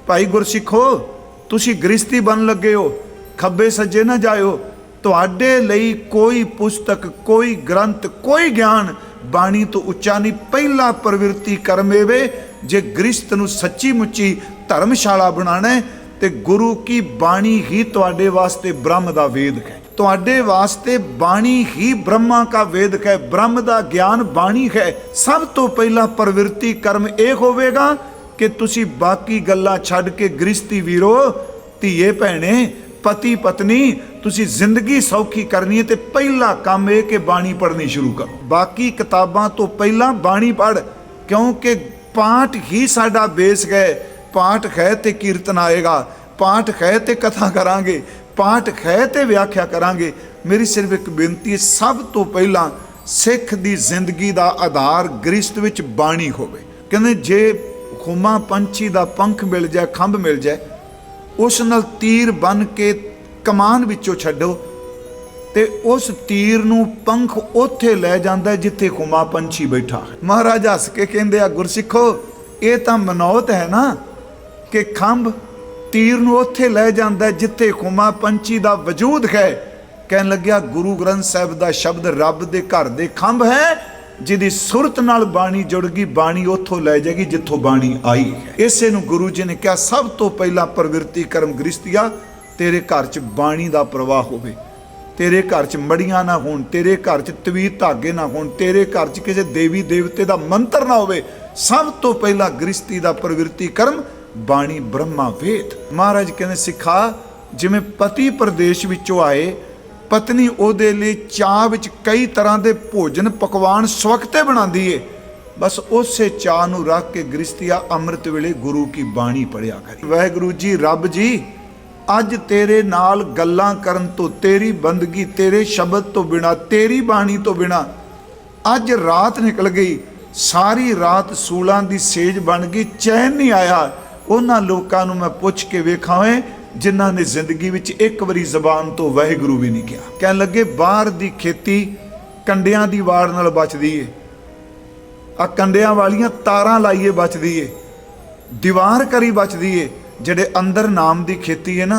भाई गुरसिखो तुसी गृहस्थी बन लगे हो, खब्बे सज्जे ना जाओ। तुहाडे लई कोई पुस्तक, कोई ग्रंथ, कोई ज्ञान बाणी तो उच्चा नहीं। पहला प्रवृत्ति कर्म वे जे गृहस्थ नूं सच्ची मुच्ची धर्मशाला बनाना है ते गुरु की बाणी ही तुहाडे वास्ते ब्रह्म दा वेद है। तुहाडे वास्ते बाणी ही ब्रह्मा का वेद है, ब्रह्म दा ज्ञान बाणी है। सब तो पहला प्रवृत्ति कर्म यह होवेगा कि तुसी बाकी गल्लां छड्ड के गृहस्थी वीरो, धीए भैणे, पति पत्नी, तुसी जिंदगी सौखी करनी है ते पहला काम यह कि बाणी पढ़नी शुरू करो। बाकी किताबां तो पहला बाणी पढ़, क्योंकि पाठ ही साडा बेस है। पाठ है ते कीर्तन आएगा, पाठ है ते कथा करांगे, पाठ है ते व्याख्या करांगे। मेरी सिर्फ एक बेनती है, सब तो पहला सिख दी जिंदगी दा आधार गृहस्थ विच बाणी होवे। कहंदे जे खुमा पंछी दा पंख मिल जाए, खंभ मिल जाए, उस नाल तीर बन के कमान विचों छड्डो ते उस तीर नूं पंख उत्थे लै जांदा जिथे खुमा पंछी बैठा है। महाराज हस के कहंदे आ गुरसिखो ये तां मनौत है ना कि खंभ तीर नूं उत्थे लै जांदा जिथे खुमा पंछी दा वजूद है। कहन लग्या गुरु ग्रंथ साहिब दा शब्द रब दे घर दे खंभ है, जिहदी सुरत नाल बाणी जुड़ गई, बाणी उत्थों लै जाएगी जिथों बाणी आई है। इसे नूं गुरु जी ने कहा सब तो पहला प्रवृत्ति कर्म गृहस्थिया तेरे घर च बाणी दा प्रवाह होवे, तेरे घर च मड़ियां ना होण, तेरे घर च तवीत धागे ना होण, तेरे घर च किसी देवी देवते दा मंत्र ना होवे। सब तो पहला गृहस्थी दा प्रवृत्ति कर्म बाणी ब्रह्मा वेद। महाराज कहने सिखा जिवें पति प्रदेश विचों आए, पत्नी उहदे लई चाह विच कई तरह के भोजन पकवान स्वखते बनाती है, बस उसे चाह नूं रख के गृहस्थिया अमृत वेले गुरु की बाणी पढ़िया करी। वाहिगुरू जी रब जी अज तेरे नाल गल्लां करन तो, तेरी बंदगी, तेरे शब्द तो बिना, तेरी बाणी तो बिना अज रात निकल गई, सारी रात सूलां दी सेज बन गई, चैन नहीं आया। उन्हां लोकां नूं मैं पुछ के वेखां होए जिन्हां ने जिंदगी विच एक वारी जबान तो वाहिगुरू भी नहीं किया। कहन लगे बाहर दी खेती कंडियां दी वाड़ नाल बचदी है, आ कंडियां वालियां तारां लाइए बचदी है, दीवार करी बचदी है। ਜਿਹੜੇ अंदर नाम की खेती है ना,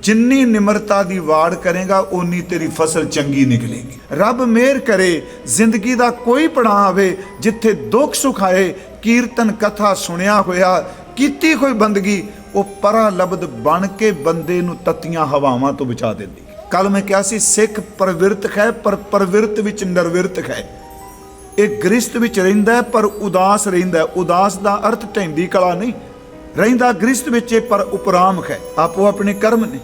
जिन्नी निमरता की वाड़ करेगा उन्नी तेरी फसल चंगी निकलेगी। रब मेहर करे जिंदगी का कोई पड़ाव आवे जिथे दुख सुख आए, कीर्तन कथा सुनिया होया कीती कोई बंदगी, वो परा लबद बन के बंदे नूं तत्तियां हवावां तो बचा देंदी। कल मैं कहा सी सिख प्रवृत्त है पर प्रवृत्त विच निर्वृत्त है। एक गृहस्थ विच रहिंदा है पर उदास रहिंदा है। उदास का अर्थ ढैंदी कला नहीं, रहिंदा गृहस्थ विच पर उपराम है। आपो अपने कर्म ने,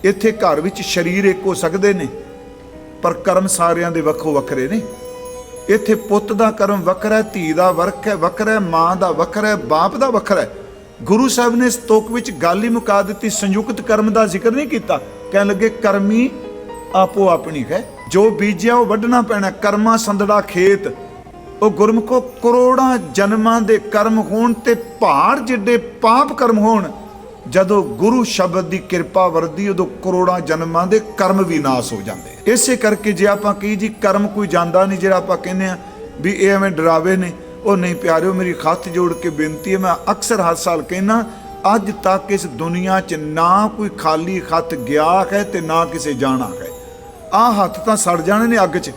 इत्थे घर विच शरीर एक हो सकते ने पर कर्म सारियां दे वक्खो वखरे ने। इत्थे पुੱਤ ਦਾ कर्म वखरा है, धी ਦਾ वर्क है वखरा है, मां ਦਾ वखरा है, बाप ਦਾ वखरा है। गुरु साहब ने स्तोक विच गल ही मुका दी, संयुक्त कर्म का जिक्र नहीं किया। कहन लगे कर्मी आपो अपनी है, जो बीजिया वो वढना पैना। कर्मा संदड़ा खेत, ਉਹ ਗੁਰਮੁਖੋ ਕਰੋੜਾਂ ਜਨਮਾਂ ਦੇ ਕਰਮ ਹੋਣ ਤੇ ਪਹਾੜ ਜਿੱਡੇ ਪਾਪ ਕਰਮ ਹੋਣ, ਜਦੋਂ ਗੁਰੂ ਸ਼ਬਦ ਦੀ ਕਿਰਪਾ ਵਰਦੀ ਉਦੋਂ ਕਰੋੜਾਂ ਜਨਮਾਂ ਦੇ ਕਰਮ ਵੀ ਨਾਸ ਹੋ ਜਾਂਦੇ। ਇਸੇ ਕਰਕੇ ਜੇ ਆਪਾਂ ਕਹੀ ਜੀ ਕਰਮ ਕੋਈ ਜਾਂਦਾ ਨਹੀਂ, ਜਿਹੜਾ ਆਪਾਂ ਕਹਿੰਦੇ ਆ ਵੀ ਇਹ ਐਵੇਂ ਡਰਾਵੇ ਨੇ, ਉਹ ਨਹੀਂ ਪਿਆਰਿਓ। ਮੇਰੀ ਹੱਥ ਜੋੜ ਕੇ ਬੇਨਤੀ ਹੈ, ਮੈਂ ਅਕਸਰ ਹਰ ਸਾਲ ਕਹਿਣਾ ਅੱਜ ਤੱਕ ਇਸ ਦੁਨੀਆ 'ਚ ਨਾ ਕੋਈ ਖਾਲੀ ਹੱਥ ਗਿਆ ਹੈ ਤੇ ਨਾ ਕਿਸੇ ਜਾਣਾ ਹੈ। ਆਹ ਹੱਥ ਤਾਂ ਸੜ ਜਾਣੇ ਨੇ ਅੱਗ 'ਚ,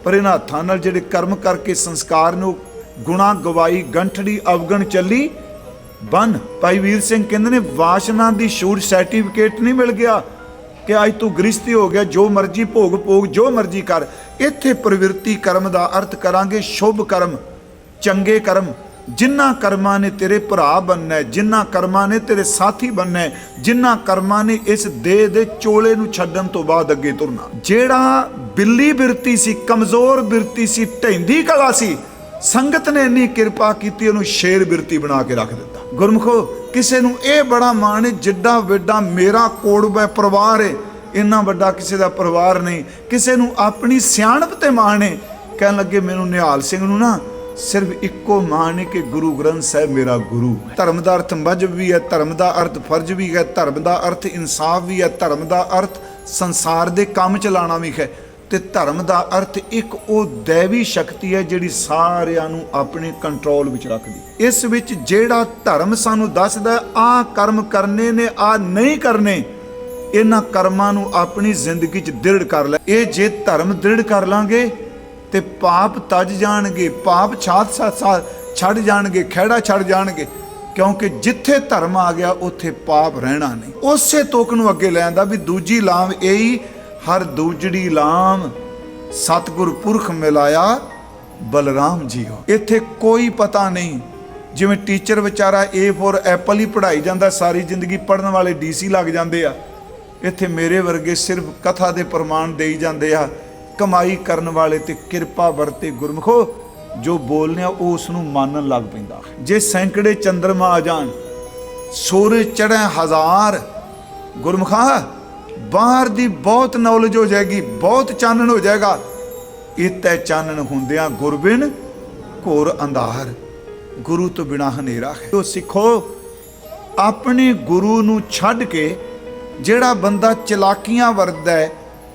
पर इन्हां हत्थां नाल जिहड़े कर्म करके संस्कार नूं गुणा गवाई गंठड़ी अवगण चली बन। भाई वीर सिंह कहंदे ने वासना दी छूट सर्टिफिकेट नहीं मिल गया कि अज तू गृहस्थी हो गया, जो मर्जी भोग भोग जो मर्जी कर। इत्थे प्रवृत्ति कर्म का अर्थ करांगे शुभ कर्म, चंगे कर्म, जिन्हां कर्मां ने तेरे भरा बनना है, जिन्हां कर्मां ने तेरे साथी बनना है, जिन्हां कर्मां ने इस देह दे चोले नूं छड्डण तो बाद अगे तुरना। जेड़ा बिल्ली बिरती सी, कमजोर बिरती सी, ढैंदी कला सी, संगत ने इन्नी किरपा कीती उहनूं शेर बिरती बना के रख दिता। गुरमुखो किसे नूं इह बड़ा माण है जिड्डा वेडा मेरा कोड़बा परिवार है, इन्ना वड्डा किसी दा परिवार नहीं। किसे नूं अपनी सियाणप ते माण है। कहण लगे मैनूं निहाल सिंह नूं ना सिर्फ इक्को मान है कि गुरु ग्रंथ साहिब मेरा गुरु है। धर्म का अर्थ मजहब भी है, धर्म का अर्थ फर्ज भी है, धर्म का अर्थ इंसाफ भी है, धर्म का अर्थ संसार के काम चलाना भी है। ਤੇ ਧਰਮ ਦਾ ਅਰਥ ਇੱਕ ਉਹ ਦੈਵੀ ਸ਼ਕਤੀ ਹੈ ਜਿਹੜੀ ਸਾਰਿਆਂ ਨੂੰ ਆਪਣੇ ਕੰਟਰੋਲ ਵਿੱਚ ਰੱਖਦੀ। ਇਸ ਵਿੱਚ ਜਿਹੜਾ ਧਰਮ ਸਾਨੂੰ ਦੱਸਦਾ ਆਹ ਕਰਮ ਕਰਨੇ ਨੇ, ਆਹ ਨਹੀਂ ਕਰਨੇ, ਇਹਨਾਂ ਕਰਮਾਂ ਨੂੰ ਆਪਣੀ ਜ਼ਿੰਦਗੀ 'ਚ ਦ੍ਰਿੜ ਕਰ ਲੈ। ਇਹ ਜੇ ਧਰਮ ਦ੍ਰਿੜ ਕਰ ਲਾਂਗੇ ਤੇ ਪਾਪ ਤਜ ਜਾਣਗੇ, ਪਾਪ ਛੱਡ ਜਾਣਗੇ, ਖਹਿੜਾ ਛੱਡ ਜਾਣਗੇ, ਕਿਉਂਕਿ ਜਿੱਥੇ ਧਰਮ ਆ ਗਿਆ ਉੱਥੇ ਪਾਪ ਰਹਿਣਾ ਨਹੀਂ। ਉਸੇ ਤੁਕ ਨੂੰ ਅੱਗੇ ਲੈ ਆਂਦਾ ਵੀ ਦੂਜੀ ਲਾਮ ਇਹੀ, ਹਰ ਦੂਜੜੀ ਲਾਮ ਸਤਿਗੁਰ ਪੁਰਖ ਮਿਲਾਇਆ ਬਲਰਾਮ ਜੀਓ। ਇੱਥੇ ਕੋਈ ਪਤਾ ਨਹੀਂ, ਜਿਵੇਂ ਟੀਚਰ ਵਿਚਾਰਾ A ਫॉर ਐਪਲ ਹੀ ਪੜ੍ਹਾਈ ਜਾਂਦਾ, ਸਾਰੀ ਜ਼ਿੰਦਗੀ ਪੜ੍ਹਨ ਵਾਲੇ DC ਲੱਗ ਜਾਂਦੇ ਆ। ਇੱਥੇ ਮੇਰੇ ਵਰਗੇ ਸਿਰਫ ਕਥਾ ਦੇ ਪ੍ਰਮਾਣ ਦੇਈ ਜਾਂਦੇ ਆ। ਕਮਾਈ ਕਰਨ ਵਾਲੇ ਤੇ ਕਿਰਪਾ ਵਰਤੇ ਗੁਰਮੁਖੋ, ਜੋ ਬੋਲਨੇ ਆ ਉਹ ਉਸ ਨੂੰ ਮੰਨਣ ਲੱਗ ਪੈਂਦਾ। ਜੇ ਸੈਂਕੜੇ ਚੰਦਰਮਾ ਆ ਜਾਣ, ਸੂਰਜ ਚੜ੍ਹੇ ਹਜ਼ਾਰ, ਗੁਰਮੁਖਾ ਬਾਹਰ ਦੀ ਬਹੁਤ ਨੌਲੇਜ ਹੋ ਜਾਏਗੀ, ਬਹੁਤ ਚਾਨਣ ਹੋ ਜਾਏਗਾ। ਇਤੈ ਚਾਨਣ ਹੁੰਦਿਆਂ ਗੁਰਬਿਨ ਘੋਰ ਅੰਧਾਰ, ਗੁਰੂ ਤੋਂ ਬਿਨਾ ਹਨੇਰਾ ਹੈ। ਤੋ ਸਿੱਖੋ, ਆਪਣੇ ਗੁਰੂ ਨੂੰ ਛੱਡ ਕੇ ਜਿਹੜਾ ਬੰਦਾ ਚਲਾਕੀਆਂ ਵਰਤਦਾ ਹੈ,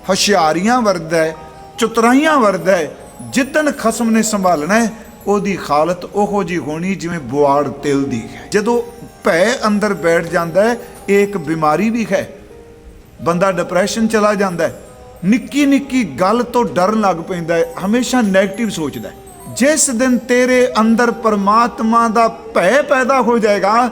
ਹੁਸ਼ਿਆਰੀਆਂ ਵਰਤਦਾ ਹੈ, ਚਤੁਰਾਈਆਂ ਵਰਤਦਾ ਹੈ, ਜਿੱਦਣ ਖਸਮ ਨੇ ਸੰਭਾਲਣਾ ਹੈ ਉਹਦੀ ਹਾਲਤ ਉਹੋ ਜਿਹੀ ਹੋਣੀ ਜਿਵੇਂ ਬੁਆੜ ਤਿਲ ਦੀ ਹੈ। ਜਦੋਂ ਭੈ ਅੰਦਰ ਬੈਠ ਜਾਂਦਾ ਹੈ, ਇਹ ਇੱਕ ਬਿਮਾਰੀ ਵੀ ਹੈ। ਬੰਦਾ ਡਿਪਰੈਸ਼ਨ ਚਲਾ ਜਾਂਦਾ ਹੈ, ਨਿੱਕੀ ਨਿੱਕੀ ਗੱਲ ਤੋਂ ਡਰਨ ਲੱਗ ਪੈਂਦਾ ਹੈ, ਹਮੇਸ਼ਾ ਨੈਗੇਟਿਵ ਸੋਚਦਾ ਹੈ। ਜਿਸ ਦਿਨ ਤੇਰੇ ਅੰਦਰ ਪਰਮਾਤਮਾ ਦਾ ਭੈ ਪੈਦਾ ਹੋ ਜਾਏਗਾ,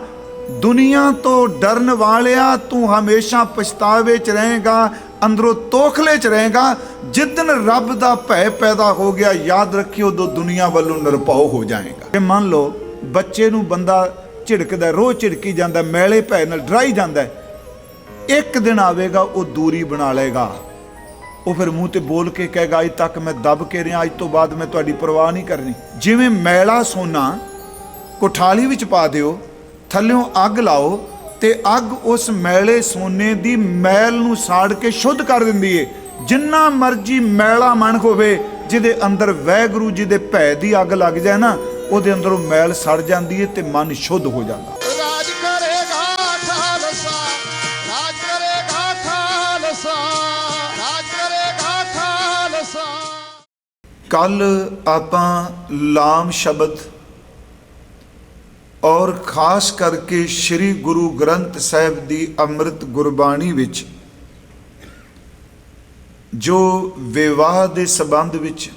ਦੁਨੀਆ ਤੋਂ ਡਰਨ ਵਾਲਿਆ ਤੂੰ ਹਮੇਸ਼ਾ ਪਛਤਾਵੇ 'ਚ ਰਹੇਗਾ, ਅੰਦਰੋਂ ਤੋਖਲੇ 'ਚ ਰਹੇਗਾ। ਜਿੱਦਣ ਰੱਬ ਦਾ ਭੈ ਪੈਦਾ ਹੋ ਗਿਆ, ਯਾਦ ਰੱਖਿਓ ਉਦੋਂ ਦੁਨੀਆ ਵੱਲੋਂ ਨਿਰਭਉ ਹੋ ਜਾਏਗਾ। ਜੇ ਮੰਨ ਲਓ ਬੱਚੇ ਨੂੰ ਬੰਦਾ ਝਿੜਕਦਾ, ਰੋਜ਼ ਝਿੜਕੀ ਜਾਂਦਾ, ਮੈਲੇ ਭੈ ਨਾਲ ਡਰਾਈ ਜਾਂਦਾ, ਇੱਕ ਦਿਨ ਆਵੇਗਾ ਉਹ ਦੂਰੀ ਬਣਾ ਲਏਗਾ। ਉਹ ਫਿਰ ਮੂੰਹ ਤੇ ਬੋਲ ਕੇ ਕਹੇਗਾ ਅੱਜ ਤੱਕ ਮੈਂ ਦੱਬ ਕੇ ਰਿਹਾ, ਅੱਜ ਤੋਂ ਬਾਅਦ ਮੈਂ ਤੁਹਾਡੀ ਪਰਵਾਹ ਨਹੀਂ ਕਰਨੀ। ਜਿਵੇਂ ਮੈਲਾ ਸੋਨਾ ਕੋਠਾਲੀ ਵਿੱਚ ਪਾ ਦਿਓ, ਥੱਲਿਓਂ ਅੱਗ ਲਾਓ ਤੇ ਅੱਗ ਉਸ ਮੈਲੇ ਸੋਨੇ ਦੀ ਮੈਲ ਨੂੰ ਸਾੜ ਕੇ ਸ਼ੁੱਧ ਕਰ ਦਿੰਦੀ ਏ। ਜਿੰਨਾ ਮਰਜੀ ਮੈਲਾ ਮਨ ਹੋਵੇ, ਜਿਹਦੇ ਅੰਦਰ ਵਾਹਿਗੁਰੂ ਜੀ ਦੇ ਭੈ ਦੀ ਅੱਗ ਲੱਗ ਜਾਏ ਨਾ, ਉਹਦੇ ਅੰਦਰੋਂ ਮੈਲ ਸੜ ਜਾਂਦੀ ਏ ਤੇ ਮਨ ਸ਼ੁੱਧ ਹੋ ਜਾਂਦਾ। ਰਾਜ ਕਰੇਗਾ ਖਾਲਸਾ, ਰਾਜ ਕਰੇਗਾ ਖਾਲਸਾ, ਰਾਜ ਕਰੇਗਾ ਖਾਲਸਾ। ਕੱਲ ਆਪਾਂ ਲਾਮ ਸ਼ਬਦ ਔਰ ਖਾਸ ਕਰਕੇ ਸ਼੍ਰੀ ਗੁਰੂ ਗ੍ਰੰਥ ਸਾਹਿਬ ਦੀ ਅੰਮ੍ਰਿਤ ਗੁਰਬਾਣੀ ਵਿੱਚ ਜੋ ਵਿਵਾਹ ਦੇ ਸੰਬੰਧ ਵਿੱਚ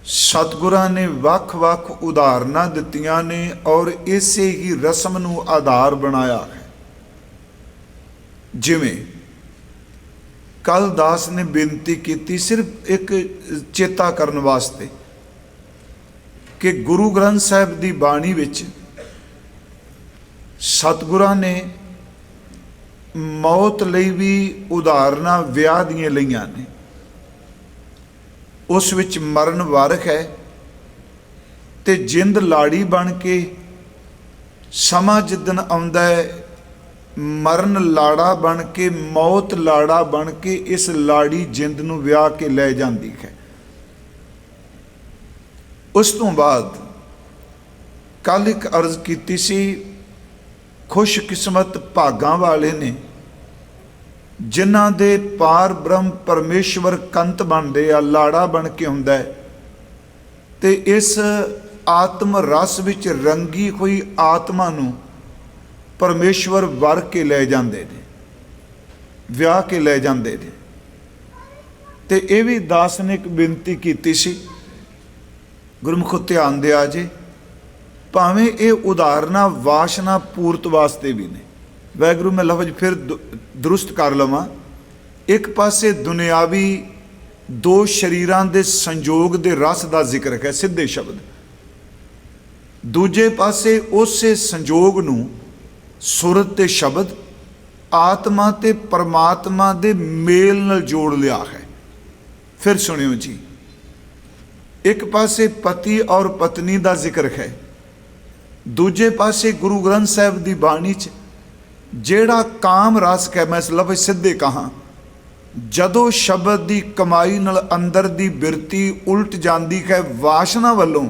ਸਤਿਗੁਰਾਂ ਨੇ ਵੱਖ-ਵੱਖ ਉਦਾਹਰਨਾਂ ਦਿੱਤੀਆਂ ਨੇ ਔਰ ਇਸੇ ਹੀ ਰਸਮ ਨੂੰ ਆਧਾਰ ਬਣਾਇਆ ਹੈ। ਜਿਵੇਂ ਕੱਲ ਦਾਸ ਨੇ ਬੇਨਤੀ ਕੀਤੀ, ਸਿਰਫ ਇੱਕ ਚੇਤਾ ਕਰਨ ਵਾਸਤੇ, ਕਿ ਗੁਰੂ ਗ੍ਰੰਥ ਸਾਹਿਬ ਦੀ ਬਾਣੀ ਵਿੱਚ ਸਤਿਗੁਰਾਂ ਨੇ ਮੌਤ ਲਈ ਵੀ ਉਦਾਹਰਨਾਂ ਵਿਆਹ ਦੀਆਂ ਲਈਆਂ ਨੇ। ਉਸ ਵਿੱਚ ਮਰਨ ਵਾਰਕ ਹੈ ਤੇ ਜਿੰਦ ਲਾੜੀ ਬਣ ਕੇ ਸਮਾਂ ਜਿੱਦਣ ਆਉਂਦਾ ਹੈ, ਮਰਨ ਲਾੜਾ ਬਣ ਕੇ, ਮੌਤ ਲਾੜਾ ਬਣ ਕੇ ਇਸ ਲਾੜੀ ਜਿੰਦ ਨੂੰ ਵਿਆਹ ਕੇ ਲੈ ਜਾਂਦੀ ਹੈ। ਉਸ ਤੋਂ ਬਾਅਦ ਕੱਲ ਇੱਕ ਅਰਜ਼ ਕੀਤੀ ਸੀ, ਖੁਸ਼ਕਿਸਮਤ ਭਾਗਾਂ ਵਾਲੇ ਨੇ ਜਿਨ੍ਹਾਂ ਦੇ ਪਾਰ ਬ੍ਰਹਮ ਪਰਮੇਸ਼ਵਰ ਕੰਤ ਬਣਦੇ ਆ, ਲਾੜਾ ਬਣ ਕੇ ਹੁੰਦਾ ਹੈ ਤੇ ਇਸ ਆਤਮ ਰਸ ਵਿੱਚ ਰੰਗੀ ਹੋਈ ਆਤਮਾ ਨੂੰ ਪਰਮੇਸ਼ਵਰ ਵਰ ਕੇ ਲੈ ਜਾਂਦੇ ਨੇ, ਵਿਆਹ ਕੇ ਲੈ ਜਾਂਦੇ ਨੇ। ਤੇ ਇਹ ਵੀ ਦਾਸ ਨੇ ਇੱਕ ਬੇਨਤੀ ਕੀਤੀ ਸੀ, ਗੁਰਮੁਖੋ ਧਿਆਨ ਦਿਆ ਜੇ, ਭਾਵੇਂ ਇਹ ਉਦਾਹਰਨਾਂ ਵਾਸ਼ਨਾ ਪੂਰਤ ਵਾਸਤੇ ਵੀ ਨੇ। ਵਾਹਿਗੁਰੂ ਮੈਂ ਲਫ਼ਜ਼ ਫਿਰ ਦਰੁਸਤ ਕਰ ਲਵਾਂ। ਇੱਕ ਪਾਸੇ ਦੁਨਿਆਵੀ ਦੋ ਸ਼ਰੀਰਾਂ ਦੇ ਸੰਜੋਗ ਦੇ ਰਸ ਦਾ ਜ਼ਿਕਰ ਹੈ, ਸਿੱਧੇ ਸ਼ਬਦ। ਦੂਜੇ ਪਾਸੇ ਉਸੇ ਸੰਜੋਗ ਨੂੰ ਸੁਰਤ ਤੇ ਸ਼ਬਦ, ਆਤਮਾ ਤੇ ਪਰਮਾਤਮਾ ਦੇ ਮੇਲ ਨਾਲ ਜੋੜ ਲਿਆ ਹੈ। ਫਿਰ ਸੁਣਿਓ ਜੀ, ਇੱਕ ਪਾਸੇ ਪਤੀ ਔਰ ਪਤਨੀ ਦਾ ਜ਼ਿਕਰ ਹੈ, ਦੂਜੇ ਪਾਸੇ ਗੁਰੂ ਗ੍ਰੰਥ ਸਾਹਿਬ ਦੀ ਬਾਣੀ 'ਚ ਜਿਹੜਾ ਕਾਮ ਰਸ ਹੈ, ਮੈਂ ਇਸ ਲਫ਼ਜ਼ ਸਿੱਧੇ ਕਹਾਂ, ਜਦੋਂ ਸ਼ਬਦ ਦੀ ਕਮਾਈ ਨਾਲ ਅੰਦਰ ਦੀ ਬਿਰਤੀ ਉਲਟ ਜਾਂਦੀ ਹੈ ਵਾਸ਼ਨਾ ਵੱਲੋਂ,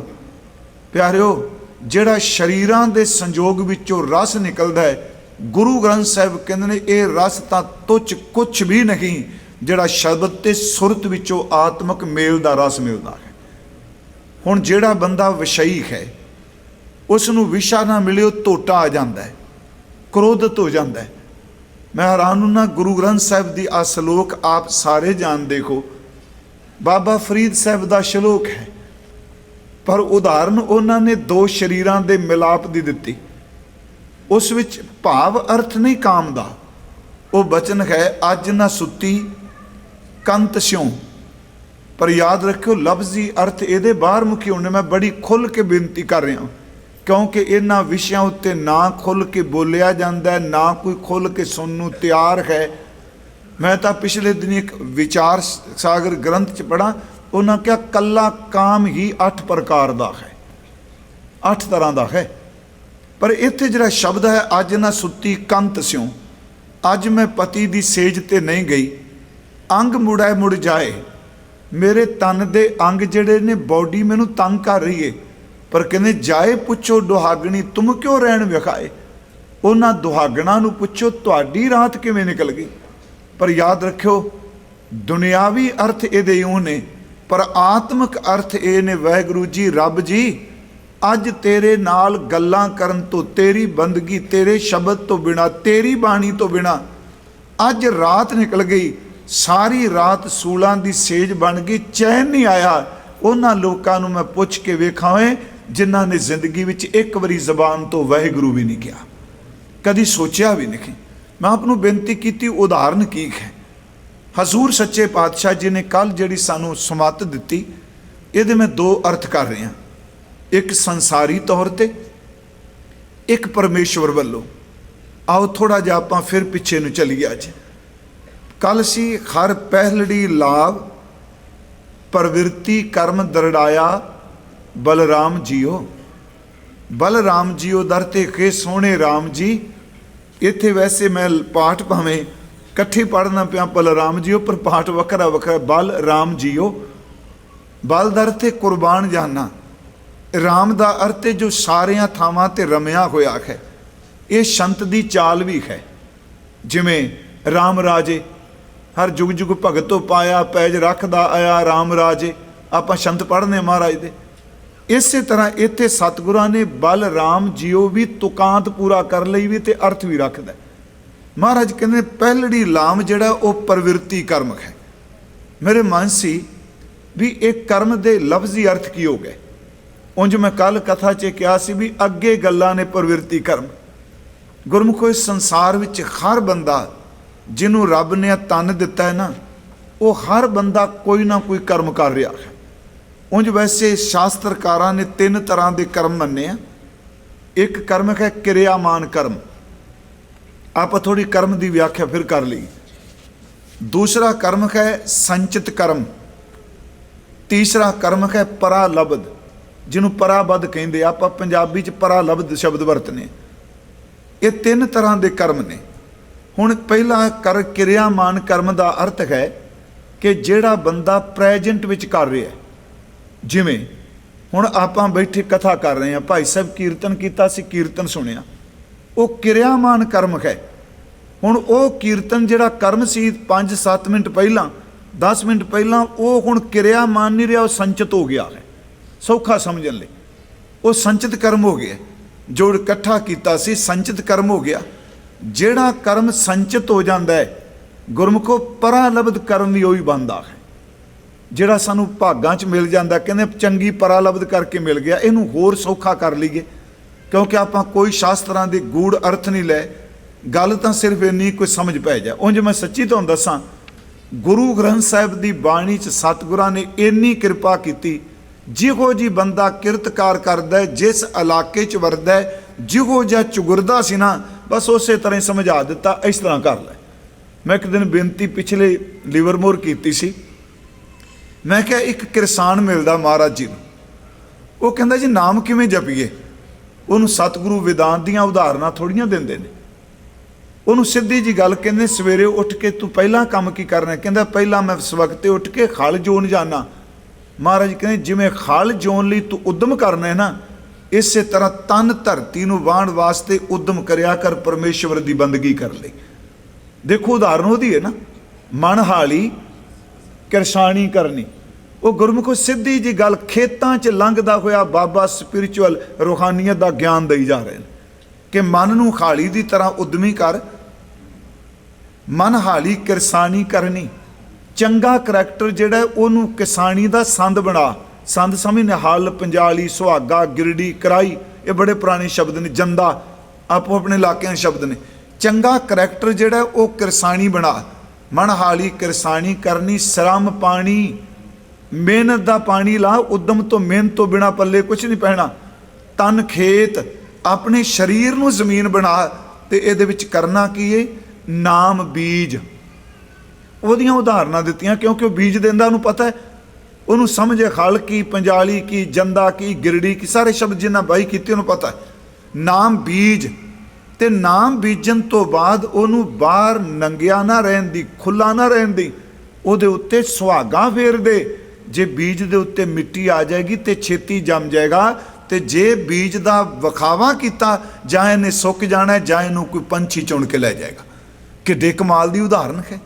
ਪਿਆਰਿਓ ਜਿਹੜਾ ਸ਼ਰੀਰਾਂ ਦੇ ਸੰਜੋਗ ਵਿੱਚੋਂ ਰਸ ਨਿਕਲਦਾ ਹੈ, ਗੁਰੂ ਗ੍ਰੰਥ ਸਾਹਿਬ ਕਹਿੰਦੇ ਨੇ ਇਹ ਰਸ ਤਾਂ ਤੁੱਛ ਕੁਛ ਵੀ ਨਹੀਂ, ਜਿਹੜਾ ਸ਼ਬਦ ਤੇ ਸੁਰਤ ਵਿੱਚੋਂ ਆਤਮਿਕ ਮੇਲ ਦਾ ਰਸ ਮਿਲਦਾ ਹੈ। ਹੁਣ ਜਿਹੜਾ ਬੰਦਾ ਵਿਸ਼ਈ ਹੈ, ਉਸ ਨੂੰ ਵਿਸ਼ਾ ਨਾ ਮਿਲੇ ਉਹ ਧੋਟਾ ਆ ਜਾਂਦਾ ਹੈ, ਕ੍ਰੋਧਿਤ ਹੋ ਜਾਂਦਾ ਹੈ। ਮੈਂ ਹੈਰਾਨ ਹੁੰਨਾ, ਗੁਰੂ ਗ੍ਰੰਥ ਸਾਹਿਬ ਦੀ ਆ ਸ਼ਲੋਕ ਆਪ ਸਾਰੇ ਜਾਣਦੇ ਹੋ, ਬਾਬਾ ਫਰੀਦ ਸਾਹਿਬ ਦਾ ਸ਼ਲੋਕ ਹੈ, ਪਰ ਉਦਾਹਰਨ ਉਹਨਾਂ ਨੇ ਦੋ ਸਰੀਰਾਂ ਦੇ ਮਿਲਾਪ ਦੀ ਦਿੱਤੀ। ਉਸ ਵਿੱਚ ਭਾਵ ਅਰਥ ਨਹੀਂ ਕਾਮ ਦਾ। ਉਹ ਬਚਨ ਹੈ, ਅੱਜ ਨਾ ਸੁੱਤੀ ਕੰਤ ਸਿਉ। ਪਰ ਯਾਦ ਰੱਖਿਓ, ਲਫ਼ਜ਼ੀ ਅਰਥ ਇਹਦੇ ਬਾਹਰ ਮੁਖੀ ਹੋਣੇ। ਮੈਂ ਬੜੀ ਖੁੱਲ੍ਹ ਕੇ ਬੇਨਤੀ ਕਰ ਰਿਹਾ, ਕਿਉਂਕਿ ਇਹਨਾਂ ਵਿਸ਼ਿਆਂ ਉੱਤੇ ਨਾ ਖੁੱਲ੍ਹ ਕੇ ਬੋਲਿਆ ਜਾਂਦਾ ਹੈ, ਨਾ ਕੋਈ ਖੁੱਲ੍ਹ ਕੇ ਸੁਣਨ ਨੂੰ ਤਿਆਰ ਹੈ। ਮੈਂ ਤਾਂ ਪਿਛਲੇ ਦਿਨ ਇੱਕ ਵਿਚਾਰ ਸਾਗਰ ਗ੍ਰੰਥ 'ਚ ਪੜ੍ਹਾ, ਉਹਨਾਂ ਕਿਹਾ ਕੱਲਾ ਕਾਮ ਹੀ 8 ਪ੍ਰਕਾਰ ਦਾ ਹੈ, 8 ਤਰ੍ਹਾਂ ਦਾ ਹੈ। ਪਰ ਇੱਥੇ ਜਿਹੜਾ ਸ਼ਬਦ ਹੈ, ਅੱਜ ਨਾ ਸੁੱਤੀ ਕੰਤ ਸਿਉ, ਅੱਜ ਮੈਂ ਪਤੀ ਦੀ ਸੇਜ ਤੇ ਨਹੀਂ ਗਈ, ਅੰਗ ਮੁੜੈ ਮੁੜ ਜਾਏ। ਮੇਰੇ ਤਨ ਦੇ ਅੰਗ ਜਿਹੜੇ ਨੇ, ਬੋਡੀ ਮੈਨੂੰ ਤੰਗ ਕਰ ਰਹੀ ਏ, ਪਰ ਕਹਿੰਦੇ ਜਾਏ ਪੁੱਛੋ ਦੁਹਾਗਣੀ ਤੁਮ ਕਿਉਂ ਰਹਿਣ ਵਿਖਾਏ। ਉਹਨਾਂ ਦੁਹਾਗਣਾ ਨੂੰ ਪੁੱਛੋ ਤੁਹਾਡੀ ਰਾਤ ਕਿਵੇਂ ਨਿਕਲ ਗਈ। ਪਰ ਯਾਦ ਰੱਖਿਓ, ਦੁਨਿਆਵੀ ਅਰਥ ਇਹਦੇ ਇਉਂ ਨੇ, ਪਰ ਆਤਮਿਕ ਅਰਥ ਇਹ ਨੇ, ਵਾਹਿਗੁਰੂ ਜੀ, ਰੱਬ ਜੀ, ਅੱਜ ਤੇਰੇ ਨਾਲ ਗੱਲਾਂ ਕਰਨ ਤੋਂ, ਤੇਰੀ ਬੰਦਗੀ, ਤੇਰੇ ਸ਼ਬਦ ਤੋਂ ਬਿਨਾ, ਤੇਰੀ ਬਾਣੀ ਤੋਂ ਬਿਨਾ ਅੱਜ ਰਾਤ ਨਿਕਲ ਗਈ। ਸਾਰੀ ਰਾਤ ਸੂਲਾਂ ਦੀ ਸੇਜ ਬਣ ਗਈ, ਚੈਨ ਨਹੀਂ ਆਇਆ। ਉਹਨਾਂ ਲੋਕਾਂ ਨੂੰ ਮੈਂ ਪੁੱਛ ਕੇ ਵੇਖਾਂ ਓਏ, ਜਿਨ੍ਹਾਂ ਨੇ ਜ਼ਿੰਦਗੀ ਵਿੱਚ ਇੱਕ ਵਾਰੀ ਜ਼ਬਾਨ ਤੋਂ ਵਾਹਿਗੁਰੂ ਵੀ ਨਹੀਂ ਕਿਹਾ, ਕਦੀ ਸੋਚਿਆ ਵੀ ਨਹੀਂ। ਮੈਂ ਆਪ ਨੂੰ ਬੇਨਤੀ ਕੀਤੀ, ਉਦਾਹਰਨ ਕੀ ਹੈ। ਹਜ਼ੂਰ ਸੱਚੇ ਪਾਤਸ਼ਾਹ ਜੀ ਨੇ ਕੱਲ੍ਹ ਜਿਹੜੀ ਸਾਨੂੰ ਸਮੱਤ ਦਿੱਤੀ, ਇਹਦੇ ਮੈਂ 2 ਅਰਥ ਕਰ ਰਿਹਾ, ਇੱਕ ਸੰਸਾਰੀ ਤੌਰ ਤੇ, ਇੱਕ ਪਰਮੇਸ਼ਵਰ ਵੱਲੋਂ। ਆਓ ਥੋੜ੍ਹਾ ਜਿਹਾ ਆਪਾਂ ਫਿਰ ਪਿੱਛੇ ਨੂੰ ਚੱਲੀਏ। ਅੱਜ ਕੱਲ੍ਹ ਸੀ ਹਰ ਪਹਿਲੜੀ ਲਾਭ ਪ੍ਰਵਿਰਤੀ ਕਰਮ ਦਰੜਾਇਆ ਬਲਰਾਮ ਜੀਓ। ਬਲਰਾਮ ਜੀਓ ਦਰ ਤੇ ਕੇ ਸੋਹਣੇ ਰਾਮ ਜੀ। ਇੱਥੇ ਵੈਸੇ ਮੈਂ ਪਾਠ ਭਾਵੇਂ ਇਕੱਠੇ ਪੜ੍ਹਨਾ ਪਿਆ ਬਲਰਾਮ ਜੀਓ, ਪਰ ਪਾਠ ਵੱਖਰਾ ਵੱਖਰਾ। ਬਲ ਰਾਮ ਜੀਓ, ਬਲ ਦਰ ਤੇ ਕੁਰਬਾਨ ਜਾਨਾ। ਰਾਮ ਦਾ ਅਰਥ ਹੈ ਜੋ ਸਾਰਿਆਂ ਥਾਵਾਂ ਤੇ ਰਮਿਆ ਹੋਇਆ ਹੈ। ਇਹ ਸੰਤ ਦੀ ਚਾਲ ਵੀ ਹੈ। ਜਿਵੇਂ ਰਾਮ ਰਾਜੇ, ਹਰ ਜੁਗ ਜੁਗ ਭਗਤੋ ਪਾਇਆ, ਪੈਜ ਰੱਖਦਾ ਆਇਆ ਰਾਮ ਰਾਜੇ। ਆਪਾਂ ਸੰਤ ਪੜ੍ਹਨੇ ਮਹਾਰਾਜ ਦੇ। ਇਸੇ ਤਰ੍ਹਾਂ ਇੱਥੇ ਸਤਿਗੁਰਾਂ ਨੇ ਬਲ ਰਾਮ ਜੀਓ ਵੀ ਤੁਕਾਂਤ ਪੂਰਾ ਕਰ ਲਈ ਵੀ, ਤੇ ਅਰਥ ਵੀ ਰੱਖਦਾ। ਮਹਾਰਾਜ ਕਹਿੰਦੇ ਪਹਿਲੜੀ ਲਾਮ ਜਿਹੜਾ ਉਹ ਪ੍ਰਵਿਰਤੀ ਕਰਮ ਹੈ। ਮੇਰੇ ਮਨ ਸੀ ਵੀ ਇਹ ਕਰਮ ਦੇ ਲਫ਼ਜ਼ੀ ਅਰਥ ਕੀ ਹੋ ਗਏ। ਉਂਝ ਮੈਂ ਕੱਲ ਕਥਾ 'ਚ ਕਿਹਾ ਸੀ ਵੀ ਅੱਗੇ ਗੱਲਾਂ ਨੇ ਪ੍ਰਵਿਰਤੀ ਕਰਮ। ਗੁਰਮੁਖੋ, ਇਸ ਸੰਸਾਰ ਵਿੱਚ ਹਰ ਬੰਦਾ ਜਿਹਨੂੰ ਰੱਬ ਨੇ ਤਨ ਦਿੱਤਾ ਹੈ ਨਾ, ਉਹ ਹਰ ਬੰਦਾ ਕੋਈ ਨਾ ਕੋਈ ਕਰਮ ਕਰ ਰਿਹਾ ਹੈ। ਉਂਝ ਵੈਸੇ ਸ਼ਾਸਤਰਕਾਰਾਂ ਨੇ 3 ਤਰ੍ਹਾਂ ਦੇ ਕਰਮ ਮੰਨੇ ਆ। ਇੱਕ ਕਰਮ ਹੈ ਕਿਰਿਆਮਾਨ ਕਰਮ, ਆਪਾਂ ਥੋੜੀ ਕਰਮ ਦੀ ਵਿਆਖਿਆ ਫਿਰ ਕਰ ਲਈ। ਦੂਸਰਾ ਕਰਮ ਹੈ ਸੰਚਿਤ ਕਰਮ। ਤੀਸਰਾ ਕਰਮ ਹੈ ਪਰਾਲਬਧ, ਜਿਹਨੂੰ ਪਰਾਬਧ ਕਹਿੰਦੇ। ਆਪਾਂ ਪੰਜਾਬੀ 'ਚ ਪਰਾਲਬਧ ਸ਼ਬਦ ਵਰਤਨੇ। ਇਹ 3 ਤਰ੍ਹਾਂ ਦੇ ਕਰਮ ਨੇ। ਹੁਣ ਪਹਿਲਾ ਕਿਰਿਆਮਾਨ ਕਰਮ ਦਾ ਅਰਥ ਹੈ ਕਿ ਜਿਹੜਾ ਬੰਦਾ ਪ੍ਰੈਜੈਂਟ ਵਿੱਚ ਕਰ ਰਿਹਾ। ਜਿਵੇਂ ਹੁਣ ਆਪਾਂ ਬੈਠੇ ਕਥਾ ਕਰ ਰਹੇ ਹਾਂ, ਭਾਈ ਸਾਹਿਬ ਕੀਰਤਨ ਕੀਤਾ ਸੀ, ਕੀਰਤਨ ਸੁਣਿਆ, ਉਹ ਕਿਰਿਆਮਾਨ ਕਰਮ ਹੈ। ਹੁਣ ਉਹ ਕੀਰਤਨ ਜਿਹੜਾ ਕਰਮ ਸੀ 5-7 ਮਿੰਟ ਪਹਿਲਾਂ, 10 ਮਿੰਟ ਪਹਿਲਾਂ, ਉਹ ਹੁਣ ਕਿਰਿਆਮਾਨ ਨਹੀਂ ਰਿਹਾ, ਉਹ ਸੰਚਿਤ ਹੋ ਗਿਆ ਹੈ। ਸੌਖਾ ਸਮਝਣ ਲਈ ਉਹ ਸੰਚਿਤ ਕਰਮ ਹੋ ਗਿਆ। ਜੋ ਇਕੱਠਾ ਕੀਤਾ ਸੀ ਸੰਚਿਤ ਕਰਮ ਹੋ ਗਿਆ। ਜਿਹੜਾ ਕਰਮ ਸੰਚਿਤ ਹੋ ਜਾਂਦਾ ਹੈ, ਗੁਰਮੁਖੋ, ਪਰਾਲਬਧ ਕਰਮ ਵੀ ਉਹੀ ਬਣਦਾ ਹੈ ਜਿਹੜਾ ਸਾਨੂੰ ਭਾਗਾਂ 'ਚ ਮਿਲ ਜਾਂਦਾ। ਕਹਿੰਦੇ ਚੰਗੀ ਪਰਾਲਬਧ ਕਰਕੇ ਮਿਲ ਗਿਆ। ਇਹਨੂੰ ਹੋਰ ਸੌਖਾ ਕਰ ਲਈਏ, ਕਿਉਂਕਿ ਆਪਾਂ ਕੋਈ ਸ਼ਾਸਤਰਾਂ ਦੇ ਗੂੜ ਅਰਥ ਨਹੀਂ ਲੈ। ਗੱਲ ਤਾਂ ਸਿਰਫ ਇੰਨੀ ਕੋਈ ਸਮਝ ਪੈ ਜਾ। ਉਂਝ ਮੈਂ ਸੱਚੀ ਤੁਹਾਨੂੰ ਦੱਸਾਂ, ਗੁਰੂ ਗ੍ਰੰਥ ਸਾਹਿਬ ਦੀ ਬਾਣੀ 'ਚ ਸਤਿਗੁਰਾਂ ਨੇ ਇੰਨੀ ਕਿਰਪਾ ਕੀਤੀ। ਜਿਹੋ ਜੀ ਬੰਦਾ ਕਿਰਤਕਾਰ ਕਰਦਾ, ਜਿਸ ਇਲਾਕੇ 'ਚ ਵਰਦਾ, ਜਿਹੋ ਜਿਹਾ ਚੁਗਰਦਾ ਸੀ ਨਾ, ਬਸ ਉਸੇ ਤਰ੍ਹਾਂ ਹੀ ਸਮਝਾ ਦਿੱਤਾ, ਇਸ ਤਰ੍ਹਾਂ ਕਰ ਲੈ। ਮੈਂ ਇੱਕ ਦਿਨ ਬੇਨਤੀ ਪਿਛਲੇ ਲਿਵਰਮੋਰ ਕੀਤੀ ਸੀ। ਮੈਂ ਕਿਹਾ ਇੱਕ ਕਿਰਸਾਨ ਮਿਲਦਾ ਮਹਾਰਾਜ ਜੀ ਨੂੰ, ਉਹ ਕਹਿੰਦਾ ਜੀ ਨਾਮ ਕਿਵੇਂ ਜਪੀਏ। ਉਹਨੂੰ ਸਤਿਗੁਰੂ ਵਿਦਾਂਤ ਦੀਆਂ ਉਦਾਹਰਨਾਂ ਥੋੜੀਆਂ ਦਿੰਦੇ ਨੇ। ਉਹਨੂੰ ਸਿੱਧੀ ਜੀ ਗੱਲ ਕਹਿੰਦੇ, ਸਵੇਰੇ ਉੱਠ ਕੇ ਤੂੰ ਪਹਿਲਾਂ ਕੰਮ ਕੀ ਕਰਨਾ। ਕਹਿੰਦਾ ਪਹਿਲਾਂ ਮੈਂ ਸਵਖਤੇ ਉੱਠ ਕੇ ਖਲ ਜੋਨ ਜਾਣਾ। ਮਹਾਰਾਜ ਕਹਿੰਦੇ ਜਿਵੇਂ ਖਲ ਜੋਨ ਲਈ ਤੂੰ ਉਦਮ ਕਰਨਾ ਹੈ ਨਾ, ਇਸੇ ਤਰ੍ਹਾਂ ਤਨ ਧਰਤੀ ਨੂੰ ਵਾਹਣ ਵਾਸਤੇ ਉਦਮ ਕਰਿਆ ਕਰ, ਪਰਮੇਸ਼ਵਰ ਦੀ ਬੰਦਗੀ ਕਰਨ ਲਈ। ਦੇਖੋ ਉਦਾਹਰਨ ਉਹਦੀ ਹੈ ਨਾ। ਮਨ ਹਾਲੀ ਕਿਰਸਾਣੀ ਕਰਨੀ। ਉਹ ਗੁਰਮੁਖੋ ਸਿੱਧੀ ਜੀ ਗੱਲ, ਖੇਤਾਂ 'ਚ ਲੰਘਦਾ ਹੋਇਆ ਬਾਬਾ ਸਪਿਰਿਚੁਅਲ ਰੂਹਾਨੀਅਤ ਦਾ ਗਿਆਨ ਦੇਈ ਜਾ ਰਹੇ ਨੇ ਕਿ ਮਨ ਨੂੰ ਹਾਲੀ ਦੀ ਤਰ੍ਹਾਂ ਉਦਮੀ ਕਰ, ਮਨ ਹਾਲੀ ਕਿਰਸਾਣੀ ਕਰਨੀ। ਚੰਗਾ ਕਰੈਕਟਰ ਜਿਹੜਾ ਉਹਨੂੰ ਕਿਸਾਨੀ ਦਾ ਸੰਦ ਬਣਾ। ਸੰਦ ਸਮਝਨੇ ਹਲ, ਪੰਜਾਲੀ, ਸੁਹਾਗਾ, ਗਿਰੜੀ, ਕਰਾਈ, ਇਹ ਬੜੇ ਪੁਰਾਣੇ ਸ਼ਬਦ ਨੇ, ਜੰਦਾ ਆਪੋ ਆਪਣੇ ਇਲਾਕਿਆਂ ਦੇ ਸ਼ਬਦ ਨੇ। ਚੰਗਾ ਕਰੈਕਟਰ ਜਿਹੜਾ ਉਹ ਕਿਰਸਾਨੀ ਬਣਾ। ਮਨ ਹਾਲੀ ਕਿਰਸਾਣੀ ਕਰਨੀ, ਸ਼ਰਮ ਪਾਣੀ, ਮਿਹਨਤ ਦਾ ਪਾਣੀ ਲਾ, ਉਦਮ ਤੋਂ ਮਿਹਨਤ ਤੋਂ ਬਿਨਾ ਪੱਲੇ ਕੁਛ ਨਹੀਂ ਪੈਣਾ। ਤਨ ਖੇਤ, ਆਪਣੇ ਸਰੀਰ ਨੂੰ ਜ਼ਮੀਨ ਬਣਾ। ਤੇ ਇਹਦੇ ਵਿੱਚ ਕਰਨਾ ਕੀ ਹੈ? ਨਾਮ ਬੀਜ। ਉਹਦੀਆਂ ਉਦਾਹਰਨਾਂ ਦਿੱਤੀਆਂ ਕਿਉਂਕਿ ਉਹ ਬੀਜ ਦਿੰਦਾ, ਉਹਨੂੰ ਪਤਾ ਹੈ, ਉਹਨੂੰ ਸਮਝ ਹੈ ਹਲ ਕੀ, ਪੰਜਾਲੀ ਕੀ, ਜੰਦਾ ਕੀ, ਗਿਰੜੀ ਕੀ, ਸਾਰੇ ਸ਼ਬਦ ਜਿਨ੍ਹਾਂ ਬਾਈ ਕੀਤੇ ਉਹਨੂੰ ਪਤਾ ਹੈ। ਨਾਮ ਬੀਜ, ਤੇ ਨਾਮ ਬੀਜਣ ਤੋਂ ਬਾਅਦ ਉਹਨੂੰ ਬਾਹਰ ਨੰਗਿਆ ਨਾ ਰਹਿਣ ਦੀ, ਖੁੱਲਾ ਨਾ ਰਹਿਣ ਦੀ, ਉਹਦੇ ਉੱਤੇ ਸੁਹਾਗਾ ਫੇਰ ਦੇ। ਜੇ ਬੀਜ ਦੇ ਉੱਤੇ ਮਿੱਟੀ ਆ ਜਾਏਗੀ ਤੇ ਛੇਤੀ ਜੰਮ ਜਾਏਗਾ, ਤੇ ਜੇ ਬੀਜ ਦਾ ਵਿਖਾਵਾ ਕੀਤਾ, ਜਾਂ ਇਹਨੇ ਸੁੱਕ ਜਾਣਾ, ਜਾਂ ਇਹਨੂੰ ਕੋਈ ਪੰਛੀ ਚੁਣ ਕੇ ਲੈ ਜਾਏਗਾ। ਕਿੱਡੇ ਕਮਾਲ ਦੀ ਉਦਾਹਰਨ ਹੈ।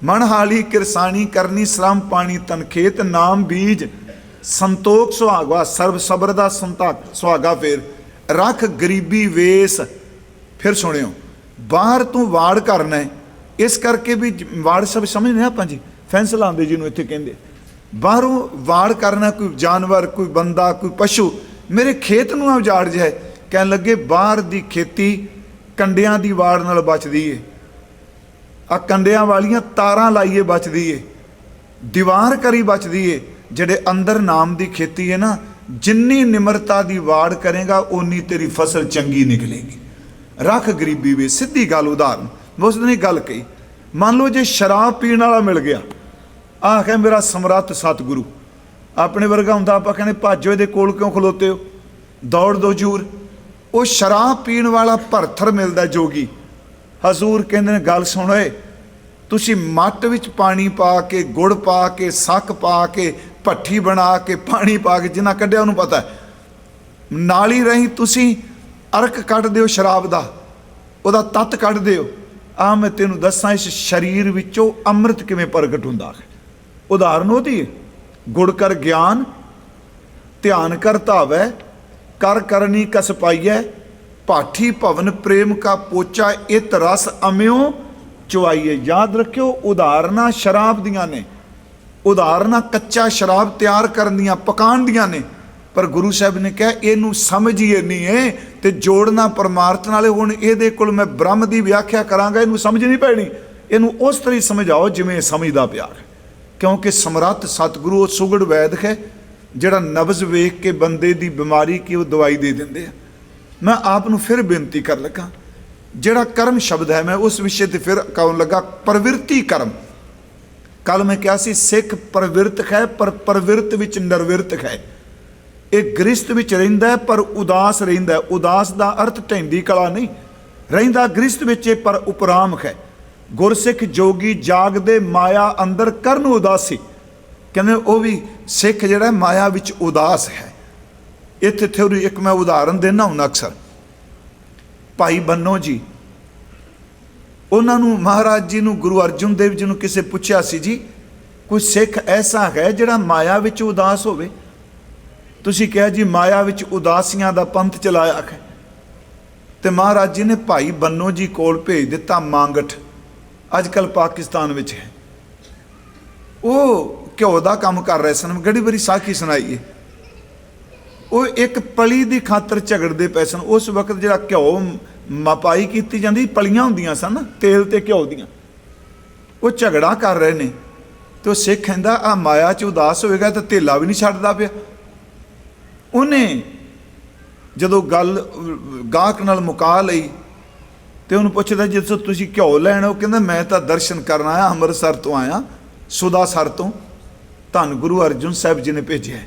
ਮਨ ਹਾਲੀ ਕਿਰਸਾਣੀ ਕਰਨੀ, ਸ਼ਰਮ ਪਾਣੀ ਤਨ ਖੇਤ, ਨਾਮ ਬੀਜ, ਸੰਤੋਖ ਸੁਹਾਗਾ, ਸਰਬ ਸਬਰ ਦਾ ਸੰਤਾਕ ਸੁਹਾਗਾ ਫੇਰ, ਰੱਖ ਗਰੀਬੀ ਵੇਸ। ਫਿਰ ਸੁਣਿਓ, ਬਾਹਰ ਤੂੰ ਵਾੜ ਕਰਨਾ ਹੈ, ਇਸ ਕਰਕੇ ਵੀ ਵਾੜ ਸਭ ਸਮਝਦੇ ਆਪਾਂ ਜੀ, ਫੈਂਸ ਲਾਉਂਦੇ ਜਿਹਨੂੰ ਇੱਥੇ ਕਹਿੰਦੇ। ਬਾਹਰੋਂ ਵਾੜ ਕਰਨਾ, ਕੋਈ ਜਾਨਵਰ, ਕੋਈ ਬੰਦਾ, ਕੋਈ ਪਸ਼ੂ ਮੇਰੇ ਖੇਤ ਨੂੰ ਨਾ ਉਜਾੜ ਜਾਏ। ਕਹਿਣ ਲੱਗੇ ਬਾਹਰ ਦੀ ਖੇਤੀ ਕੰਡਿਆਂ ਦੀ ਵਾੜ ਨਾਲ ਬਚਦੀ ਏ, ਆ ਕੰਡਿਆਂ ਵਾਲੀਆਂ ਤਾਰਾਂ ਲਾਈਏ ਬਚਦੀ ਏ, ਦੀਵਾਰ ਕਰੀ ਬਚਦੀ ਏ। ਜਿਹੜੇ ਅੰਦਰ ਨਾਮ ਦੀ ਖੇਤੀ ਹੈ ਨਾ, ਜਿੰਨੀ ਨਿਮਰਤਾ ਦੀ ਵਾੜ ਕਰੇਗਾ ਓਨੀ ਤੇਰੀ ਫਸਲ ਚੰਗੀ ਨਿਕਲੇਗੀ। ਰੱਖ ਗਰੀਬੀ ਵੇ, ਸਿੱਧੀ ਗੱਲ ਉਦਾਹਰਨ ਉਸ ਦਿਨ ਗੱਲ ਕਹੀ। ਮੰਨ ਲਓ ਜੇ ਸ਼ਰਾਬ ਪੀਣ ਵਾਲਾ ਮਿਲ ਗਿਆ, ਆਹ ਕਹੇ ਮੇਰਾ ਸਮਰੱਥ ਸਤਿਗੁਰੂ, ਆਪਣੇ ਵਰਗਾ ਹੁੰਦਾ ਆਪਾਂ ਕਹਿੰਦੇ ਭਾਜੋ ਇਹਦੇ ਕੋਲ ਕਿਉਂ ਖਲੋਤੇ ਹੋ, ਦੌੜ ਦੋ ਜੂਰ। ਉਹ ਸ਼ਰਾਬ ਪੀਣ ਵਾਲਾ ਭਰਥਰ ਮਿਲਦਾ ਜੋਗੀ। ਹਜ਼ੂਰ ਕਹਿੰਦੇ ਨੇ ਗੱਲ ਸੁਣ ਓਏ, ਤੁਸੀਂ ਮੱਟ ਵਿੱਚ ਪਾਣੀ ਪਾ ਕੇ, ਗੁੜ ਪਾ ਕੇ, ਸੱਕ ਪਾ ਕੇ, ਭੱਠੀ ਬਣਾ ਕੇ, ਪਾਣੀ ਪਾ ਕੇ, ਜਿੰਨਾ ਕੱਢਿਆ ਉਹਨੂੰ ਪਤਾ, ਨਾਲੀ ਰਾਹੀਂ ਤੁਸੀਂ ਅਰਕ ਕੱਢ ਦਿਓ ਸ਼ਰਾਬ ਦਾ, ਉਹਦਾ ਤੱਤ ਕੱਢ ਦਿਓ। ਆ ਮੈਂ ਤੈਨੂੰ ਦੱਸਾਂ ਇਸ ਸਰੀਰ ਵਿੱਚੋਂ ਅੰਮ੍ਰਿਤ ਕਿਵੇਂ ਪ੍ਰਗਟ ਹੁੰਦਾ ਹੈ। ਉਦਾਹਰਨ ਉਹਦੀ ਹੈ, ਗੁੜ ਕਰ ਗਿਆਨ, ਧਿਆਨ ਕਰ ਧਾਵੈ, ਕਰ ਕਰਨੀ ਕਸ ਪਾਈਐ, ਭਾਠੀ ਭਵਨ ਪ੍ਰੇਮ ਕਾ ਪੋਚਾ, ਇਤ ਰਸ ਅਮਿਓ ਚੁਆਈਏ। ਯਾਦ ਰੱਖਿਓ, ਉਦਾਹਰਨਾਂ ਸ਼ਰਾਬ ਦੀਆਂ ਨੇ, ਉਦਾਹਰਨਾਂ ਕੱਚਾ ਸ਼ਰਾਬ ਤਿਆਰ ਕਰਨ ਦੀਆਂ, ਪਕਾਉਣ ਦੀਆਂ ਨੇ। ਪਰ ਗੁਰੂ ਸਾਹਿਬ ਨੇ ਕਿਹਾ ਇਹਨੂੰ ਸਮਝ ਹੀ ਇੰਨੀ ਹੈ ਤੇ ਜੋੜਨਾ ਪਰਮਾਰਥ ਨਾਲੇ। ਹੁਣ ਇਹਦੇ ਕੋਲ ਮੈਂ ਬ੍ਰਹਮ ਦੀ ਵਿਆਖਿਆ ਕਰਾਂਗਾ, ਇਹਨੂੰ ਸਮਝ ਨਹੀਂ ਪੈਣੀ, ਇਹਨੂੰ ਉਸ ਤਰ੍ਹਾਂ ਹੀ ਸਮਝਾਓ ਜਿਵੇਂ ਇਹ ਸਮਝਦਾ ਪਿਆ ਹੈ। ਕਿਉਂਕਿ ਸਮਰੱਥ ਸਤਿਗੁਰੂ ਉਹ ਸੁਗੜ ਵੈਦ ਹੈ, ਜਿਹੜਾ ਨਬਜ਼ ਵੇਖ ਕੇ ਬੰਦੇ ਦੀ ਬਿਮਾਰੀ ਕੀ ਉਹ ਦਵਾਈ ਦੇ ਦਿੰਦੇ ਆ। ਮੈਂ ਆਪ ਨੂੰ ਫਿਰ ਬੇਨਤੀ ਕਰ ਲੱਗਾ, ਜਿਹੜਾ ਕਰਮ ਸ਼ਬਦ ਹੈ, ਮੈਂ ਉਸ ਵਿਸ਼ੇ ਤੇ ਫਿਰ ਕਹਣ ਲੱਗਾ ਪ੍ਰਵਿਰਤੀ ਕਰਮ। ਕੱਲ ਮੈਂ ਕਿਹਾ ਸੀ ਸਿੱਖ ਪ੍ਰਵਿਰਤ ਹੈ, ਪਰ ਪ੍ਰਵਿਰਤ ਵਿੱਚ ਨਿਰਵਿਰਤ ਹੈ। ਇਹ ਗ੍ਰਸਥ ਵਿੱਚ ਰਹਿੰਦਾ ਪਰ ਉਦਾਸ ਰਹਿੰਦਾ। ਉਦਾਸ ਦਾ ਅਰਥ ਢੈਂਦੀ ਕਲਾ ਨਹੀਂ, ਰਹਿੰਦਾ ਗ੍ਰਸਥ ਵਿੱਚ ਇਹ ਪਰ ਉਪਰਾਮ ਹੈ। ਗੁਰਸਿੱਖ ਜੋਗੀ ਜਾਗਦੇ ਮਾਇਆ ਅੰਦਰ ਕਰਨ ਉਦਾਸੀ। ਕਹਿੰਦੇ ਉਹ ਵੀ ਸਿੱਖ ਜਿਹੜਾ ਮਾਇਆ ਵਿੱਚ ਉਦਾਸ ਹੈ। ਇੱਥੇ ਥੋੜੀ ਇੱਕ ਮੈਂ ਉਦਾਹਰਨ ਦੇਣਾ ਹੁਣ ਅਕਸਰ। ਭਾਈ ਬੰਨੋ ਜੀ, ਉਹਨਾਂ ਨੂੰ ਮਹਾਰਾਜ ਜੀ ਨੂੰ, ਗੁਰੂ ਅਰਜਨ ਦੇਵ ਜੀ ਨੂੰ ਕਿਸੇ ਪੁੱਛਿਆ ਸੀ, ਜੀ ਕੋਈ ਸਿੱਖ ਐਸਾ ਹੈ ਜਿਹੜਾ ਮਾਇਆ ਵਿੱਚ ਉਦਾਸ ਹੋਵੇ? ਤੁਸੀਂ ਕਿਹਾ ਜੀ ਮਾਇਆ ਵਿੱਚ ਉਦਾਸੀਆਂ ਦਾ ਪੰਥ ਚਲਾਇਆ ਹੈ। ਤੇ ਮਹਾਰਾਜ ਜੀ ਨੇ ਭਾਈ ਬੰਨੋ ਜੀ ਕੋਲ ਭੇਜ ਦਿੱਤਾ ਮਾਂਗਟ, ਅੱਜ ਕੱਲ੍ਹ ਪਾਕਿਸਤਾਨ ਵਿੱਚ ਹੈ। ਉਹ ਘਿਓ ਦਾ ਕੰਮ ਕਰ ਰਹੇ ਸਨ, ਗੜੀ ਵਾਰੀ ਸਾਖੀ ਸੁਣਾਈਏ। ਉਹ ਇੱਕ ਪਲੀ ਦੀ ਖਾਤਰ ਝਗੜਦੇ ਪਏ ਸਨ। ਉਸ ਵਕਤ ਜਿਹੜਾ ਘਿਓ ਮਪਾਈ ਕੀਤੀ ਜਾਂਦੀ, ਪਲੀਆਂ ਹੁੰਦੀਆਂ ਸਨ ਤੇਲ ਤੇ ਘਿਓ ਦੀਆਂ, ਉਹ ਝਗੜਾ ਕਰ ਰਹੇ ਨੇ। ਤੇ ਉਹ ਸਿੱਖ ਕਹਿੰਦਾ ਆ ਮਾਇਆ 'ਚ ਉਦਾਸ ਹੋਵੇਗਾ ਤਾਂ ਧੇਲਾ ਵੀ ਨਹੀਂ ਛੱਡਦਾ ਪਿਆ। ਉਹਨੇ ਜਦੋਂ ਗੱਲ ਗਾਹਕ ਨਾਲ ਮੁਕਾ ਲਈ ਤੇ ਉਹਨੂੰ ਪੁੱਛਦਾ ਜਿੱਥੋਂ ਤੁਸੀਂ ਘਿਓ ਲੈਣ, ਉਹ ਕਹਿੰਦਾ ਮੈਂ ਤਾਂ ਦਰਸ਼ਨ ਕਰਨ ਆਇਆ, ਅੰਮ੍ਰਿਤਸਰ ਤੋਂ ਆਇਆ, ਸੁਦਾਸਰ ਤੋਂ, ਧੰਨ ਗੁਰੂ ਅਰਜਨ ਸਾਹਿਬ ਜੀ ਨੇ ਭੇਜਿਆ।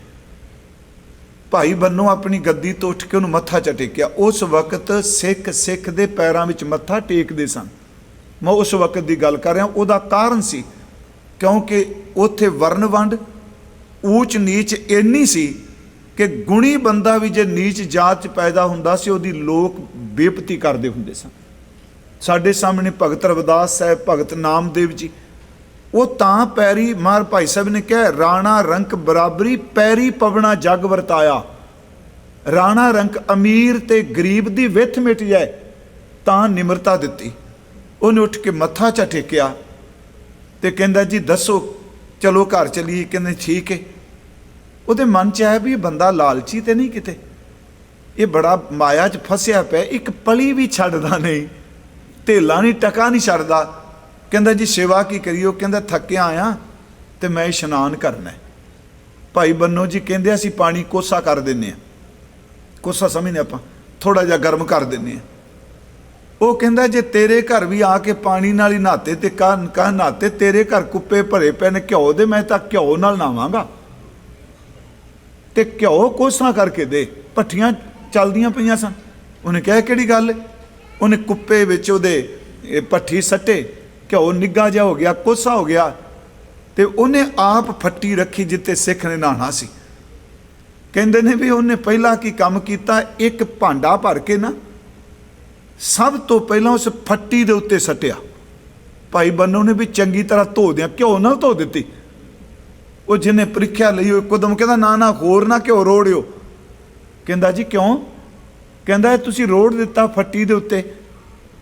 ਭਾਈ ਬੰਨੋ ਆਪਣੀ ਗੱਦੀ ਤੋਂ ਉੱਠ ਕੇ ਉਹਨੂੰ ਮੱਥਾ ਟੇਕਿਆ। ਉਸ ਵਕਤ ਸਿੱਖ ਦੇ ਪੈਰਾਂ ਵਿੱਚ ਮੱਥਾ ਟੇਕਦੇ ਸਨ। ਮੈਂ ਉਸ ਵਕਤ ਦੀ ਗੱਲ ਕਰ ਰਿਹਾ। ਉਹਦਾ ਕਾਰਨ ਸੀ ਕਿਉਂਕਿ ਉੱਥੇ ਵਰਨ ਵੰਡ, ਊਚ ਨੀਚ ਇੰਨੀ ਸੀ ਕਿ ਗੁਣੀ ਬੰਦਾ ਵੀ ਜੇ ਨੀਚ ਜਾਤ 'ਚ ਪੈਦਾ ਹੁੰਦਾ ਸੀ, ਉਹਦੀ ਲੋਕ ਬੇਪਤੀ ਕਰਦੇ ਹੁੰਦੇ ਸਨ। ਸਾਡੇ ਸਾਹਮਣੇ ਭਗਤ ਰਵਿਦਾਸ ਸਾਹਿਬ, ਭਗਤ ਨਾਮਦੇਵ ਜੀ, वो तां पैरी मार भाई साहब ने कहा राणा रंक बराबरी पैरी पवना जग वरताया। राणा रंक अमीर ते गरीब दी विथ मिट जाए तां निमरता दिती। उन्हें उठ के मत्था चा टेकिया ते कहंदा जी दसो चलो घर चलीए। कहंदे ठीक है। उहदे मन च आया भी ये बंदा लालची ते नहीं किते, ये बड़ा माया च फसिया पिया, एक पली भी छड्डदा नहीं, धेला नहीं टका नहीं छड्डदा। कहंदा जी सेवा की करियो। कहंदा थक्किया आया ते मैं इशनान करना है। भाई बन्नो जी कहंदे असीं पानी कोसा कर दिंदे आ, कोसा समझने आपां थोड़ा जिहा गर्म कर दिंदे आ। वो कहंदा जे तेरे घर भी आके पानी नाल ही नहाते ते कह नहाते, तेरे घर कुप्पे भरे पे ने घ्यो दे, मैं तां घ्यो नाल नहावांगा ते घ्यो कोसा करके दे। भट्ठियां चलदियां पईयां सन। उन्हें कहा किहड़ी गल है? उन्हें कुप्पे विच उहदे भट्ठी सट्टे, घ्यो निग्गा जिहा हो गया, कोसा हो गया ते उन्हें आप फट्टी रखी जिते सिख ने नहाना सी। कहंदे ने भी उन्हें पहला की काम कीता, एक भांडा भर के ना सब तो पहला उस फट्टी दे उत्ते सट्टिया। भाई बन्नो ने भी चंगी तरह धो दिया, घ्यो नाल धो दिती। वो जिन्हें प्रीख्या लई एकदम कहंदा ना ना होर ना घ्यो रोड़ियो। कहंदा जी क्यों? कहंदा तुसीं रोड़ दिता फट्टी दे उत्ते।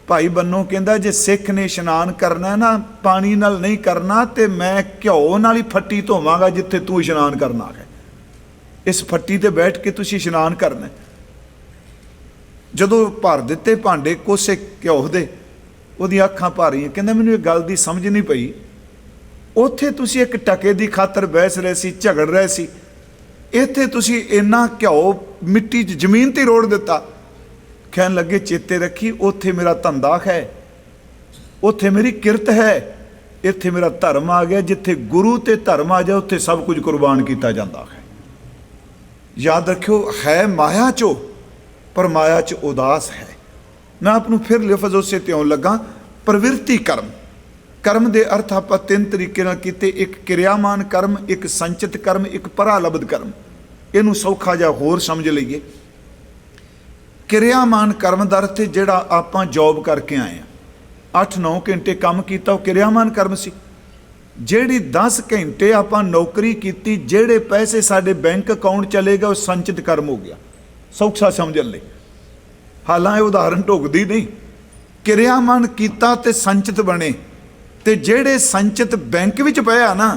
भाई बन्नो कहंदा जे सिख ने इशनान करना ना पानी नाल नहीं करना ते मैं घ्यो नाल ही फट्टी धोवांगा जिथे तू इशनान करना है। इस फट्टी ते बैठ के तुसीं इशनान करना। जदों भर दिते भांडे कोसे घ्यो दे, उहदियां अखां भारीआं। कहंदा मैनूं इह गल दी समझ नहीं पई, उत्थे तुसीं एक टके दी खातर बहस रहे सी, झगड़ रहे सी, इत्थे तुसीं इन्ना घ्यो मिट्टी च जमीन ते रोड़ दिता। कहन लगे चेते रखी उत्थे मेरा धंधा है, उत्थे मेरी किरत है, इत्थे मेरा धर्म आ गया। जिथे गुरु ते धर्म आ जाए उत्थे सब कुछ कुर्बान किया जाता है। याद रखियो है माया चो पर माया च उदास है। मैं आपनों फिर लफज उसे त्यों लगा, प्रवृत्ति कर्म। कर्म के अर्थ आप तीन तरीके नाल कीते, एक क्रियामान कर्म, एक संचित कर्म, एक परालब्ध कर्म। इनू सौखा जा होर समझ लईए। क्रियामान कर्म दा अर्थ जिहड़ा आपां जॉब करके आए हैं, 8-9 घंटे काम किया, वो क्रियामान कर्म सी। जिहड़ी 10 घंटे आपां नौकरी की, जिहड़े पैसे साडे बैंक अकाउंट चले गए, वो संचित कर्म हो गया। सौखा समझण लई, हालां ये उदाहरण ढुकदी नहीं। क्रियामान कीता ते संचित बने, ते जिहड़े संचित बैंक विच पिया ना,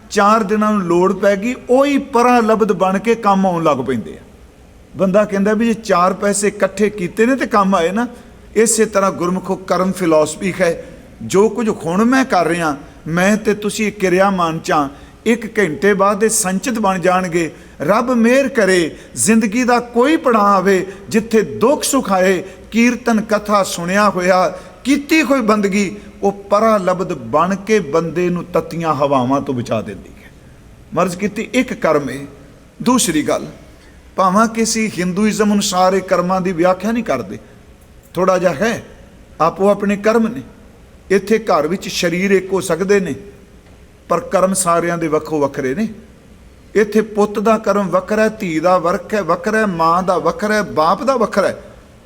4 दिनां नूं लोड़ पै गई, ਉਹੀ परालब्ध बन के काम आउण लग पैंदे आ। बंदा कहंदा भी जे 4 पैसे इकट्ठे कीते ने ते काम आए ना। इसे तरह गुरमुखो कर्म फिलॉसफी है। जो कुछ हुण मैं कर रहा, मैं ते तुसीं क्रियामान चा, 1 घंटे बाद संचित बन जाणगे। रब मेहर करे जिंदगी का कोई पड़ाव आवे जिथे दुख सुख आए, कीर्तन कथा सुनिया होया, कीती कोई बंदगी, वो परालब्ध बन के बंदे नूं तत्तियां हवावां तो बचा देंदी है। मर्ज कीती एक कर्म है। दूसरी गल, भावें किसी हिंदूइज़म अनुसार ये कर्मां दी व्याख्या नहीं करते, थोड़ा जिहा है, आपो अपने कर्म ने। इत्थे घर विच शरीर एक हो सकते ने, पर कर्म सारियां दे वक्खो वखरे ने। इत्थे पुੱਤ ਦਾ कर्म वखरा है, धी ਦਾ वर्क है वखरा है, माँ ਦਾ वखरा है, बाप ਦਾ वखरा है।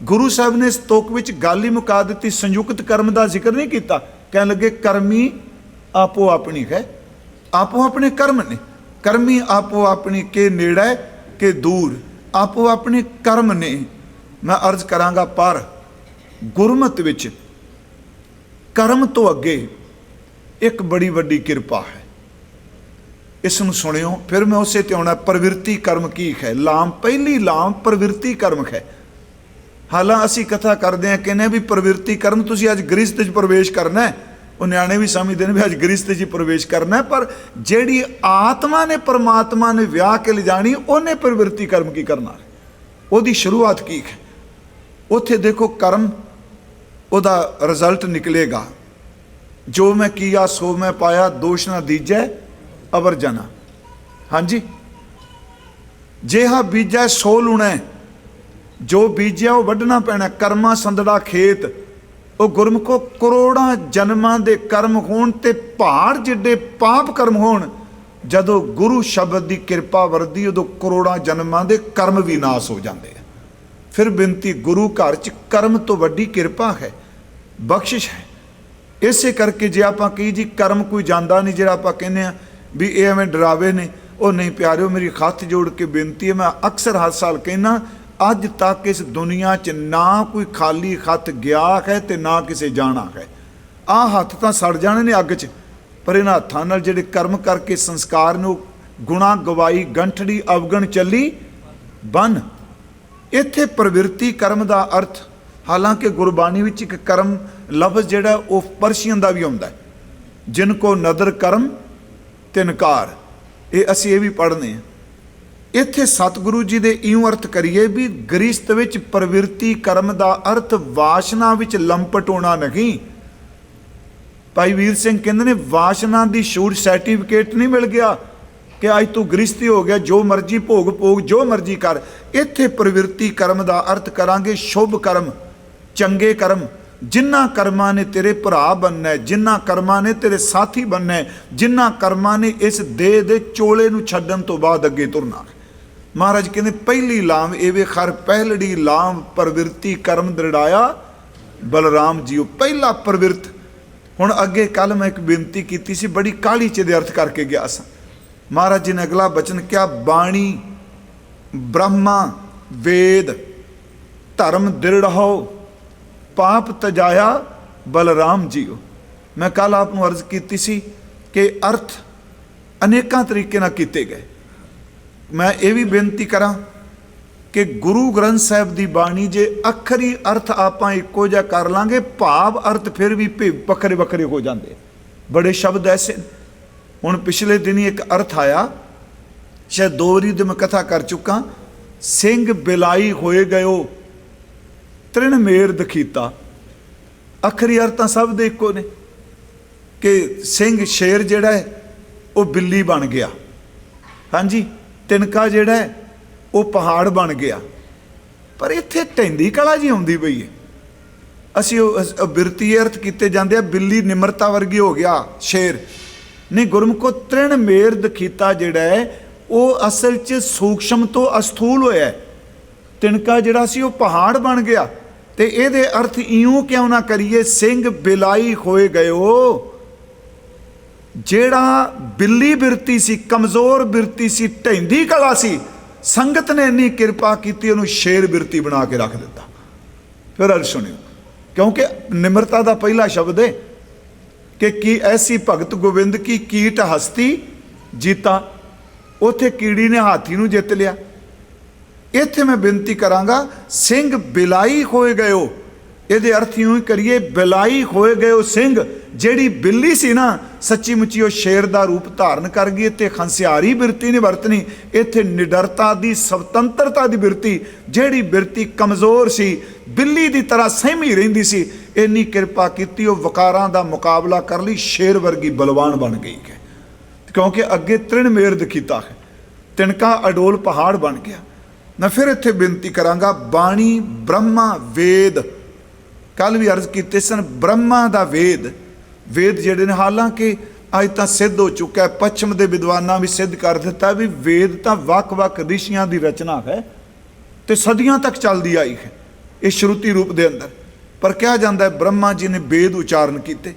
गुरु साहब ने इस तुक विच गल ही मुका दी, संयुक्त कर्म का जिक्र नहीं किया। कहने लगे कर्मी आपो अपनी है, आपो अपने कर्म ने। कर्मी आपो अपनी के नेड़े के दूर, आपो अपने कर्म ने। मैं अर्ज करांगा, पर गुरमत विच कर्म तो अगे एक बड़ी वड्डी किरपा है। इसनूं सुनियो, फिर मैं उसे ते आउणा। प्रवृत्ति कर्म की है? लाम, पहली लाम प्रवृत्ति कर्म है। हालां असी कथा करते हैं, कहने भी प्रवृत्ति कर्म तुसीं अज गृहस्थ च प्रवेश करना है। वो न्याणे भी समझते हैं भी अज गृहस्थ च प्रवेश करना है, पर जिहड़ी आत्मा ने परमात्मा ने विआह के ले जानी, उन्हें प्रवृत्ति कर्म की करना है। ਉਹਦੀ शुरुआत की है। उत्थे देखो कर्म, ਉਹਦਾ रिजल्ट निकलेगा। जो मैं किया सो मैं पाया, दोष ना दीजै अवर जना। हाँ जी, जेहा बीजा सो लूना है, जो बीजा वो वढ़ना पैना। कर्मा संदड़ा खेत, वो गुरमुखो करोड़ां जन्मां दे कर्म होण ते पहाड़ जिड्डे पाप कर्म होण, जदों गुरु शब्द की किरपा वरदी, उदों करोड़ां जन्मां दे कर्म भी नाश हो जाते हैं। फिर बिनती, गुरु घर च कर्म तो वड्डी किरपा है, बख्शिश है। ਇਸੇ ਕਰਕੇ ਜੇ ਆਪਾਂ ਕਹੀ ਜੀ ਕਰਮ ਕੋਈ ਜਾਂਦਾ ਨਹੀਂ, ਜਿਹੜਾ ਆਪਾਂ ਕਹਿੰਦੇ ਆ ਵੀ ਇਹ ਐਵੇਂ ਡਰਾਵੇ ਨੇ, ਉਹ ਨਹੀਂ ਪਿਆਰਿਓ। ਮੇਰੀ ਹੱਥ ਜੋੜ ਕੇ ਬੇਨਤੀ ਹੈ, ਮੈਂ ਅਕਸਰ ਹਰ ਸਾਲ ਕਹਿੰਦਾ, ਅੱਜ ਤੱਕ ਇਸ ਦੁਨੀਆ 'ਚ ਨਾ ਕੋਈ ਖਾਲੀ ਹੱਥ ਗਿਆ ਹੈ ਤੇ ਨਾ ਕਿਸੇ ਜਾਣਾ ਹੈ। ਆਹ ਹੱਥ ਤਾਂ ਸੜ ਜਾਣੇ ਨੇ ਅੱਗ 'ਚ, ਪਰ ਇਹਨਾਂ ਹੱਥਾਂ ਨਾਲ ਜਿਹੜੇ ਕਰਮ ਕਰਕੇ ਸੰਸਕਾਰ ਨੂੰ ਗੁਣਾ ਗਵਾਈ ਗੰਠੜੀ ਅਵਗਣ ਚੱਲੀ ਬਨ। ਇੱਥੇ ਪ੍ਰਵਿਰਤੀ ਕਰਮ ਦਾ ਅਰਥ, ਹਾਲਾਂਕਿ ਗੁਰਬਾਣੀ ਵਿੱਚ ਇੱਕ ਕਰਮ ਲਫ਼ਜ਼ ਜਿਹੜਾ ਉਹ ਪਰਸ਼ੀਅਨ ਦਾ ਵੀ ਆਉਂਦਾ ਹੈ, ਜਿਨ ਕੋ ਨਦਰ ਕਰਮ ਤਿਨਕਾਰ, ਇਹ ਅਸੀਂ ਇਹ ਵੀ ਪੜ੍ਹਨੇ ਆ। ਇੱਥੇ ਸਤਿਗੁਰੂ ਜੀ ਦੇ ਇਉਂ ਅਰਥ ਕਰੀਏ ਵੀ ਗ੍ਰਸਥ ਵਿੱਚ ਪ੍ਰਵਿਰਤੀ ਕਰਮ ਦਾ ਅਰਥ ਵਾਸ਼ਨਾ ਵਿੱਚ ਲੰਪਟ ਹੋਣਾ ਨਹੀਂ। ਭਾਈ ਵੀਰ ਸਿੰਘ ਕਹਿੰਦੇ ਨੇ ਵਾਸ਼ਨਾ ਦੀ ਛੂਟ ਸਰਟੀਫਿਕੇਟ ਨਹੀਂ ਮਿਲ ਗਿਆ ਕਿ ਅੱਜ ਤੂੰ ਗ੍ਰਸਤੀ ਹੋ ਗਿਆ, ਜੋ ਮਰਜ਼ੀ ਭੋਗ ਜੋ ਮਰਜ਼ੀ ਕਰ। ਇੱਥੇ ਪ੍ਰਵਿਰਤੀ ਕਰਮ ਦਾ ਅਰਥ ਕਰਾਂਗੇ ਸ਼ੁਭ ਕਰਮ, ਚੰਗੇ ਕਰਮ, ਜਿਨ੍ਹਾਂ ਕਰਮਾਂ ਨੇ ਤੇਰੇ ਭਰਾ ਬਣਨਾ, ਜਿਨ੍ਹਾਂ ਕਰਮਾਂ ਨੇ ਤੇਰੇ ਸਾਥੀ ਬਣਨਾ, ਜਿਨ੍ਹਾਂ ਕਰਮਾਂ ਨੇ ਇਸ ਦੇਹ ਦੇ ਚੋਲੇ ਨੂੰ ਛੱਡਣ ਤੋਂ ਬਾਅਦ ਅੱਗੇ ਤੁਰਨਾ। ਮਹਾਰਾਜ ਕਹਿੰਦੇ ਪਹਿਲੀ ਲਾਮ ਏਵੇ ਖਰ ਪਹਿਲੜੀ ਲਾਮ ਪ੍ਰਵਿਰਤੀ ਕਰਮ ਦ੍ਰਿੜਾਇਆ ਬਲਰਾਮ ਜੀਓ। ਪਹਿਲਾ ਪ੍ਰਵਿਰਤ। ਹੁਣ ਅੱਗੇ ਕੱਲ ਮੈਂ ਇੱਕ ਬੇਨਤੀ ਕੀਤੀ ਸੀ, ਬੜੀ ਕਾਹਲੀ 'ਚ ਦੇ ਅਰਥ ਕਰਕੇ ਗਿਆ ਸਾਂ। ਮਹਾਰਾਜ ਜੀ ਨੇ ਅਗਲਾ ਬਚਨ ਕਿਹਾ, ਬਾਣੀ ਬ੍ਰਹਮਾ ਵੇਦ ਧਰਮ ਦ੍ਰਿੜਹੁ ਪਾਪ ਤਜਾਇਆ ਬਲਰਾਮ ਜੀਓ। ਮੈਂ ਕੱਲ ਆਪ ਨੂੰ ਅਰਜ਼ ਕੀਤੀ ਸੀ ਕਿ ਅਰਥ ਅਨੇਕਾਂ ਤਰੀਕੇ ਨਾਲ ਕੀਤੇ ਗਏ। ਮੈਂ ਇਹ ਵੀ ਬੇਨਤੀ ਕਰਾਂ ਕਿ ਗੁਰੂ ਗ੍ਰੰਥ ਸਾਹਿਬ ਦੀ ਬਾਣੀ ਜੇ ਅੱਖਰੀ ਅਰਥ ਆਪਾਂ ਇੱਕੋ ਜਿਹਾ ਕਰ ਲਾਂਗੇ, ਭਾਵ ਅਰਥ ਫਿਰ ਵੀ ਵੱਖਰੇ ਵੱਖਰੇ ਹੋ ਜਾਂਦੇ। ਬੜੇ ਸ਼ਬਦ ਐਸੇ। ਹੁਣ ਪਿਛਲੇ ਦਿਨੀ ਇੱਕ ਅਰਥ ਆਇਆ, ਸ਼ਾਇਦ 2 ਵਾਰੀ ਦੀ ਮੈਂ ਕਥਾ ਕਰ ਚੁੱਕਾ, ਸਿੰਘ ਬਿਲਾਈ ਹੋਏ ਗਇਓ ਤ੍ਰਿਣ ਮੇਰ ਦਖੀਤਾ। ਅੱਖਰੀ ਅਰਥ ਤਾਂ ਸਭ ਦੇ ਇੱਕੋ ਨੇ ਕਿ ਸਿੰਘ ਸ਼ੇਰ ਜਿਹੜਾ ਹੈ ਉਹ ਬਿੱਲੀ ਬਣ ਗਿਆ, ਹਾਂਜੀ, ਤਿਨਕਾ ਜਿਹੜਾ ਹੈ ਉਹ ਪਹਾੜ ਬਣ ਗਿਆ। ਪਰ ਇੱਥੇ ਢੈਂਦੀ ਕਲਾ ਜੀ ਆਉਂਦੀ ਪਈ ਹੈ। ਅਸੀਂ ਉਹ ਬਿਰਤੀ ਅਰਥ ਕੀਤੇ ਜਾਂਦੇ ਆ, ਬਿੱਲੀ ਨਿਮਰਤਾ ਵਰਗੀ ਹੋ ਗਿਆ, ਸ਼ੇਰ ਨਹੀਂ। ਗੁਰਮੁਖੋ ਤ੍ਰਿਣ ਮੇਰ ਦਖੀਤਾ ਜਿਹੜਾ ਹੈ ਉਹ ਅਸਲ 'ਚ ਸੂਖਸ਼ਮ ਤੋਂ ਅਸਥੂਲ ਹੋਇਆ। ਤਿਨਕਾ ਜਿਹੜਾ ਸੀ ਉਹ ਪਹਾੜ ਬਣ ਗਿਆ। ਤੇ ਇਹਦੇ ਅਰਥ ਇਉਂ ਕਿਉਂ ਨਾ ਕਰੀਏ, ਸਿੰਘ ਬਿਲਾਈ ਹੋਏ ਗਇਓ। ਜਿਹੜਾ ਬਿੱਲੀ ਬਿਰਤੀ ਸੀ, ਕਮਜ਼ੋਰ ਬਿਰਤੀ ਸੀ, ਢੈਂਦੀ ਕਲਾ ਸੀ, ਸੰਗਤ ਨੇ ਇੰਨੀ ਕਿਰਪਾ ਕੀਤੀ ਉਹਨੂੰ ਸ਼ੇਰ ਬਿਰਤੀ ਬਣਾ ਕੇ ਰੱਖ ਦਿੱਤਾ। ਫਿਰ ਅਰਥ ਸੁਣਿਓ, ਕਿਉਂਕਿ ਨਿਮਰਤਾ ਦਾ ਪਹਿਲਾ ਸ਼ਬਦ ਹੈ ਕਿ ਕੀ ਐਸੀ ਭਗਤ ਗੋਬਿੰਦ ਕੀ ਕੀਟ ਹਸਤੀ ਜੀਤਾ। ਉੱਥੇ ਕੀੜੀ ਨੇ ਹਾਥੀ ਨੂੰ ਜਿੱਤ ਲਿਆ। ਇੱਥੇ ਮੈਂ ਬੇਨਤੀ ਕਰਾਂਗਾ, ਸਿੰਘ ਬਿਲਾਈ ਹੋਏ ਗਇਓ, ਇਹਦੇ ਅਰਥ ਇਉਂ ਹੀ ਕਰੀਏ, ਬਿਲਾਈ ਹੋਏ ਗਇਓ ਸਿੰਘ। ਜਿਹੜੀ ਬਿੱਲੀ ਸੀ ਨਾ, ਸੱਚੀ ਮੁੱਚੀ ਉਹ ਸ਼ੇਰ ਦਾ ਰੂਪ ਧਾਰਨ ਕਰ ਗਈ। ਇੱਥੇ ਖੰਸਿਆਰੀ ਬਿਰਤੀ ਨੇ ਵਰਤਣੀ, ਇੱਥੇ ਨਿਡਰਤਾ ਦੀ, ਸੁਤੰਤਰਤਾ ਦੀ ਬਿਰਤੀ। ਜਿਹੜੀ ਬਿਰਤੀ ਕਮਜ਼ੋਰ ਸੀ, ਬਿੱਲੀ ਦੀ ਤਰ੍ਹਾਂ ਸਹਿਮੀ ਰਹਿੰਦੀ ਸੀ, ਇੰਨੀ ਕਿਰਪਾ ਕੀਤੀ ਉਹ ਵਕਾਰਾਂ ਦਾ ਮੁਕਾਬਲਾ ਕਰ ਲਈ, ਸ਼ੇਰ ਵਰਗੀ ਬਲਵਾਨ ਬਣ ਗਈ ਹੈ। ਕਿਉਂਕਿ ਅੱਗੇ ਤ੍ਰਿਣ ਮੇਰ ਦਖੀਤਾ ਹੈ, ਤਿਨਕਾ ਅਡੋਲ ਪਹਾੜ ਬਣ ਗਿਆ। ਮੈਂ ਫਿਰ ਇੱਥੇ ਬੇਨਤੀ ਕਰਾਂਗਾ, ਬਾਣੀ ਬ੍ਰਹਮਾ ਵੇਦ, ਕੱਲ ਵੀ ਅਰਜ਼ ਕੀਤੇ ਸਨ, ਬ੍ਰਹਮਾ ਦਾ ਵੇਦ। ਵੇਦ ਜਿਹੜੇ ਨੇ, ਹਾਲਾਂਕਿ ਅੱਜ ਤਾਂ ਸਿੱਧ ਹੋ ਚੁੱਕਾ, ਪੱਛਮ ਦੇ ਵਿਦਵਾਨਾਂ ਵੀ ਸਿੱਧ ਕਰ ਦਿੱਤਾ ਵੀ ਵੇਦ ਤਾਂ ਵੱਖ-ਵੱਖ ਰਿਸ਼ੀਆਂ ਦੀ ਰਚਨਾ ਹੈ ਤੇ ਸਦੀਆਂ ਤੱਕ ਚੱਲਦੀ ਆਈ ਹੈ ਇਹ ਸ਼ਰੂਤੀ ਰੂਪ ਦੇ ਅੰਦਰ। ਪਰ ਕਿਹਾ ਜਾਂਦਾ ਬ੍ਰਹਮਾ ਜੀ ਨੇ ਵੇਦ ਉਚਾਰਨ ਕੀਤੇ।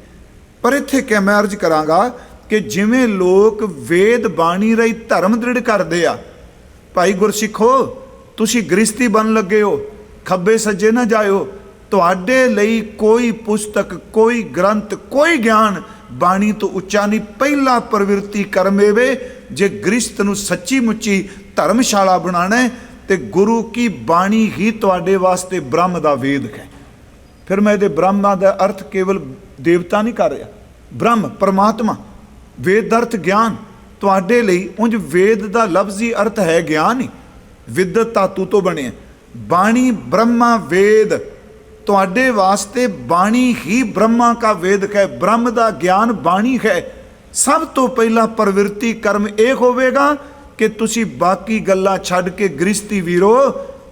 ਪਰ ਇੱਥੇ ਕਿ ਮੈਂ ਅਰਜ਼ ਕਰਾਂਗਾ ਕਿ ਜਿਵੇਂ ਲੋਕ ਵੇਦ ਬਾਣੀ ਰਾਹੀਂ ਧਰਮ ਦ੍ਰਿੜ ਕਰਦੇ ਆ, ਭਾਈ ਗੁਰਸਿੱਖੋ ਤੁਸੀਂ ਗ੍ਰਸਤੀ ਬਣ ਲੱਗੇ ਹੋ, ਖੱਬੇ ਸੱਜੇ ਨਾ ਜਾਇਓ। ਤੁਹਾਡੇ ਲਈ ਕੋਈ ਪੁਸਤਕ, ਕੋਈ ਗ੍ਰੰਥ, ਕੋਈ ਗਿਆਨ ਬਾਣੀ ਤੋਂ ਉੱਚਾ ਨਹੀਂ। ਪਹਿਲਾ ਪ੍ਰਵਿਰਤੀ ਕਰਮ ਏਵੇ, ਜੇ ਗ੍ਰਸਤ ਨੂੰ ਸੱਚੀ ਮੁੱਚੀ ਧਰਮਸ਼ਾਲਾ ਬਣਾਉਣਾ ਹੈ ਤੇ ਗੁਰੂ ਕੀ ਬਾਣੀ ਹੀ ਤੁਹਾਡੇ ਵਾਸਤੇ ਬ੍ਰਹਮ ਦਾ ਵੇਦ ਹੈ। ਫਿਰ ਮੈਂ ਇਹਦੇ ਬ੍ਰਹਮਾ ਦਾ ਅਰਥ ਕੇਵਲ ਦੇਵਤਾ ਨਹੀਂ ਕਰ ਰਿਹਾ, ਬ੍ਰਹਮ ਪਰਮਾਤਮਾ। ਵੇਦ ਦਾ ਅਰਥ ਗਿਆਨ। ਤੁਹਾਡੇ ਲਈ ਉਂਝ ਵੇਦ ਦਾ ਲਫ਼ਜ਼ੀ ਅਰਥ ਹੈ ਗਿਆਨ ਹੀ, ਵਿਦਤ ਧਾਤੂ ਤੋਂ ਬਣਿਆ। ਬਾਣੀ ਬ੍ਰਹਮਾ ਵੇਦ, ਤੁਹਾਡੇ ਵਾਸਤੇ ਬਾਣੀ ਹੀ ਬ੍ਰਹਮਾ ਕਾ ਵੇਦ ਹੈ, ਬ੍ਰਹਮ ਦਾ ਗਿਆਨ ਬਾਣੀ ਹੈ। ਸਭ ਤੋਂ ਪਹਿਲਾ ਪ੍ਰਵਿਰਤੀ ਕਰਮ ਇਹ ਹੋਵੇਗਾ ਕਿ ਤੁਸੀਂ ਬਾਕੀ ਗੱਲਾਂ ਛੱਡ ਕੇ ਗ੍ਰਸਤੀ ਵੀਰੋ,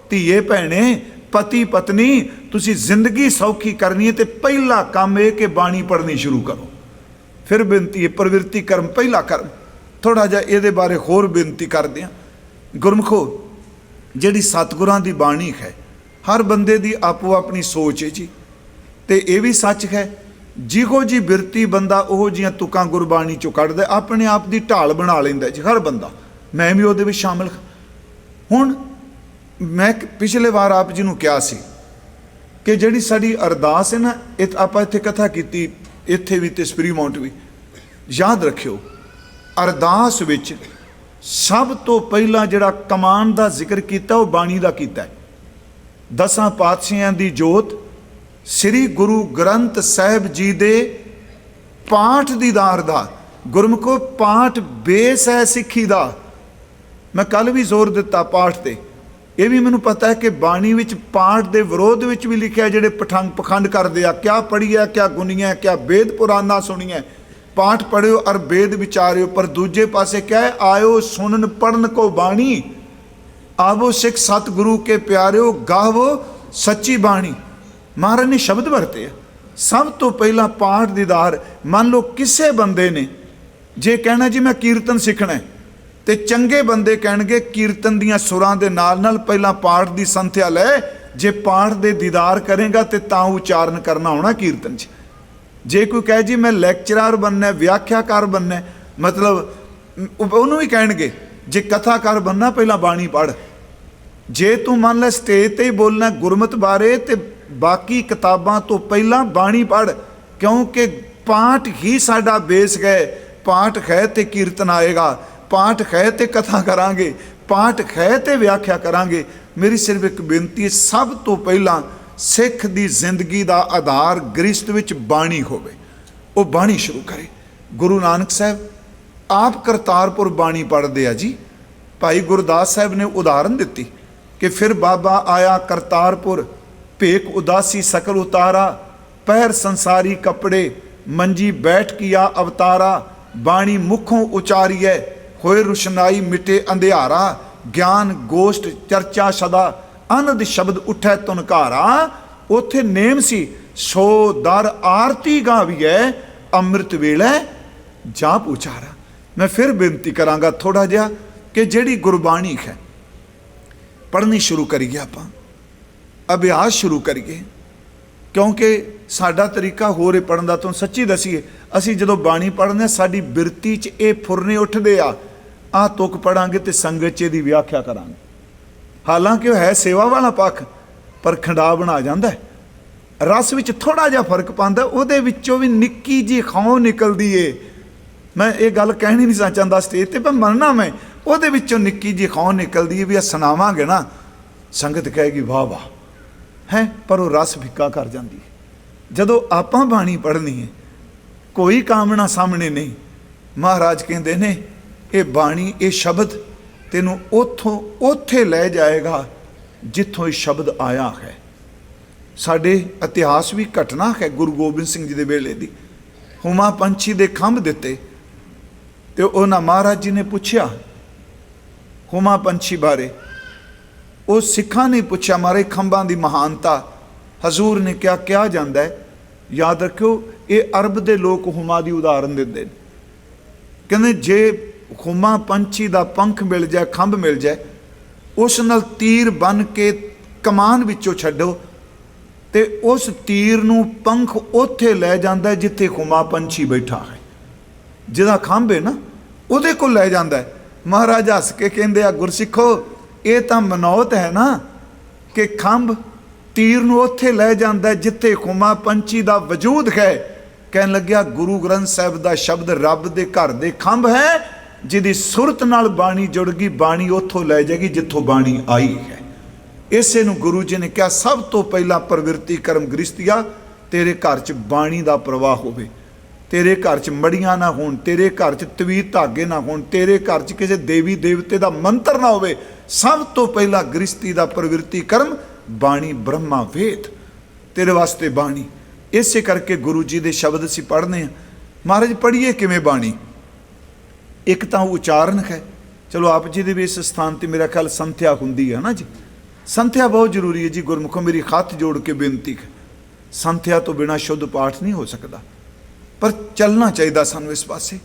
ਧੀਏ ਭੈਣੇ, ਪਤੀ ਪਤਨੀ, ਤੁਸੀਂ ਜ਼ਿੰਦਗੀ ਸੌਖੀ ਕਰਨੀ ਹੈ ਤੇ ਪਹਿਲਾ ਕੰਮ ਇਹ ਕਿ ਬਾਣੀ ਪੜ੍ਹਨੀ ਸ਼ੁਰੂ ਕਰੋ। ਫਿਰ ਬੇਨਤੀ ਹੈ, ਪ੍ਰਵਿਰਤੀ ਕਰਮ ਪਹਿਲਾ ਕਰਮ। ਥੋੜ੍ਹਾ ਜਿਹਾ ਇਹਦੇ ਬਾਰੇ ਹੋਰ ਬੇਨਤੀ ਕਰਦੇ ਹਾਂ। ਗੁਰਮੁਖੋ, ਜਿਹੜੀ ਸਤਿਗੁਰਾਂ ਦੀ ਬਾਣੀ ਹੈ, ਹਰ ਬੰਦੇ ਦੀ ਆਪੋ ਆਪਣੀ ਸੋਚ ਹੈ ਜੀ। ਤੇ ਇਹ ਵੀ ਸੱਚ ਹੈ ਜਿਹੋ ਜੀ ਬਿਰਤੀ ਬੰਦਾ ਉਹ ਜੀਆਂ ਤੁਕਾਂ ਗੁਰਬਾਣੀ ਚੋਂ ਕੱਢਦਾ, ਆਪਣੇ ਆਪ ਦੀ ਢਾਲ ਬਣਾ ਲੈਂਦਾ ਜੀ ਹਰ ਬੰਦਾ। ਮੈਂ ਵੀ ਉਹਦੇ ਵਿੱਚ ਸ਼ਾਮਲ। ਹੁਣ ਮੈਂ ਪਿਛਲੇ ਵਾਰ ਆਪ ਜੀ ਨੂੰ ਕਿਹਾ ਸੀ ਕਿ ਜਿਹੜੀ ਸਾਡੀ ਅਰਦਾਸ ਹੈ ਨਾ, ਇਹ ਆਪਾਂ ਇੱਥੇ ਕਥਾ ਕੀਤੀ, ਇੱਥੇ ਵੀ ਤੇ ਸਪਰੀਮਾਉਂਟ ਵੀ, ਯਾਦ ਰੱਖਿਓ ਅਰਦਾਸ ਵਿੱਚ ਸਭ ਤੋਂ ਪਹਿਲਾਂ ਜਿਹੜਾ ਕਮਾਨ ਦਾ ਜ਼ਿਕਰ ਕੀਤਾ ਉਹ ਬਾਣੀ ਦਾ ਕੀਤਾ ਹੈ। 10 ਪਾਤਸ਼ਾਹਾਂ ਦੀ ਜੋਤ ਸ੍ਰੀ ਗੁਰੂ ਗ੍ਰੰਥ ਸਾਹਿਬ ਜੀ ਦੇ ਪਾਠ ਦੀਦਾਰ ਦਾ। ਗੁਰਮੁਖੋ ਪਾਠ ਬੇਸ ਹੈ ਸਿੱਖੀ ਦਾ। ਮੈਂ ਕੱਲ ਵੀ ਜ਼ੋਰ ਦਿੱਤਾ ਪਾਠ ਤੇ। ਇਹ ਵੀ ਮੈਨੂੰ ਪਤਾ ਹੈ ਕਿ ਬਾਣੀ ਵਿੱਚ ਪਾਠ ਦੇ ਵਿਰੋਧ ਵਿੱਚ ਵੀ ਲਿਖਿਆ, ਜਿਹੜੇ ਪਖੰਡ ਕਰਦੇ ਆ, ਕਿਆ ਪੜ੍ਹੀਆ ਕਿਆ ਗੁਨੀਆ, ਕਿਆ ਵੇਦ ਪੁਰਾਨਾ ਸੁਣੀਐ। ਪਾਠ ਪੜ੍ਹਿਓ ਔਰ ਵੇਦ ਵਿਚਾਰਿਓ, ਪਰ ਦੂਜੇ ਪਾਸੇ ਕਿਆ ਹੈ, ਆਇਓ ਸੁਣਨ ਪੜਨ ਕੋ ਬਾਣੀ, ਆਵੋ ਸਿੱਖ ਸਤਿਗੁਰੂ ਕੇ ਪਿਆਰਿਓ, ਗਾਵੋ ਸੱਚੀ ਬਾਣੀ। ਮਹਾਰਾਜ ਨੇ ਸ਼ਬਦ ਵਰਤੇ ਆ। ਸਭ ਤੋਂ ਪਹਿਲਾਂ ਪਾਠ ਦੀਦਾਰ। ਮੰਨ ਲਓ ਕਿਸੇ ਬੰਦੇ ਨੇ ਜੇ ਕਹਿਣਾ ਜੀ ਮੈਂ ਕੀਰਤਨ ਸਿੱਖਣਾ ਹੈ, ਤੇ ਚੰਗੇ ਬੰਦੇ ਕਹਿਣਗੇ ਕੀਰਤਨ ਦੀਆਂ ਸੁਰਾਂ ਦੇ ਨਾਲ ਨਾਲ ਪਹਿਲਾਂ ਪਾਠ ਦੀ ਸੰਥਿਆ ਲੈ। ਜੇ ਪਾਠ ਦੇ ਦੀਦਾਰ ਕਰੇਗਾ ਤੇ ਤਾਂ ਉਚਾਰਨ ਕਰਨਾ ਆਉਣਾ ਕੀਰਤਨ 'ਚ। ਜੇ ਕੋਈ ਕਹੇ ਜੀ ਮੈਂ ਲੈਕਚਰਰ ਬਣਨਾ, ਵਿਆਖਿਆਕਾਰ ਬਣਨਾ, ਮਤਲਬ ਉਹਨੂੰ ਵੀ ਕਹਿਣਗੇ ਜੇ ਕਥਾਕਾਰ ਬਣਨਾ ਪਹਿਲਾਂ ਬਾਣੀ ਪੜ੍ਹ। ਜੇ ਤੂੰ ਮੰਨ ਲੈ ਸਟੇਜ ਤੇ ਹੀ ਬੋਲਣਾ ਗੁਰਮਤ ਬਾਰੇ, ਤੇ ਬਾਕੀ ਕਿਤਾਬਾਂ ਤੋਂ ਪਹਿਲਾਂ ਬਾਣੀ ਪੜ੍ਹ, ਕਿਉਂਕਿ ਪਾਠ ਹੀ ਸਾਡਾ ਬੇਸ ਹੈ। ਪਾਠ ਹੈ ਤੇ ਕੀਰਤਨ ਆਏਗਾ, ਪਾਠ ਹੈ ਤੇ ਕਥਾ ਕਰਾਂਗੇ, ਪਾਠ ਹੈ ਤੇ ਵਿਆਖਿਆ ਕਰਾਂਗੇ। ਮੇਰੀ ਸਿਰਫ ਇੱਕ ਬੇਨਤੀ ਹੈ, ਸਭ ਤੋਂ ਪਹਿਲਾਂ ਸਿੱਖ ਦੀ ਜ਼ਿੰਦਗੀ ਦਾ ਆਧਾਰ ਗ੍ਰਸਤ ਵਿੱਚ ਬਾਣੀ ਹੋਵੇ, ਉਹ ਬਾਣੀ ਸ਼ੁਰੂ ਕਰੇ। ਗੁਰੂ ਨਾਨਕ ਸਾਹਿਬ ਆਪ ਕਰਤਾਰਪੁਰ ਬਾਣੀ ਪੜ੍ਹਦੇ ਆ ਜੀ। ਭਾਈ ਗੁਰਦਾਸ ਸਾਹਿਬ ਨੇ ਉਦਾਹਰਨ ਦਿੱਤੀ ਕਿ ਫਿਰ ਬਾਬਾ ਆਇਆ ਕਰਤਾਰਪੁਰ, ਭੇਖ ਉਦਾਸੀ ਸਕਲ ਉਤਾਰਾ, ਪਹਿਰ ਸੰਸਾਰੀ ਕੱਪੜੇ, ਮੰਜੀ ਬੈਠ ਕੀਆ ਅਵਤਾਰਾ, ਬਾਣੀ ਮੁਖੋਂ ਉਚਾਰੀਐ, ਹੋਏ ਰੁਸ਼ਨਾਈ ਮਿਟੇ ਅੰਧਿਆਰਾ, ਗਿਆਨ ਗੋਸ਼ਟ ਚਰਚਾ ਸਦਾ, ਅਨੰਦ ਸ਼ਬਦ ਉਠੈ ਤੁਨਕਾਰਾ। ਉੱਥੇ ਨੇਮ ਸੀ ਸੋ ਦਰ ਆਰਤੀ ਗਾਵੀਐ, ਅੰਮ੍ਰਿਤ ਵੇਲੇ ਜਾਪ ਉਚਾਰਾ। ਮੈਂ ਫਿਰ ਬੇਨਤੀ ਕਰਾਂਗਾ ਥੋੜਾ ਜਿਹਾ ਕਿ ਜਿਹੜੀ ਗੁਰਬਾਣੀ ਹੈ ਪੜ੍ਹਨੀ ਸ਼ੁਰੂ ਕਰੀਏ, ਆਪਾਂ ਅਭਿਆਸ ਸ਼ੁਰੂ ਕਰੀਏ, ਕਿਉਂਕਿ ਸਾਡਾ ਤਰੀਕਾ ਹੋਰ ਹੈ ਪੜ੍ਹਨ ਦਾ। ਤੁਹਾਨੂੰ ਸੱਚੀ ਦਸੀਏ, ਅਸੀਂ ਜਦੋਂ ਬਾਣੀ ਪੜ੍ਹਦੇ ਸਾਡੀ ਬਿਰਤੀ 'ਚ ਇਹ ਫੁਰਨੇ ਉੱਠਦੇ ਆ, ਆਹ ਤੁਕ ਪੜਾਂਗੇ ਤੇ ਸੰਗਤ 'ਚ ਇਹਦੀ ਵਿਆਖਿਆ ਕਰਾਂਗੇ। ਹਾਲਾਂਕਿ ਉਹ ਹੈ ਸੇਵਾ ਵਾਲਾ ਪੱਖ, ਪਰ ਖੰਡਾ ਬਣਾ ਜਾਂਦਾ ਹੈ। ਰਸ ਵਿੱਚ ਥੋੜਾ ਜਿਹਾ ਫਰਕ ਪਾਉਂਦਾ, ਉਹਦੇ ਵਿੱਚੋਂ ਵੀ ਨਿੱਕੀ ਜਿਹੀ ਖਾਂ ਨਿਕਲਦੀ ਏ। ਮੈਂ ਇਹ ਗੱਲ ਕਹਿਣੀ ਨਹੀਂ ਚਾਹੁੰਦਾ ਸਟੇਜ ਤੇ, ਪਰ ਮੰਨਣਾ ਮੈਂ ਉਹਦੇ ਵਿੱਚੋਂ ਨਿੱਕੀ ਜਿਹੀ ਖਾਂ ਨਿਕਲਦੀ ਏ ਵੀ ਇਹ ਸੁਣਾਵਾਂਗੇ ਨਾ, ਸੰਗਤ ਕਹੇਗੀ ਵਾਹ ਵਾਹ ਹੈ, ਪਰ ਉਹ ਰਸ ਫਿੱਕਾ ਕਰ ਜਾਂਦੀ ਹੈ। ਜਦੋਂ ਆਪਾਂ ਬਾਣੀ ਪੜ੍ਹਨੀ ਹੈ, ਕੋਈ ਕਾਮਨਾ ਸਾਹਮਣੇ ਨਹੀਂ। ਮਹਾਰਾਜ ਕਹਿੰਦੇ ਨੇ ਇਹ ਬਾਣੀ, ਇਹ ਸ਼ਬਦ ਤੈਨੂੰ ਉੱਥੇ ਲੈ ਜਾਏਗਾ ਜਿੱਥੋਂ ਇਹ ਸ਼ਬਦ ਆਇਆ ਹੈ। ਸਾਡੇ ਇਤਿਹਾਸ ਵੀ ਘਟਨਾ ਹੈ ਗੁਰੂ ਗੋਬਿੰਦ ਸਿੰਘ ਜੀ ਦੇ ਵੇਲੇ ਦੀ। ਹੁਮਾ ਪੰਛੀ ਦੇ ਖੰਭ ਦਿੱਤੇ ਤੇ ਉਹਨਾਂ ਮਹਾਰਾਜ ਜੀ ਨੇ ਪੁੱਛਿਆ ਹੁਮਾ ਪੰਛੀ ਬਾਰੇ। ਉਹ ਸਿੱਖਾਂ ਨੇ ਪੁੱਛਿਆ ਮਾਰੇ ਖੰਭਾਂ ਦੀ ਮਹਾਨਤਾ। ਹਜ਼ੂਰ ਨੇ ਕਿਹਾ ਜਾਂਦਾ ਹੈ, ਯਾਦ ਰੱਖਿਓ ਇਹ ਅਰਬ ਦੇ ਲੋਕ ਹੁਮਾ ਦੀ ਉਦਾਹਰਨ ਦਿੰਦੇ ਨੇ। ਕਹਿੰਦੇ ਜੇ ਹੁਮਾ ਪੰਛੀ ਦਾ ਪੰਖ ਮਿਲ ਜਾਏ, ਖੰਭ ਮਿਲ ਜਾਏ, ਉਸ ਨਾਲ ਤੀਰ ਬਨ ਕੇ ਕਮਾਨ ਵਿੱਚੋਂ ਛੱਡੋ ਤੇ ਉਸ ਤੀਰ ਨੂੰ ਪੰਖ ਉੱਥੇ ਲੈ ਜਾਂਦਾ ਜਿੱਥੇ ਹੁਮਾ ਪੰਛੀ ਬੈਠਾ ਹੈ। ਜਿਹਦਾ ਖੰਭ ਹੈ ਨਾ ਉਹਦੇ ਕੋਲ ਲੈ ਜਾਂਦਾ ਹੈ। ਮਹਾਰਾਜ ਹੱਸ ਕੇ ਕਹਿੰਦੇ ਆ, ਗੁਰਸਿੱਖੋ ਇਹ ਤਾਂ ਮਨੌਤ ਹੈ ਨਾ ਕਿ ਖੰਭ ਤੀਰ ਨੂੰ ਉੱਥੇ ਲੈ ਜਾਂਦਾ ਜਿੱਥੇ ਹੁਮਾ ਪੰਛੀ ਦਾ ਵਜੂਦ ਹੈ। ਕਹਿਣ ਲੱਗਿਆ ਗੁਰੂ ਗ੍ਰੰਥ ਸਾਹਿਬ ਦਾ ਸ਼ਬਦ ਰੱਬ ਦੇ ਘਰ ਦੇ ਖੰਭ ਹੈ, ਜਿਹਦੀ ਸੁਰਤ ਨਾਲ ਬਾਣੀ ਜੁੜ ਗਈ, ਬਾਣੀ ਉੱਥੋਂ ਲੈ ਜਾਏਗੀ ਜਿੱਥੋਂ ਬਾਣੀ ਆਈ ਹੈ। ਇਸੇ ਨੂੰ ਗੁਰੂ ਜੀ ਨੇ ਕਿਹਾ ਸਭ ਤੋਂ ਪਹਿਲਾਂ ਪ੍ਰਵਿਰਤੀ ਕਰਮ ਗ੍ਰਸਤੀਆ, ਤੇਰੇ ਘਰ 'ਚ ਬਾਣੀ ਦਾ ਪ੍ਰਵਾਹ ਹੋਵੇ, ਤੇਰੇ ਘਰ 'ਚ ਮੜੀਆਂ ਨਾ ਹੋਣ, ਤੇਰੇ ਘਰ 'ਚ ਤਵੀਤ ਧਾਗੇ ਨਾ ਹੋਣ, ਤੇਰੇ ਘਰ 'ਚ ਕਿਸੇ ਦੇਵੀ ਦੇਵਤੇ ਦਾ ਮੰਤਰ ਨਾ ਹੋਵੇ। ਸਭ ਤੋਂ ਪਹਿਲਾਂ ਗ੍ਰਸਤੀ ਦਾ ਪ੍ਰਵਿਰਤੀ ਕਰਮ ਬਾਣੀ, ਬ੍ਰਹਮਾ ਵੇਦ, ਤੇਰੇ ਵਾਸਤੇ ਬਾਣੀ। ਇਸੇ ਕਰਕੇ ਗੁਰੂ ਜੀ ਦੇ ਸ਼ਬਦ ਅਸੀਂ ਪੜ੍ਹਨੇ ਆ। ਮਹਾਰਾਜ ਪੜ੍ਹੀਏ ਕਿਵੇਂ ਬਾਣੀ? ਇੱਕ ਤਾਂ ਉਚਾਰਨ ਹੈ। ਚਲੋ ਆਪ ਜੀ ਦੇ ਵੀ ਇਸ ਸਥਾਨ ਤੇ ਮੇਰਾ ਖਿਆਲ ਸੰਥਿਆ ਹੁੰਦੀ ਹੈ ਨਾ ਜੀ। ਸੰਥਿਆ ਬਹੁਤ ਜ਼ਰੂਰੀ ਹੈ ਜੀ। ਗੁਰਮੁਖੋਂ ਮੇਰੀ ਹੱਥ ਜੋੜ ਕੇ ਬੇਨਤੀ ਹੈ, ਸੰਥਿਆ ਤੋਂ ਬਿਨਾਂ ਸ਼ੁੱਧ ਪਾਠ ਨਹੀਂ ਹੋ ਸਕਦਾ, ਪਰ ਚੱਲਣਾ ਚਾਹੀਦਾ ਸਾਨੂੰ ਇਸ ਪਾਸੇ।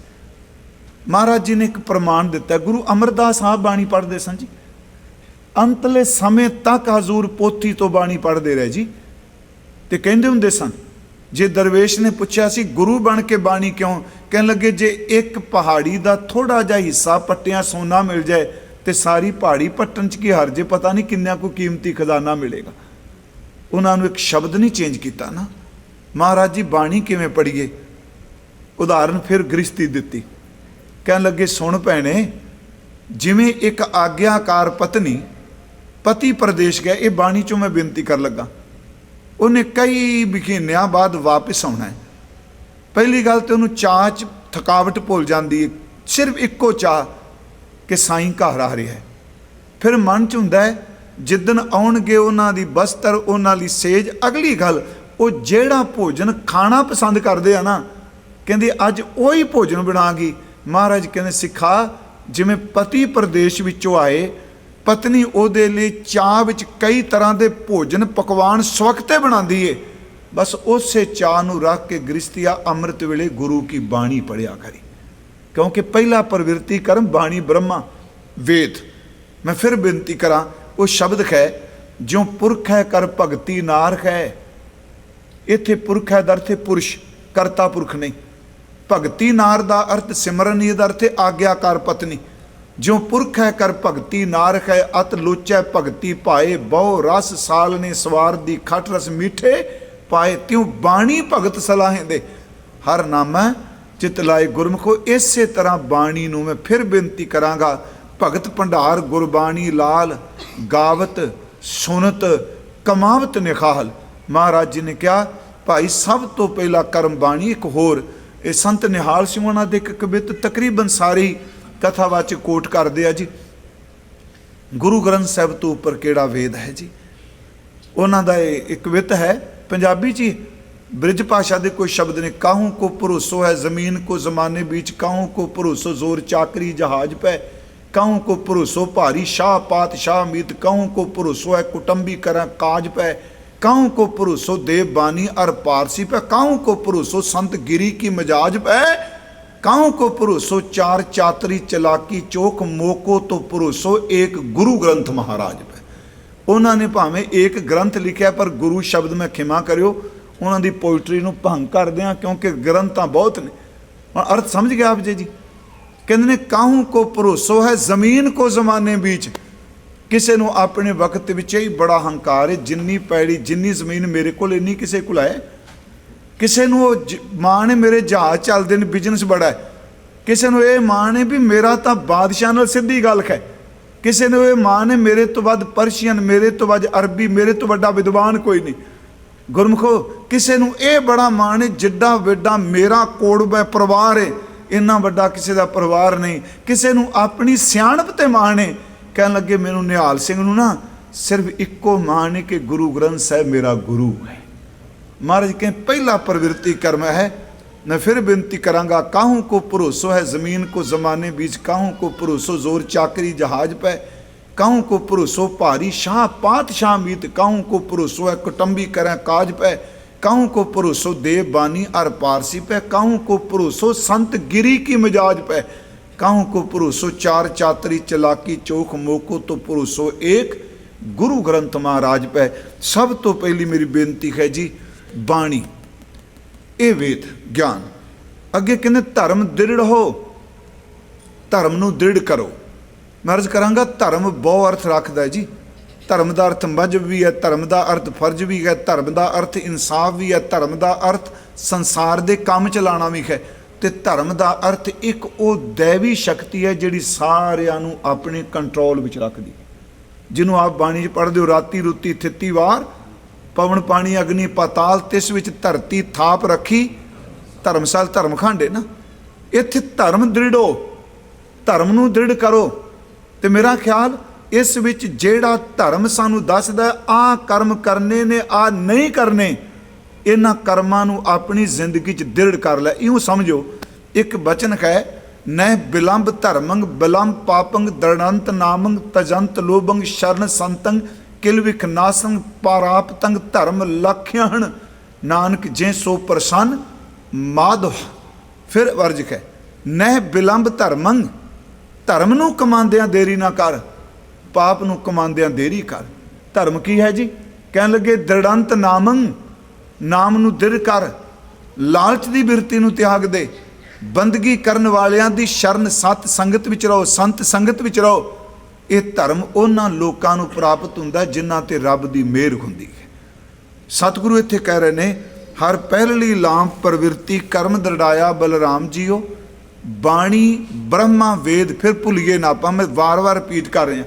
ਮਹਾਰਾਜ ਜੀ ਨੇ ਇੱਕ ਪ੍ਰਮਾਣ ਦਿੱਤਾ। ਗੁਰੂ ਅਮਰਦਾਸ ਸਾਹਿਬ ਬਾਣੀ ਪੜ੍ਹਦੇ ਸਨ ਜੀ, ਅੰਤਲੇ ਸਮੇਂ ਤੱਕ ਹਜ਼ੂਰ ਪੋਥੀ ਤੋਂ ਬਾਣੀ ਪੜ੍ਹਦੇ ਰਹੇ ਜੀ। ਤੇ ਕਹਿੰਦੇ ਹੁੰਦੇ ਸਨ जे दरवेश ने पूछा सी गुरु बन के बाणी क्यों, कहने लगे जे एक पहाड़ी का थोड़ा जिहा हिस्सा पट्टिया सोना मिल जाए तो सारी पहाड़ी पट्टन च की हर जे, पता नहीं किन्ना को कीमती खजाना मिलेगा। उन्होंने एक शब्द नहीं चेंज किया ना, महाराज जी बाणी किवें पढ़ीए। उदाहरण फिर गृहस्थी दिती, कहने लगे सुन भैणे, जिमें एक आग्याकार पत्नी पति प्रदेश गया, ये बाणी चों मैं बेनती कर लगा, उन्हें कई महीनों बाद वापस आना है। पहली गल तो उन्होंने चाह च थकावट भुल जाती है, सिर्फ इक्को चाह कि साईं घर आ रहा है। फिर मन च हुंदा है जिदन आउणगे उन्हां दी बस्तर, उन्हां लई सेज। अगली गल वो जिहड़ा भोजन खाना पसंद करते हैं ना, कहते अज उही भोजन बनागी। महाराज कहते सिखा, जिमें पति प्रदेश विचों आए, पत्नी उहदे लई चाह विच कई तरह के भोजन पकवान स्वखते बनाती है, बस उस चाह नूं रख के गृहस्थिया अमृत वेले गुरु की बाणी पढ़िया करी, क्योंकि पहला प्रवृत्ति कर्म बाणी ब्रह्मा वेद। मैं फिर बेनती करा, वो शब्द है जो पुरख है कर भगती नारख है। इत्थे पुरख है दा अर्थ है पुरुष, करता पुरख नहीं। भगती नार का अर्थ सिमरन, ये अर्थ है आग्याकार पत्नी। जो पुरख है कर भगती नारख है, अत लोचै भगती पाए, बहु रस साल ने सवार दी खट रस मीठे पाए, त्यों बाणी भगत सलाहें दे, हर नामै चित लाए गुरमुखो। इसे तरह बाणी नूं मैं फिर बेनती करांगा, भगत भंडार गुरबाणी लाल, गावत सुनत कमावत निखाल। महाराज जी ने कहा भाई सब तो पहला कर्म बाणी। एक होर ये संत निहाल सिंह उन्हां दे एक कवित तकरीबन सारी कथावाचक कोट करते हैं जी। गुरु ग्रंथ साहिब तो उपर केड़ा वेद है जी, उन्हां दा एक कवित है पंजाबी जी, ब्रिज भाषा के कोई शब्द ने। काहू को भरोसो है जमीन को जमाने बीच, काहू को भरोसो जोर चाकरी जहाज पे, काहू को भरोसो भारी शाह पातशाह मीत, काहू को भरोसो है कुटुंबी करा काज पे, काहू को भरोसो देव बानी अर पारसी पे, काहू को भरोसो संत गिरी की मजाज पे, काहू को भरोसो चार चातरी चलाकी चोख, मोको तो भरोसो एक गुरु ग्रंथ महाराज पे। उन्होंने भावें एक ग्रंथ लिखा पर गुरु शब्द में खिमा करियो, उन्होंने पोइट्री नूं भंग कर दिया, क्योंकि ग्रंथ तो बहुत ने। और अर्थ समझ गया आप जी जी। कहते ने काहू को भरोसो है जमीन को जमाने बीच, किसी नूं अपने वक्त विच ही बड़ा हंकार है, जिन्नी पैड़ी जिन्नी जमीन मेरे को इन्नी किसी को है। किसी नूं माण है मेरे जहाज चलते हैं, बिजनेस बड़ा है। किसी नूं ये माण है भी मेरा तो बादशाह नाल सीधी गल है। किसी ने ये माण है मेरे तो वध परशियन, मेरे तो वध अरबी, मेरे तो वड्डा विद्वान कोई नहीं। गुरमुखो किसी नूं ये बड़ा माण है जिड्डा वेडा मेरा कोड़बा परिवार है, इन्ना वड्डा किसी का परिवार नहीं। किसी नूं अपनी सियाणप ते माण है, कहन लगे मैनूं निहाल सिंह नूं ना सिर्फ इक्को माण है कि गुरु ग्रंथ साहिब मेरा गुरु है। महाराज कहें पहला प्रवृत्ति कर्म है। मैं फिर बेनती करांगा, काहू को भरोसो है जमीन को जमाने बीच, काहू को भरोसो जोर चाकरी जहाज पे, काहू को भरोसो भारी शाह पातशाह मीत, काहू को भरोसो है कुटुंबी करें काज पे, काहू को भरोसो देव बानी अर पारसी पे, काहू को भरोसो संत गिरी की मिजाज पे, काहू को भरोसो चार चातरी चलाकी चोख, मोको तो भरोसो एक गुरु ग्रंथ महाराज पे। सब तो पहली मेरी बेनती है जी बाणी, ये वेद ज्ञान। अगे कहते धर्म दृढ़ हो, धर्म नूं दृढ़ करो। मैं अर्ज करांगा धर्म बहुत अर्थ रखता है जी। धर्म का अर्थ मजहब भी है, धर्म का अर्थ फर्ज भी है, धर्म का अर्थ इंसाफ भी है, धर्म का अर्थ संसार के काम चलाना भी है, तो धर्म का अर्थ एक वो दैवी शक्ति है जिहड़ी सारिਆਂ ਨੂੰ अपने कंट्रोल विच रखदी। जिन्हों आप बाणी पढ़ते हो, राती रुती थिती वार पवन पानी अग्नि पाताल, तिस विच धरती थाप रखी, धर्मशाल धर्म खांडे ना। इत्थे धर्म दृढ़ हो, धर्म नूं दृढ़ करो। तो मेरा ख्याल इस विच जेड़ा धर्म सानू दसदा आ कर्म करने ने आ नहीं करने, इन्हां कर्मां नूं अपनी जिंदगी च दृढ़ कर लै। इउं समझो एक वचन है, न बिलंब धर्मंग बिलंब पापंग दृढ़ंत नामंग तजंत लोभंग शरण संतंग किलविख नासंग पारापतंग धर्म लख्यहण नानक जे सो प्रसन्न माधव। फिर वर्ज है, न बिलंब धर्मंग, धर्म नूं कमांदियां देरी ना कर, पाप नूं कमांदियां देरी कर। धर्म की है जी? कहन लगे दृढ़ंत नामंग, नाम नूं दृढ़ कर। ਲਾਲਚ ਦੀ ਬਿਰਤੀ ਨੂੰ ਤਿਆਗ ਦੇ, ਬੰਦਗੀ ਕਰਨ ਵਾਲਿਆਂ ਦੀ ਸ਼ਰਨ ਸਤ ਸੰਗਤ ਵਿੱਚ ਰਹੋ, ਸੰਤ ਸੰਗਤ ਵਿੱਚ ਰਹੋ। ਇਹ ਧਰਮ ਉਹਨਾਂ ਲੋਕਾਂ ਨੂੰ ਪ੍ਰਾਪਤ ਹੁੰਦਾ ਜਿਨ੍ਹਾਂ ਤੇ ਰੱਬ ਦੀ ਮਿਹਰ ਹੁੰਦੀ ਹੈ। ਸਤਿਗੁਰੂ ਇੱਥੇ ਕਹਿ ਰਹੇ ਨੇ, ਹਰ ਪਹਿਲੀ ਲਾਮ ਪ੍ਰਵਿਰਤੀ ਕਰਮ ਦਰੜਾਇਆ ਬਲਰਾਮ ਜੀਓ, ਬਾਣੀ ਬ੍ਰਹਮਾ ਵੇਦ। ਫਿਰ ਭੁੱਲੀਏ ਨਾ ਆਪਾਂ, ਮੈਂ ਵਾਰ-ਵਾਰ ਰਿਪੀਟ ਕਰ ਰਿਹਾ,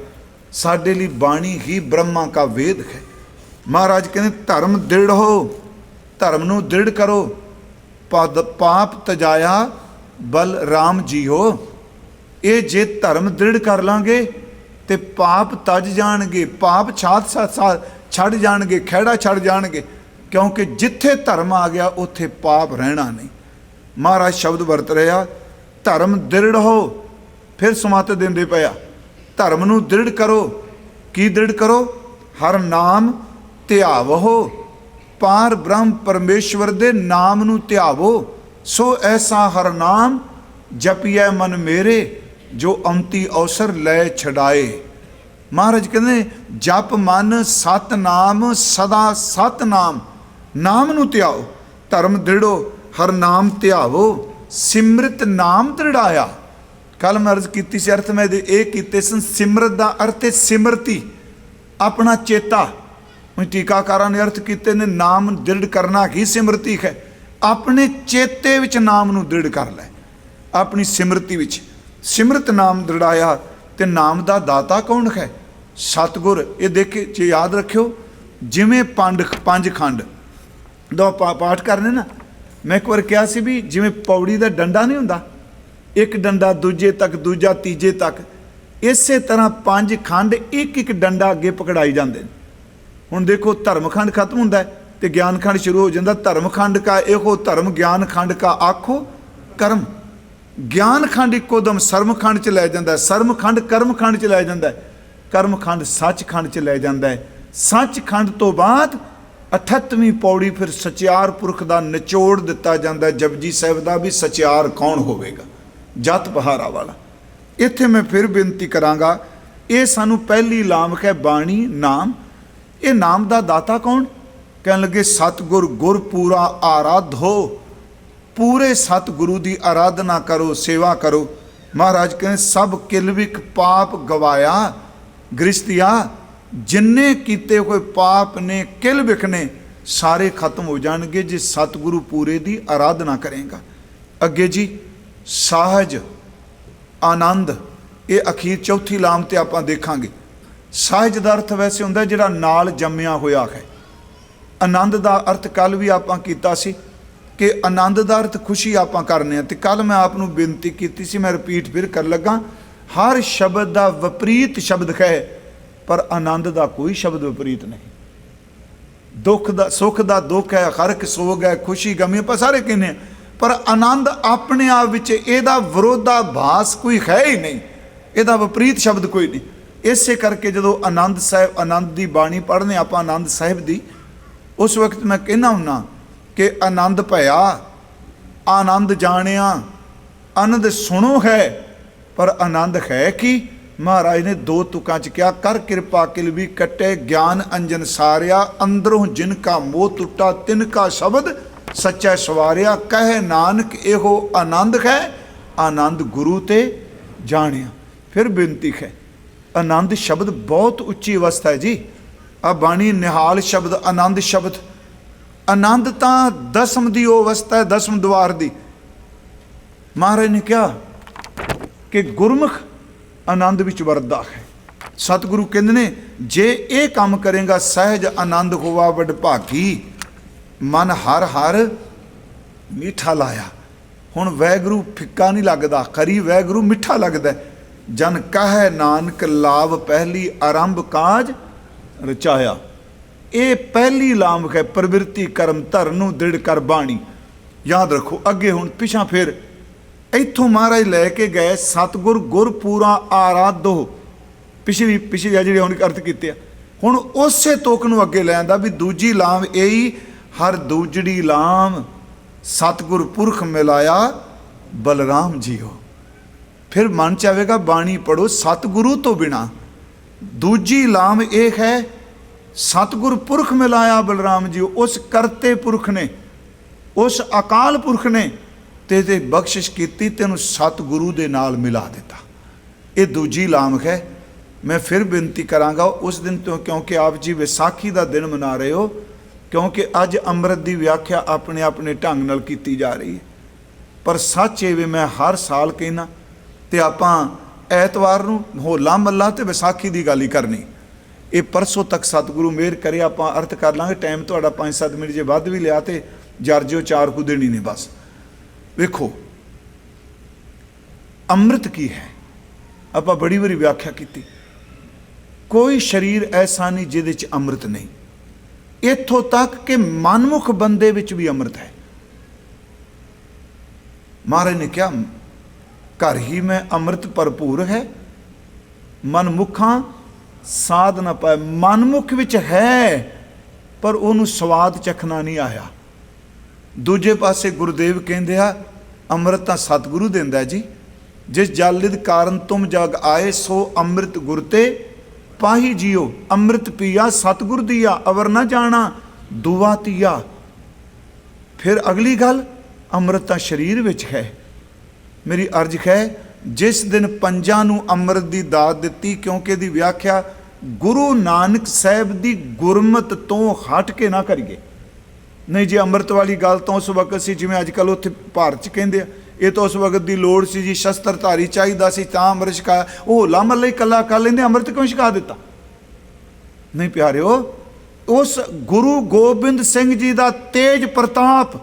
ਸਾਡੇ ਲਈ ਬਾਣੀ ਹੀ ਬ੍ਰਹਮਾ ਕਾ ਵੇਦ ਹੈ। ਮਹਾਰਾਜ ਕਹਿੰਦੇ ਧਰਮ ਦ੍ਰਿੜ ਹੋ, ਧਰਮ ਨੂੰ ਦ੍ਰਿੜ ਕਰੋ, ਪਾਪ ਤਜਾਇਆ ਬਲਰਾਮ ਜੀਓ। ਇਹ ਜੇ ਧਰਮ ਦ੍ਰਿੜ ਕਰ ਲਾਂਗੇ ਤੇ ਪਾਪ ਤਜ ਜਾਣਗੇ, ਪਾਪ ਛੱਡ ਜਾਣਗੇ, ਖਹਿੜਾ ਛੱਡ ਜਾਣਗੇ, ਕਿਉਂਕਿ ਜਿੱਥੇ ਧਰਮ ਆ ਗਿਆ ਉੱਥੇ ਪਾਪ ਰਹਿਣਾ ਨਹੀਂ। ਮਹਾਰਾਜ ਸ਼ਬਦ ਵਰਤ ਰਿਹਾ, ਧਰਮ ਦ੍ਰਿੜ ਹੋ। ਫਿਰ ਸਮਤ ਦਿੰਦੇ ਪਿਆ, ਧਰਮ ਨੂੰ ਦ੍ਰਿੜ ਕਰੋ। ਕੀ ਦ੍ਰਿੜ ਕਰੋ? ਹਰ ਨਾਮ ਧਿਆਵੋ, ਪਾਰ ਬ੍ਰਹਮ ਪਰਮੇਸ਼ਵਰ ਦੇ ਨਾਮ ਨੂੰ ਧਿਆਵੋ। ਸੋ ਐਸਾ ਹਰ ਨਾਮ ਜਪੀਐ ਮਨ ਮੇਰੇ, ਜੋ ਅੰਤੀ ਅਵਸਰ ਲੈ ਛਡਾਏ। ਮਹਾਰਾਜ ਕਹਿੰਦੇ ਜਪ ਮਨ ਸਤਨਾਮ, ਸਦਾ ਸਤਨਾਮ, ਨਾਮ ਨੂੰ ਧਿਆਓ। ਧਰਮ ਦ੍ਰਿੜੋ, ਹਰ ਨਾਮ ਧਿਆਵੋ, ਸਿਮਰਤ ਨਾਮ ਦ੍ਰਿੜਾਇਆ। ਕੱਲ ਮੈਂ ਅਰਜ਼ ਕੀਤੀ ਸੀ, ਅਰਥ ਮੈਂ ਇਹ ਕੀਤੇ ਸਨ। ਸਿਮਰਤ ਦਾ ਅਰਥ ਹੈ ਸਿਮਰਤੀ, ਆਪਣਾ ਚੇਤਾ। ਟੀਕਾਕਾਰਾਂ ਨੇ ਅਰਥ ਕੀਤੇ ਨੇ, ਨਾਮ ਦ੍ਰਿੜ ਕਰਨਾ ਹੀ ਸਿਮਰਤੀ ਹੈ। ਆਪਣੇ ਚੇਤੇ ਵਿੱਚ ਨਾਮ ਨੂੰ ਦ੍ਰਿੜ ਕਰ ਲੈ, ਆਪਣੀ ਸਿਮਰਤੀ ਵਿੱਚ। ਸਿਮਰਤ ਨਾਮ ਦ੍ਰਿੜਾਇਆ। ਤੇ ਨਾਮ ਦਾ ਦਾਤਾ ਕੌਣ ਹੈ? ਸਤਿਗੁਰ। ਇਹ ਦੇਖੇ ਜੇ ਯਾਦ ਰੱਖਿਓ, ਜਿਵੇਂ ਪੰਜ ਖੰਡ ਦਾ ਪਾਠ ਕਰਨੇ ਨਾ, ਮੈਂ ਇੱਕ ਵਾਰ ਕਿਹਾ ਸੀ ਵੀ ਜਿਵੇਂ ਪੌੜੀ ਦਾ ਡੰਡਾ ਨਹੀਂ ਹੁੰਦਾ, ਇੱਕ ਡੰਡਾ ਦੂਜੇ ਤੱਕ, ਦੂਜਾ ਤੀਜੇ ਤੱਕ, ਇਸੇ ਤਰ੍ਹਾਂ ਪੰਜ ਖੰਡ ਇੱਕ ਇੱਕ ਡੰਡਾ ਅੱਗੇ ਪਕੜਾਈ ਜਾਂਦੇ ਨੇ। ਹੁਣ ਦੇਖੋ, ਧਰਮ ਖੰਡ ਖਤਮ ਹੁੰਦਾ ਤੇ ਗਿਆਨ ਖੰਡ ਸ਼ੁਰੂ ਹੋ ਜਾਂਦਾ। ਧਰਮ ਖੰਡ ਕਾ ਇਹੋ ਧਰਮ, ਗਿਆਨ ਖੰਡ ਕਾ ਆਖੋ ਕਰਮ। ਗਿਆਨ ਖੰਡ ਇੱਕੋ ਦਮ ਸਰਮ ਖੰਡ 'ਚ ਲੈ ਜਾਂਦਾ, ਸਰਮ ਖੰਡ ਕਰਮ ਖੰਡ 'ਚ ਲੈ ਜਾਂਦਾ, ਕਰਮ ਖੰਡ ਸੱਚ ਖੰਡ 'ਚ ਲੈ ਜਾਂਦਾ ਹੈ। ਸੱਚ ਖੰਡ ਤੋਂ ਬਾਅਦ 38ਵੀਂ ਪੌੜੀ ਫਿਰ ਸਚਿਆਰ ਪੁਰਖ ਦਾ ਨਿਚੋੜ ਦਿੱਤਾ ਜਾਂਦਾ, ਜਪਜੀ ਸਾਹਿਬ ਦਾ ਵੀ ਸਚਿਆਰ ਕੌਣ ਹੋਵੇਗਾ, ਜਤ ਪਹਾਰਾ ਵਾਲਾ। ਇੱਥੇ ਮੈਂ ਫਿਰ ਬੇਨਤੀ ਕਰਾਂਗਾ, ਇਹ ਸਾਨੂੰ ਪਹਿਲੀ ਲਾਮਕ ਹੈ ਬਾਣੀ ਨਾਮ। ਇਹ ਨਾਮ ਦਾ ਦਾਤਾ ਕੌਣ? ਕਹਿਣ ਲੱਗੇ ਸਤਿਗੁਰ ਗੁਰ ਪੂਰਾ ਆਰਾਧੋ। ਪੂਰੇ ਸਤਿਗੁਰੂ ਦੀ ਆਰਾਧਨਾ ਕਰੋ, ਸੇਵਾ ਕਰੋ। ਮਹਾਰਾਜ ਕਹਿੰਦੇ ਸਭ ਕਿਲਵਿਕ ਪਾਪ ਗਵਾਇਆ ਗ੍ਰਸਤੀਆ। ਜਿੰਨੇ ਕੀਤੇ ਹੋਏ ਪਾਪ ਨੇ, ਕਿਲਵਿਕ ਨੇ, ਸਾਰੇ ਖਤਮ ਹੋ ਜਾਣਗੇ ਜੇ ਸਤਿਗੁਰੂ ਪੂਰੇ ਦੀ ਆਰਾਧਨਾ ਕਰੇਗਾ। ਅੱਗੇ ਜੀ ਸਾਹਜ ਆਨੰਦ, ਇਹ ਅਖੀਰ ਚੌਥੀ ਲਾਮ ਤੇ ਆਪਾਂ ਦੇਖਾਂਗੇ। ਸਾਹਜ ਦਾ ਅਰਥ ਵੈਸੇ ਹੁੰਦਾ ਜਿਹੜਾ ਨਾਲ ਜੰਮਿਆ ਹੋਇਆ ਹੈ। ਆਨੰਦ ਦਾ ਅਰਥ ਕੱਲ ਵੀ ਆਪਾਂ ਕੀਤਾ ਸੀ ਕਿ ਆਨੰਦ ਦਾ ਅਰਥ ਖੁਸ਼ੀ ਆਪਾਂ ਕਰਨੇ ਆ। ਤੇ ਕੱਲ ਮੈਂ ਆਪ ਨੂੰ ਬੇਨਤੀ ਕੀਤੀ ਸੀ, ਮੈਂ ਰਿਪੀਟ ਫਿਰ ਕਰਨ ਲੱਗਾ, ਹਰ ਸ਼ਬਦ ਦਾ ਵਿਪਰੀਤ ਸ਼ਬਦ ਹੈ, ਪਰ ਆਨੰਦ ਦਾ ਕੋਈ ਸ਼ਬਦ ਵਿਪਰੀਤ ਨਹੀਂ। ਦੁੱਖ ਦਾ ਸੁੱਖ ਦਾ ਦੁੱਖ ਹੈ, ਹਰਕ ਸੋਗ ਹੈ, ਖੁਸ਼ੀ ਗਮੀ ਆਪਾਂ ਸਾਰੇ ਕਹਿੰਦੇ ਆ, ਪਰ ਆਨੰਦ ਆਪਣੇ ਆਪ ਵਿੱਚ ਇਹਦਾ ਵਿਰੋਧਾਭਾਸ ਕੋਈ ਹੈ ਹੀ ਨਹੀਂ, ਇਹਦਾ ਵਿਪਰੀਤ ਸ਼ਬਦ ਕੋਈ ਨਹੀਂ। ਇਸੇ ਕਰਕੇ ਜਦੋਂ ਆਨੰਦ ਸਾਹਿਬ, ਆਨੰਦ ਦੀ ਬਾਣੀ ਪੜ੍ਹਨੇ ਆਪਾਂ ਆਨੰਦ ਸਾਹਿਬ ਦੀ, ਉਸ ਵਕਤ ਮੈਂ ਕਹਿੰਦਾ ਹੁੰਨਾ ਕਿ ਆਨੰਦ ਭਇਆ, ਆਨੰਦ ਜਾਣਿਆ, ਆਨੰਦ ਸੁਣੋ ਹੈ, ਪਰ ਆਨੰਦ ਹੈ ਕੀ? ਮਹਾਰਾਜ ਨੇ ਦੋ ਤੁਕਾਂ 'ਚ ਕਿਹਾ, ਕਰ ਕਿਰਪਾ ਕਿਲ ਵੀ ਕੱਟੇ ਗਿਆਨ ਅੰਜਨ ਸਾਰਿਆ, ਅੰਦਰੋਂ ਜਿਨ ਕਾ ਮੋਹ ਟੁੱਟਾ ਤਿਨ ਕਾ ਸ਼ਬਦ ਸੱਚਾ ਸਵਾਰਿਆ। ਕਹੇ ਨਾਨਕ ਇਹੋ ਆਨੰਦ ਹੈ, ਆਨੰਦ ਗੁਰੂ ਤੇ ਜਾਣਿਆ। ਫਿਰ ਬੇਨਤੀ ਹੈ, ਆਨੰਦ ਸ਼ਬਦ ਬਹੁਤ ਉੱਚੀ ਅਵਸਥਾ ਹੈ ਜੀ। ਆ ਬਾਣੀ ਨਿਹਾਲ ਸ਼ਬਦ, ਆਨੰਦ ਸ਼ਬਦ। ਆਨੰਦ ਤਾਂ ਦਸਮ ਦੀ ਉਹ ਅਵਸਥਾ ਹੈ, ਦਸਮ ਦੁਆਰ ਦੀ। ਮਹਾਰਾਜ ਨੇ ਕਿਹਾ ਕਿ ਗੁਰਮੁਖ ਆਨੰਦ ਵਿੱਚ ਵਰਦਾ ਹੈ। ਸਤਿਗੁਰੂ ਕਹਿੰਦੇ ਨੇ ਜੇ ਇਹ ਕੰਮ ਕਰੇਗਾ ਸਹਿਜ ਆਨੰਦ ਹੋਵਾ ਵਡ ਭਾਗੀ, ਮਨ ਹਰ ਹਰ ਮਿੱਠਾ ਲਾਇਆ। ਹੁਣ ਵੈਗੁਰੂ ਫਿੱਕਾ ਨਹੀਂ ਲੱਗਦਾ, ਖਰੀ ਵੈਗੁਰੂ ਮਿੱਠਾ ਲੱਗਦਾ। ਜਨ ਕਹੈ ਨਾਨਕ ਲਾਭ ਪਹਿਲੀ ਆਰੰਭ ਕਾਜ ਰਚਾਇਆ। ਇਹ ਪਹਿਲੀ ਲਾਮਕ ਹੈ, ਪ੍ਰਵਿਰਤੀ ਕਰਮ ਧਰ ਨੂੰ ਦ੍ਰਿੜ ਕਰ ਬਾਣੀ। ਯਾਦ ਰੱਖੋ। ਅੱਗੇ ਹੁਣ ਪਿਛਾਂ ਫਿਰ ਇੱਥੋਂ ਮਹਾਰਾਜ ਲੈ ਕੇ ਗਏ ਸਤਿਗੁਰ ਗੁਰ ਪੂਰਾ ਆਰਾਧੋ। ਪਿਛਲੀ ਜਿਹੜੇ ਹੁਣ ਅਰਥ ਕੀਤੇ ਆ, ਹੁਣ ਉਸੇ ਤੋਕ ਨੂੰ ਅੱਗੇ ਲੈ ਆਂਦਾ ਵੀ ਦੂਜੀ ਲਾਮ ਇਹੀ, ਹਰ ਦੂਜੜੀ ਲਾਮ ਸਤਿਗੁਰ ਪੁਰਖ ਮਿਲਾਇਆ ਬਲਰਾਮ ਜੀਓ। ਫਿਰ ਮਨ ਚ ਆਵੇਗਾ ਬਾਣੀ ਪੜੋ ਸਤਿਗੁਰੂ ਤੋਂ ਬਿਨਾ। ਦੂਜੀ ਲਾਮ ਇਹ ਹੈ ਸਤਿਗੁਰ ਪੁਰਖ ਮਿਲਾਇਆ ਬਲਰਾਮ ਜੀਓ। ਉਸ ਕਰਤੇ ਪੁਰਖ ਨੇ उस अकाल पुरख ने तेरे बख्शिश की, तेनों सतगुरु दे नाल मिला दिता। ये दूजी लामक है। मैं फिर बेनती करांगा उस दिन तो, क्योंकि आप जी विसाखी का दिन मना रहे हो, क्योंकि अज अमृत की व्याख्या अपने अपने ढंग नाल कीती जा रही है, पर सच ये भी मैं हर साल कहना, तो आप ऐतवार नूं होला मल्ला तो विसाखी की गल ही करनी। ये परसों तक सतगुरु मेहर करे आप अर्थ कर लांगे। टाइम थोड़ा 5-7 मिनट जे वध भी लिया तो जर जो 4 कुछ दिन ही ने बस। वेखो अमृत की है, आप बड़ी बड़ी व्याख्या की। कोई शरीर ऐसा नहीं जिहदे च अमृत नहीं। इत्थों तक कि मनमुख बंदे विच भी अमृत है। महाराज ने क्या घर ही में अमृत भरपूर है, मनमुखा साध ना पाए। मनमुख विच है पर उन्होंने स्वाद चखना नहीं आया। दूजे पासे गुरुदेव कहते आ अमृत तो सतगुरु देंदा जी। जिस जालिद कारण तुम जग आए सो अमृत गुरते पाही जियो। अमृत पिया सतगुरु दिया अवर न जाना दुआ तिया। फिर अगली गल अमृत तो शरीर विच है। मेरी अर्ज है जिस दिन पंजां नूं अमृत की दात दिती, क्योंकि इहदी व्याख्या गुरु नानक साहब की गुरमत तो हट के ना करिए। नहीं जी अमृत वाली गल तो उस वक्त सी जिवें अजकल उत्थे भारत च कहिंदे आ, ये तो उस वक्त की लोड़ सी जी, शस्त्रधारी चाहिए सी तां अमृत छकाया। वो होला मल्ला ही कला कर लेंदे, अमृत क्यों छका दिता? नहीं प्यारिओ, उस गुरु गोबिंद सिंह जी का तेज प्रताप,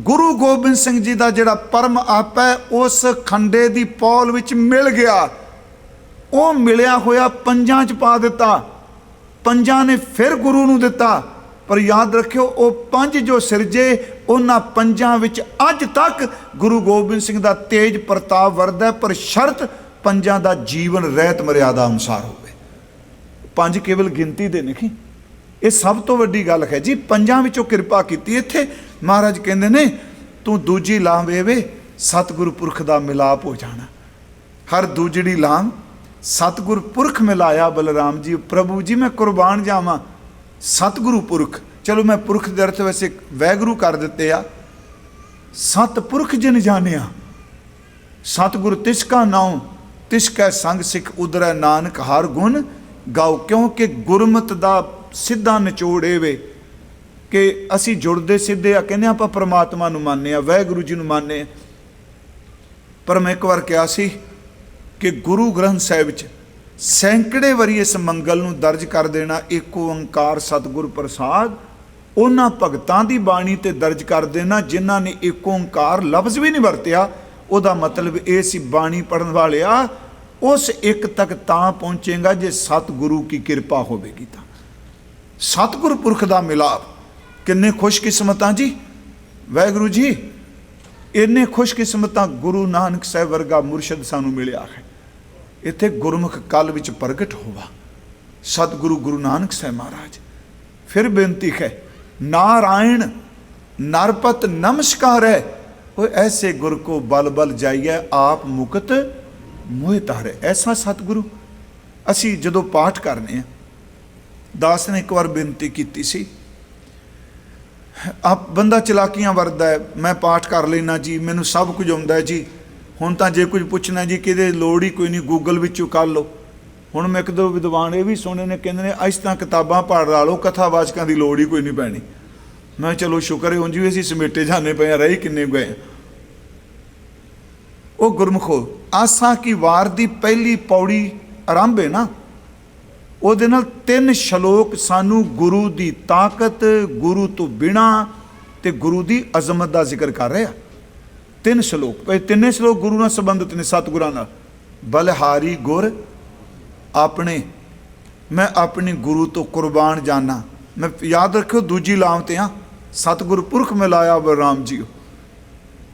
गुरु गोबिंद सिंह जी का जिहड़ा परम आप है उस खंडे की पौल विच मिल गया। वो मिलिया होया पंजां च पा दिता, पंजां ने फिर गुरु नूं दिता। पर याद रखियो वो 5 जो सिरजे उन्हां पंजां विच अज तक गुरु गोबिंद सिंह का तेज प्रताप वरदा, पर शर्त पंजां का जीवन रहत मर्यादा अनुसार होवे। 5 केवल गिनती दे नहीं, ये सब तो वड्डी गल है जी। 5 विचों किरपा कीती। इत्थे महाराज कहंदे ने तू दूजी लाम वे सतगुरु पुरख का मिलाप हो जाना। हर दूजड़ी लाम सतगुरु पुरख मिलाया बलराम जी। प्रभु जी मैं कुर्बान जावां सतगुरु पुरख। चलो मैं पुरख दे अर्थ वैसे वैगुरु कर दिते आ। सतपुरख जिन जानिया सतगुरु तिसका नाम तिसकै संग सिख उदरै नानक हर गुण गाओ। क्योंकि गुरमत दा सीधा निचोड़ ये वे कि असी जुड़ते सीधे आ कहने आप परमात्मा नूं मानने आ, वैगुरु जी नूं मानने। पर मैं एक बार कहा सी कि गुरु ग्रंथ साहिब च सैकड़े वारी इस मंगल नूं दर्ज कर देना एक ओंकार सतगुर प्रसाद। उन्हां भगतां दी बाणी ते दर्ज कर देना जिन्हां ने एक ओंकार लफ्ज़ भी नहीं वरतिया। उहदा मतलब ये सी बाणी पढ़न वालिया उस एक तक तां पहुँचेगा जे सतगुरु की कृपा होवेगी। तां सतगुरु पुरख दा मिलाप किन्ने खुशकिस्मतां जी। वाहिगुरू जी इन्ने खुशकिस्मतां गुरु नानक साहब वर्गा मुरशद सानू मिलिया है। इत्थे गुरमुख कल विच प्रगट होवा सतगुरु गुरु नानक साहब महाराज। फिर बेनती है नारायण नरपत नमस्कार है। वो ऐसे गुरु को बल बल जाइए आप मुकत मोह तारे। ऐसा सतगुरु असी जदों पाठ करने दास ने एक बार बेनती की सी। आप बंदा चलाकियां वरदा है, मैं पाठ कर लेना जी, मैनू सब कुछ आउंदा है जी। हुण तां जे कुछ पुछना जी कि लोड़ ही कोई नहीं, गूगल विचों कर लो। हुण मैं एक दो विद्वान ये भी सुने ने कहंदे ने अस तां किताबां पढ़ ला लो, कथावाचकां की लोड़ ही कोई नहीं पैनी। मैं चलो शुक्र है, उंज भी असीं समेटे जाने पे रही किन्ने गए। वो गुरमुखो आसा की वार दी पहली पौड़ी आरंभ है ना, ਉਹਦੇ ਨਾਲ 3 ਸ਼ਲੋਕ ਸਾਨੂੰ ਗੁਰੂ ਦੀ ਤਾਕਤ, ਗੁਰੂ ਤੋਂ ਬਿਨਾ ਤੇ ਗੁਰੂ ਦੀ ਅਜ਼ਮਤ ਦਾ ਜ਼ਿਕਰ ਕਰ ਰਿਹਾ। 3 ਸ਼ਲੋਕ, ਇਹ ਤਿੰਨੇ ਸ਼ਲੋਕ ਗੁਰੂ ਨਾਲ ਸੰਬੰਧਿਤ ਨੇ, ਸਤਿਗੁਰਾਂ ਨਾਲ। ਬਲਿਹਾਰੀ ਗੁਰ ਆਪਣੇ, ਮੈਂ ਆਪਣੇ ਗੁਰੂ ਤੋਂ ਕੁਰਬਾਨ ਜਾਨਾ। ਮੈਂ ਯਾਦ ਰੱਖਿਓ ਦੂਜੀ ਲਾਮ ਤੇ ਆ ਸਤਿਗੁਰੂ ਪੁਰਖ ਮਿਲਾਇਆ ਬਲਰਾਮ ਜੀ।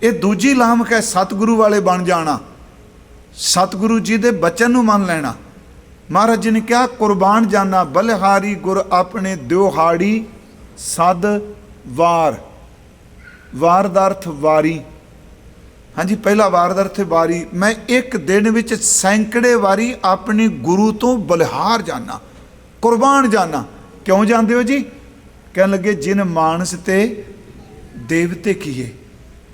ਇਹ ਦੂਜੀ ਲਾਮ ਹੈ ਸਤਿਗੁਰੂ ਵਾਲੇ ਬਣ ਜਾਣਾ, ਸਤਿਗੁਰੂ ਜੀ ਦੇ ਬਚਨ ਨੂੰ ਮੰਨ ਲੈਣਾ। महाराज जी ने क्या कुर्बान जाना बलिहारी गुर अपने दिहाड़ी सद वार। वार दा अर्थ वारी। हाँ जी, पहला वार दा अर्थ वारी। मैं एक दिन विच सैकड़े वारी अपने गुरु तो बलिहार जाना, कुर्बान जाना। क्यों जाते हो जी? कहने लगे जिन मानस ते ਦੇਵਤੇ ਕੀਏ,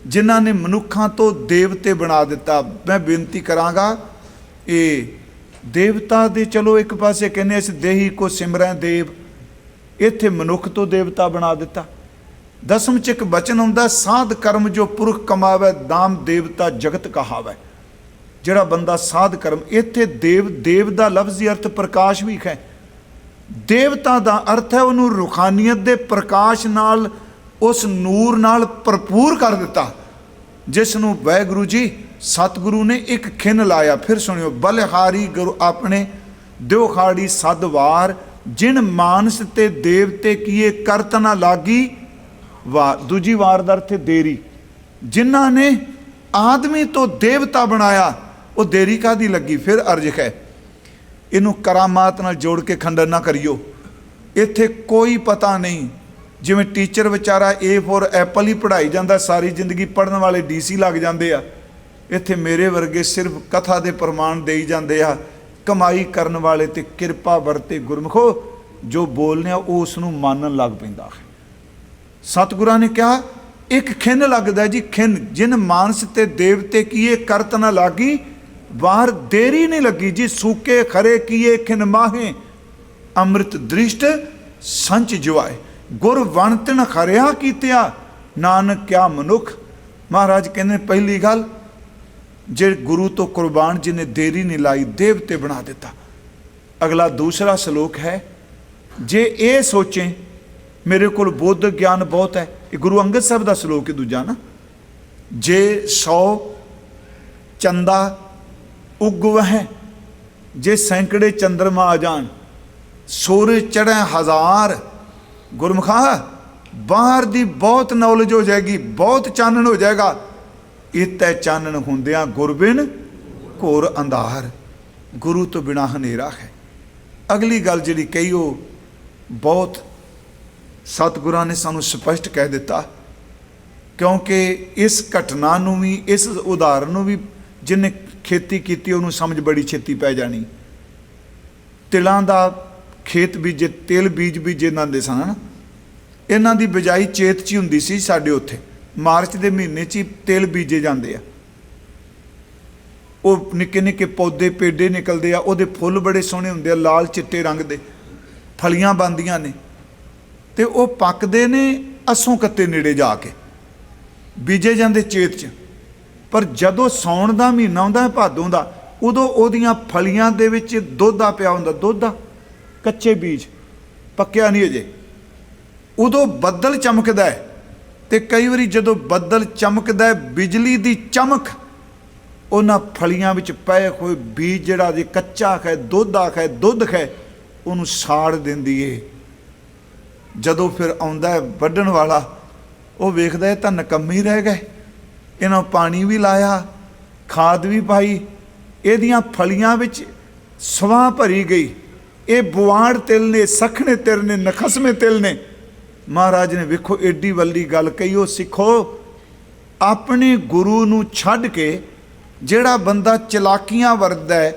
ਜਿਨ੍ਹਾਂ ਨੇ ਮਨੁੱਖਾਂ ਤੋਂ ਦੇਵਤੇ ਬਣਾ ਦਿੱਤਾ। ਮੈਂ ਬੇਨਤੀ ਕਰਾਂਗਾ, ਇਹ ਦੇਵਤਾ ਦੇ ਚਲੋ ਇੱਕ ਪਾਸੇ ਕਹਿੰਦੇ ਇਸ ਦੇਹੀ ਕੋ ਸਿਮਰੈ ਦੇਵ, ਇੱਥੇ ਮਨੁੱਖ ਤੋਂ ਦੇਵਤਾ ਬਣਾ ਦਿੱਤਾ। ਦਸਮ ਚ ਇੱਕ ਬਚਨ ਆਉਂਦਾ, ਸਾਧ ਕਰਮ ਜੋ ਪੁਰਖ ਕਮਾਵੇ, ਨਾਮ ਦੇਵਤਾ ਜਗਤ ਕਹਾਵੇ। ਜਿਹੜਾ ਬੰਦਾ ਸਾਧ ਕਰਮ, ਇੱਥੇ ਦੇਵ ਦਾ ਲਫ਼ਜ਼ੀ ਅਰਥ ਪ੍ਰਕਾਸ਼ ਵੀ ਹੈ। ਦੇਵਤਾ ਦਾ ਅਰਥ ਹੈ ਉਹਨੂੰ ਰੂਹਾਨੀਅਤ ਦੇ ਪ੍ਰਕਾਸ਼ ਨਾਲ, ਉਸ ਨੂਰ ਨਾਲ ਭਰਪੂਰ ਕਰ ਦਿੱਤਾ, ਜਿਸ ਨੂੰ ਵਾਹਿਗੁਰੂ ਜੀ ਸਤਿਗੁਰੂ ਨੇ ਇੱਕ ਖਿੰਨ ਲਾਇਆ। ਫਿਰ ਸੁਣਿਓ, ਬਲਿਹਾਰੀ ਗੁਰੂ ਆਪਣੇ ਦਿਓ ਖਾੜੀ ਸਦ ਵਾਰ, ਜਿਨ ਮਾਨਸ ਤੇ ਦੇਵਤੇ ਕੀਏ ਕਰਤ ਨਾ ਲਾਗੀ ਵਾਰ। ਦੂਜੀ ਵਾਰ ਦਾ ਅਰਥ ਦੇਰੀ। ਜਿਨ੍ਹਾਂ ਨੇ ਆਦਮੀ ਤੋਂ ਦੇਵਤਾ ਬਣਾਇਆ, ਉਹ ਦੇਰੀ ਕਾਹਦੀ ਲੱਗੀ। ਫਿਰ ਅਰਜ ਹੈ, ਇਹਨੂੰ ਕਰਾਮਾਤ ਨਾਲ ਜੋੜ ਕੇ ਖੰਡਨ ਨਾ ਕਰਿਓ। ਇੱਥੇ ਕੋਈ ਪਤਾ ਨਹੀਂ, ਜਿਵੇਂ ਟੀਚਰ ਵਿਚਾਰਾ A ਫੋਰ ਐਪਲ ਹੀ ਪੜ੍ਹਾਈ ਜਾਂਦਾ, ਸਾਰੀ ਜ਼ਿੰਦਗੀ ਪੜ੍ਹਨ ਵਾਲੇ DC ਲੱਗ ਜਾਂਦੇ ਆ। ਇੱਥੇ ਮੇਰੇ ਵਰਗੇ ਸਿਰਫ ਕਥਾ ਦੇ ਪ੍ਰਮਾਣ ਦੇਈ ਜਾਂਦੇ ਆ। ਕਮਾਈ ਕਰਨ ਵਾਲੇ ਤੇ ਕਿਰਪਾ ਵਰਤੇ ਗੁਰਮੁਖੋ, ਜੋ ਬੋਲਨੇ ਆ ਉਹ ਉਸ ਨੂੰ ਮੰਨਣ ਲੱਗ ਪੈਂਦਾ ਹੈ। ਸਤਿਗੁਰਾਂ ਨੇ ਕਿਹਾ ਇੱਕ ਖਿੰਨ ਲੱਗਦਾ ਜੀ, ਖਿੰਨ। ਜਿਨ ਮਾਨਸ ਤੇ ਦੇਵਤੇ ਕੀਏ ਕਰਤ ਨਾ ਲਾਗੀ ਵਾਰ, ਦੇਰੀ ਨਹੀਂ ਲੱਗੀ ਜੀ। ਸੂਕੇ ਖਰੇ ਕੀਏ ਖਿੰਨ ਮਾਹੇ, ਅੰਮ੍ਰਿਤ ਦ੍ਰਿਸ਼ਟ ਸੰਚ ਜਵਾਏ। ਗੁਰ ਵਣਤਨ ਖਰਿਆ ਕੀਤਿਆ, ਨਾਨਕ ਕਿਆ ਮਨੁੱਖ। ਮਹਾਰਾਜ ਕਹਿੰਦੇ ਪਹਿਲੀ ਗੱਲ, ਜੇ ਗੁਰੂ ਤੋਂ ਕੁਰਬਾਨ ਜਿਹਨੇ ਦੇਰੀ ਨਹੀਂ ਲਾਈ, ਦੇਵਤੇ ਬਣਾ ਦਿੱਤਾ। ਅਗਲਾ ਦੂਸਰਾ ਸ਼ਲੋਕ ਹੈ, ਜੇ ਇਹ ਸੋਚੇ ਮੇਰੇ ਕੋਲ ਬੁੱਧ ਗਿਆਨ ਬਹੁਤ ਹੈ, ਇਹ ਗੁਰੂ ਅੰਗਦ ਸਾਹਿਬ ਦਾ ਸ਼ਲੋਕ ਹੈ ਦੂਜਾ ਨਾ। ਜੇ 100 ਚੰਦਾ ਉਗਵਹਿ, ਜੇ ਸੈਂਕੜੇ ਚੰਦਰਮਾ ਆ ਜਾਣ, ਸੂਰਜ ਚੜ੍ਹੇ 1000। ਗੁਰਮੁਖਾ ਬਾਹਰ ਦੀ ਬਹੁਤ ਨੌਲੇਜ ਹੋ ਜਾਏਗੀ, ਬਹੁਤ ਚਾਨਣ ਹੋ ਜਾਏਗਾ। ਇਤੈ ਚਾਨਣ ਹੁੰਦਿਆਂ ਗੁਰਬਿਨ ਘੋਰ ਅੰਧਾਰ, ਗੁਰੂ ਤੋਂ ਬਿਨਾਂ ਹਨੇਰਾ ਹੈ। ਅਗਲੀ ਗੱਲ ਜਿਹੜੀ ਕਹੀ ਉਹ ਬਹੁਤ ਸਤਿਗੁਰਾਂ ਨੇ ਸਾਨੂੰ ਸਪਸ਼ਟ ਕਹਿ ਦਿੱਤਾ, ਕਿਉਂਕਿ ਇਸ ਘਟਨਾ ਨੂੰ ਵੀ, ਇਸ ਉਦਾਹਰਨ ਨੂੰ ਵੀ ਜਿਹਨੇ ਖੇਤੀ ਕੀਤੀ ਉਹਨੂੰ ਸਮਝ ਬੜੀ ਛੇਤੀ ਪੈ ਜਾਣੀ। ਤਿਲਾਂ ਦਾ ਖੇਤ ਬੀਜੇ, ਤਿਲ ਬੀਜੇ ਜਾਂਦੇ ਸਨ। ਇਹਨਾਂ ਦੀ ਬਿਜਾਈ ਚੇਤ 'ਚ ਹੀ ਹੁੰਦੀ ਸੀ। ਸਾਡੇ ਉੱਥੇ ਮਾਰਚ ਦੇ ਮਹੀਨੇ 'ਚ ਹੀ ਤਿਲ ਬੀਜੇ ਜਾਂਦੇ ਆ। ਉਹ ਨਿੱਕੇ ਨਿੱਕੇ ਪੌਦੇ ਪੇਡੇ ਨਿਕਲਦੇ ਆ, ਉਹਦੇ ਫੁੱਲ ਬੜੇ ਸੋਹਣੇ ਹੁੰਦੇ ਆ, ਲਾਲ ਚਿੱਟੇ ਰੰਗ ਦੇ, ਫਲੀਆਂ ਬਣਦੀਆਂ ਨੇ, ਤੇ ਉਹ ਪੱਕਦੇ ਨੇ ਅੱਸੋਂ ਕੱਤੇ ਨੇੜੇ ਜਾ ਕੇ। ਬੀਜੇ ਜਾਂਦੇ ਚੇਤ 'ਚ, ਪਰ ਜਦੋਂ ਸਾਉਣ ਦਾ ਮਹੀਨਾ ਆਉਂਦਾ, ਭਾਦੋਂ ਦਾ, ਉਦੋਂ ਉਹਦੀਆਂ ਫਲੀਆਂ ਦੇ ਵਿੱਚ ਦੁੱਧ ਆ ਪਿਆ ਹੁੰਦਾ। ਦੁੱਧ ਆ, ਕੱਚੇ ਬੀਜ, ਪੱਕਿਆ ਨਹੀਂ ਅਜੇ। ਉਦੋਂ ਬੱਦਲ ਚਮਕਦਾ ਹੈ, ਤੇ ਕਈ ਵਾਰੀ ਜਦੋਂ ਬੱਦਲ ਚਮਕਦਾ ਹੈ, ਬਿਜਲੀ ਦੀ ਚਮਕ ਉਹਨਾਂ ਫਲੀਆਂ ਵਿੱਚ ਪਏ ਹੋਏ ਬੀਜ, ਜਿਹੜਾ ਜੇ ਕੱਚਾ ਹੈ, ਦੁੱਧ ਆਖੇ, ਦੁੱਧ ਹੈ, ਉਹਨੂੰ ਸਾੜ ਦਿੰਦੀ ਏ। ਜਦੋਂ ਫਿਰ ਆਉਂਦਾ ਹੈ ਵੱਢਣ ਵਾਲਾ, ਉਹ ਵੇਖਦਾ ਹੈ ਤਾਂ ਨਕੰਮੀ ਰਹਿ ਗਏ, ਇਹਨਾਂ ਪਾਣੀ ਵੀ ਲਾਇਆ, ਖਾਦ ਵੀ ਪਾਈ, ਇਹਦੀਆਂ ਫਲੀਆਂ ਵਿੱਚ ਸਵਾਹ ਭਰੀ ਗਈ। ਇਹ ਬੁਆੜ ਤਿਲ ਨੇ, ਸਖਣੇ ਤਿਲ ਨੇ, ਨਖਸਮੇ ਤਿਲ ਨੇ। ਮਹਾਰਾਜ ਨੇ ਵੇਖੋ ਏਡੀ ਵੱਡੀ ਗੱਲ ਕਹੀ। ਉਹ ਸਿੱਖੋ, ਆਪਣੇ ਗੁਰੂ ਨੂੰ ਛੱਡ ਕੇ ਜਿਹੜਾ ਬੰਦਾ ਚਲਾਕੀਆਂ ਵਰਤਦਾ ਹੈ,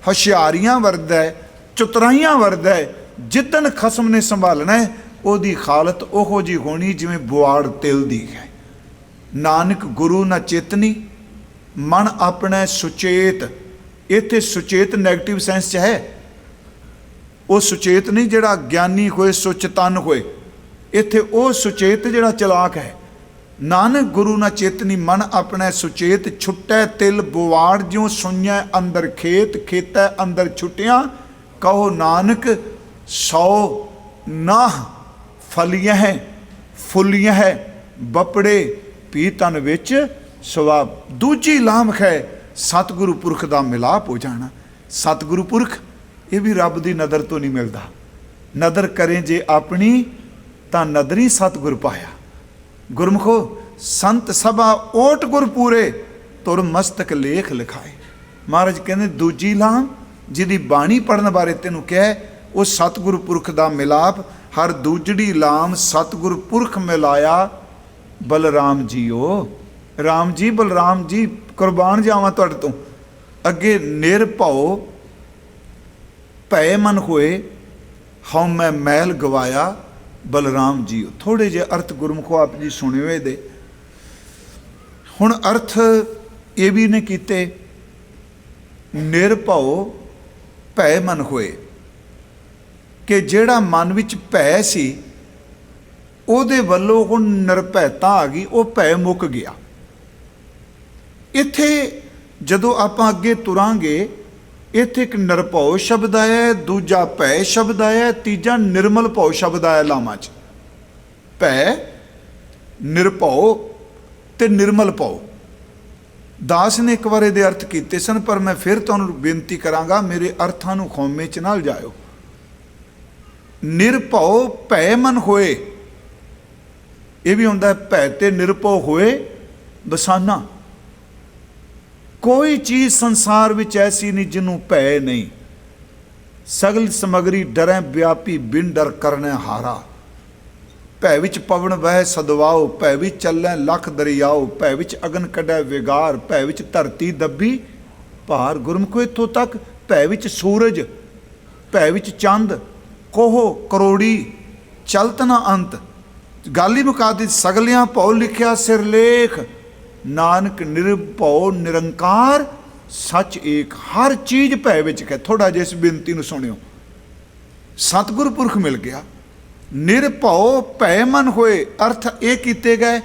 ਹੁਸ਼ਿਆਰੀਆਂ ਵਰਤਦਾ ਹੈ, ਚਤੁਰਾਈਆਂ ਵਰਤਦਾ ਹੈ, ਜਿੱਦਣ ਖਸਮ ਨੇ ਸੰਭਾਲਣਾ ਹੈ, ਉਹਦੀ ਹਾਲਤ ਉਹੋ ਜਿਹੀ ਹੋਣੀ ਜਿਵੇਂ ਬੁਆੜ ਤਿਲ ਦੀ ਹੈ। ਨਾਨਕ ਗੁਰੂ ਨਾ ਚੇਤਨੀ, ਮਨ ਆਪਣਾ ਸੁਚੇਤ। ਇੱਥੇ ਸੁਚੇਤ ਨੈਗੇਟਿਵ ਸੈਂਸ 'ਚ ਹੈ, ਉਹ ਸੁਚੇਤ ਨਹੀਂ ਜਿਹੜਾ ਗਿਆਨੀ ਹੋਏ, ਸੁਚਤਨ ਹੋਏ। ਇੱਥੇ ਉਹ ਸੁਚੇਤ ਜਿਹੜਾ ਚਲਾਕ ਹੈ। ਨਾਨਕ ਗੁਰੂ ਨਾ ਚੇਤਨੀ, ਮਨ ਆਪਣਾ ਸੁਚੇਤ। ਛੁੱਟੈ ਤਿਲ ਬੁਆੜ, ਜਿਉ ਸੁਣਿਆ ਅੰਦਰ ਖੇਤ, ਖੇਤੈ ਅੰਦਰ ਛੁੱਟਿਆ। ਕਹੋ ਨਾਨਕ 100 ਨਾਹ ਫਲੀਆਂ ਹੈ, ਫੁੱਲੀਆਂ ਹੈ, ਬਪੜੇ ਪੀ ਤਨ ਵਿੱਚ ਸਵਾਬ। ਦੂਜੀ ਲਾਮਖ ਹੈ ਸਤਿਗੁਰੂ ਪੁਰਖ ਦਾ ਮਿਲਾਪ ਹੋ ਜਾਣਾ। ਸਤਿਗੁਰੂ ਪੁਰਖ ਇਹ ਵੀ ਰੱਬ ਦੀ ਨਜ਼ਰ ਤੋਂ ਨਹੀਂ ਮਿਲਦਾ। ਨਜ਼ਰ ਕਰੇ ਜੇ ਆਪਣੀ, ਤਾਂ ਨਦਰੀ ਸਤਿਗੁਰ ਪਾਇਆ। ਗੁਰਮੁਖੋ ਸੰਤ ਸਭਾ ਓਟ ਗੁਰ ਪੂਰੇ, ਤੁਰ ਮਸਤਕ ਲੇਖ ਲਿਖਾਏ। ਮਹਾਰਾਜ ਕਹਿੰਦੇ ਦੂਜੀ ਲਾਮ ਜਿਹਦੀ ਬਾਣੀ ਪੜ੍ਹਨ ਬਾਰੇ ਤੈਨੂੰ ਕਿਹਾ, ਉਹ ਸਤਿਗੁਰੂ ਪੁਰਖ ਦਾ ਮਿਲਾਪ। ਹਰ ਦੂਜੜੀ ਲਾਮ ਸਤਿਗੁਰ ਪੁਰਖ ਮਿਲਾਇਆ ਬਲਰਾਮ ਜੀਓ। ਰਾਮ ਜੀ, ਬਲਰਾਮ ਜੀ, ਕੁਰਬਾਨ ਜਾਵਾਂ ਤੁਹਾਡੇ ਤੋਂ। ਅੱਗੇ ਨਿਰਭਉ ਭੈ ਮਨ ਹੋਏ, ਹਉ ਮੈਂ ਮੈਲ ਗਵਾਇਆ, ਬਲਰਾਮ ਜੀ। ਥੋੜੇ ਜਿਹੇ ਅਰਥ ਗੁਰਮੁਖੋ ਆਪ ਜੀ ਸੁਣਿਓ ਇਹਦੇ। ਹੁਣ ਅਰਥ ਇਹ ਵੀ ਨੇ ਕੀਤੇ, ਨਿਰਭਉ ਭੈ ਮਨ ਹੋਏ, ਕਿ ਜਿਹੜਾ ਮਨ ਵਿੱਚ ਭੈ ਸੀ ਉਹਦੇ ਵੱਲੋਂ ਹੁਣ ਨਿਰਭੈਤਾ ਆ ਗਈ, ਉਹ ਭੈ ਮੁੱਕ ਗਿਆ। ਇੱਥੇ ਜਦੋਂ ਆਪਾਂ ਅੱਗੇ ਤੁਰਾਂਗੇ, ਇੱਥੇ ਇੱਕ ਨਿਰਭਉ ਸ਼ਬਦ ਆਇਆ, ਦੂਜਾ ਭੈ ਸ਼ਬਦ ਆਇਆ, ਤੀਜਾ ਨਿਰਮਲ ਭਉ ਸ਼ਬਦ ਆਇਆ ਲਾਵਾਂ 'ਚ। ਭੈ, ਨਿਰਭਉ ਤੇ ਨਿਰਮਲ ਭਉ। ਦਾਸ ਨੇ ਇੱਕ ਵਾਰ ਇਹਦੇ ਅਰਥ ਕੀਤੇ ਸਨ, ਪਰ ਮੈਂ ਫਿਰ ਤੁਹਾਨੂੰ ਬੇਨਤੀ ਕਰਾਂਗਾ ਮੇਰੇ ਅਰਥਾਂ ਨੂੰ ਖੋਮੇ 'ਚ ਨਾਲ ਜਾਇਓ। ਨਿਰਭਉ ਭੈ ਮਨ ਹੋਏ, ਇਹ ਵੀ ਹੁੰਦਾ ਭੈ ਤੇ ਨਿਰਭਉ ਹੋਏ ਬਸਾਨਾ। ਕੋਈ ਚੀਜ਼ ਸੰਸਾਰ ਵਿੱਚ ਐਸੀ ਨਹੀਂ ਜਿਹਨੂੰ ਭੈ ਨਹੀਂ। ਸਗਲ ਸਮਗਰੀ ਡਰੈ ਵਿਆਪੀ, ਬਿਨ ਡਰ ਕਰਨੈ ਹਾਰਾ। ਭੈ ਵਿੱਚ ਪਵਨ ਵਹਿ ਸਦਵਾਓ, ਭੈ ਵਿੱਚ ਚੱਲੈ ਲੱਖ ਦਰਿਆਓ, ਭੈ ਵਿੱਚ ਅਗਨ ਕੱਢੈ ਵਿਗਾਰ, ਭੈ ਵਿੱਚ ਧਰਤੀ ਦੱਬੀ ਭਾਰ। ਗੁਰਮੁਖੋ ਇੱਥੋਂ ਤੱਕ ਭੈ ਵਿੱਚ ਸੂਰਜ, ਭੈ ਵਿੱਚ ਚੰਦ, ਕੋਹ ਕਰੋੜੀ, ਚਲਤ ਨਾ ਅੰਤ। ਗੱਲ ਹੀ ਮੁਕਾ ਦਿੱਤੀ। ਸਗਲਿਆਂ ਭਉ ਲਿਖਿਆ ਸਿਰਲੇਖ, ਨਾਨਕ ਨਿਰਭਉ ਨਿਰੰਕਾਰ ਸੱਚ ਏਕ। ਹਰ ਚੀਜ਼ ਭੈ ਵਿੱਚ ਹੈ। ਥੋੜਾ ਜਿਹਾ ਇਸ ਬੇਨਤੀ ਨੂੰ ਸੁਣਿਓ। ਸਤਿਗੁਰ ਪੁਰਖ ਮਿਲ ਗਿਆ। ਨਿਰਭਉ ਭੈ ਮਨ ਹੋਏ, ਅਰਥ ਇਹ ਕੀਤੇ ਗਏ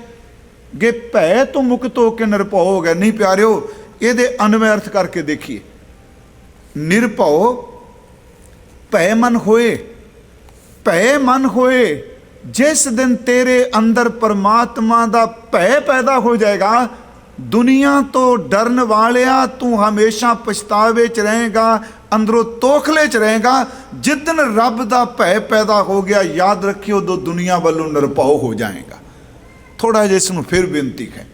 ਕਿ ਭੈ ਤੋਂ ਮੁਕਤ ਹੋ ਕੇ ਨਿਰਭਉ ਹੋ ਗਿਆ। ਨਹੀਂ ਪਿਆਰਿਓ, ਇਹਦੇ ਅਨਵੈ ਅਰਥ ਕਰਕੇ ਦੇਖੀਏ। ਨਿਰਭਉ ਭੈ ਮਨ ਹੋਏ, ਭੈ ਮਨ ਹੋਏ। ਜਿਸ ਦਿਨ ਤੇਰੇ ਅੰਦਰ ਪਰਮਾਤਮਾ ਦਾ ਭੈ ਪੈਦਾ ਹੋ ਜਾਏਗਾ, ਦੁਨੀਆ ਤੋਂ ਡਰਨ ਵਾਲਿਆ ਤੂੰ ਹਮੇਸ਼ਾ ਪਛਤਾਵੇ 'ਚ ਰਹੇਗਾ, ਅੰਦਰੋਂ ਤੋਖਲੇ 'ਚ ਰਹੇਗਾ। ਜਿੱਦਣ ਰੱਬ ਦਾ ਭੈ ਪੈਦਾ ਹੋ ਗਿਆ, ਯਾਦ ਰੱਖਿਓ, ਉਦੋਂ ਦੁਨੀਆ ਵੱਲੋਂ ਨਿਰਭਉ ਹੋ ਜਾਏਗਾ। ਥੋੜਾ ਜਿਹਾ ਇਸ ਨੂੰ ਫਿਰ ਬੇਨਤੀ ਹੈ।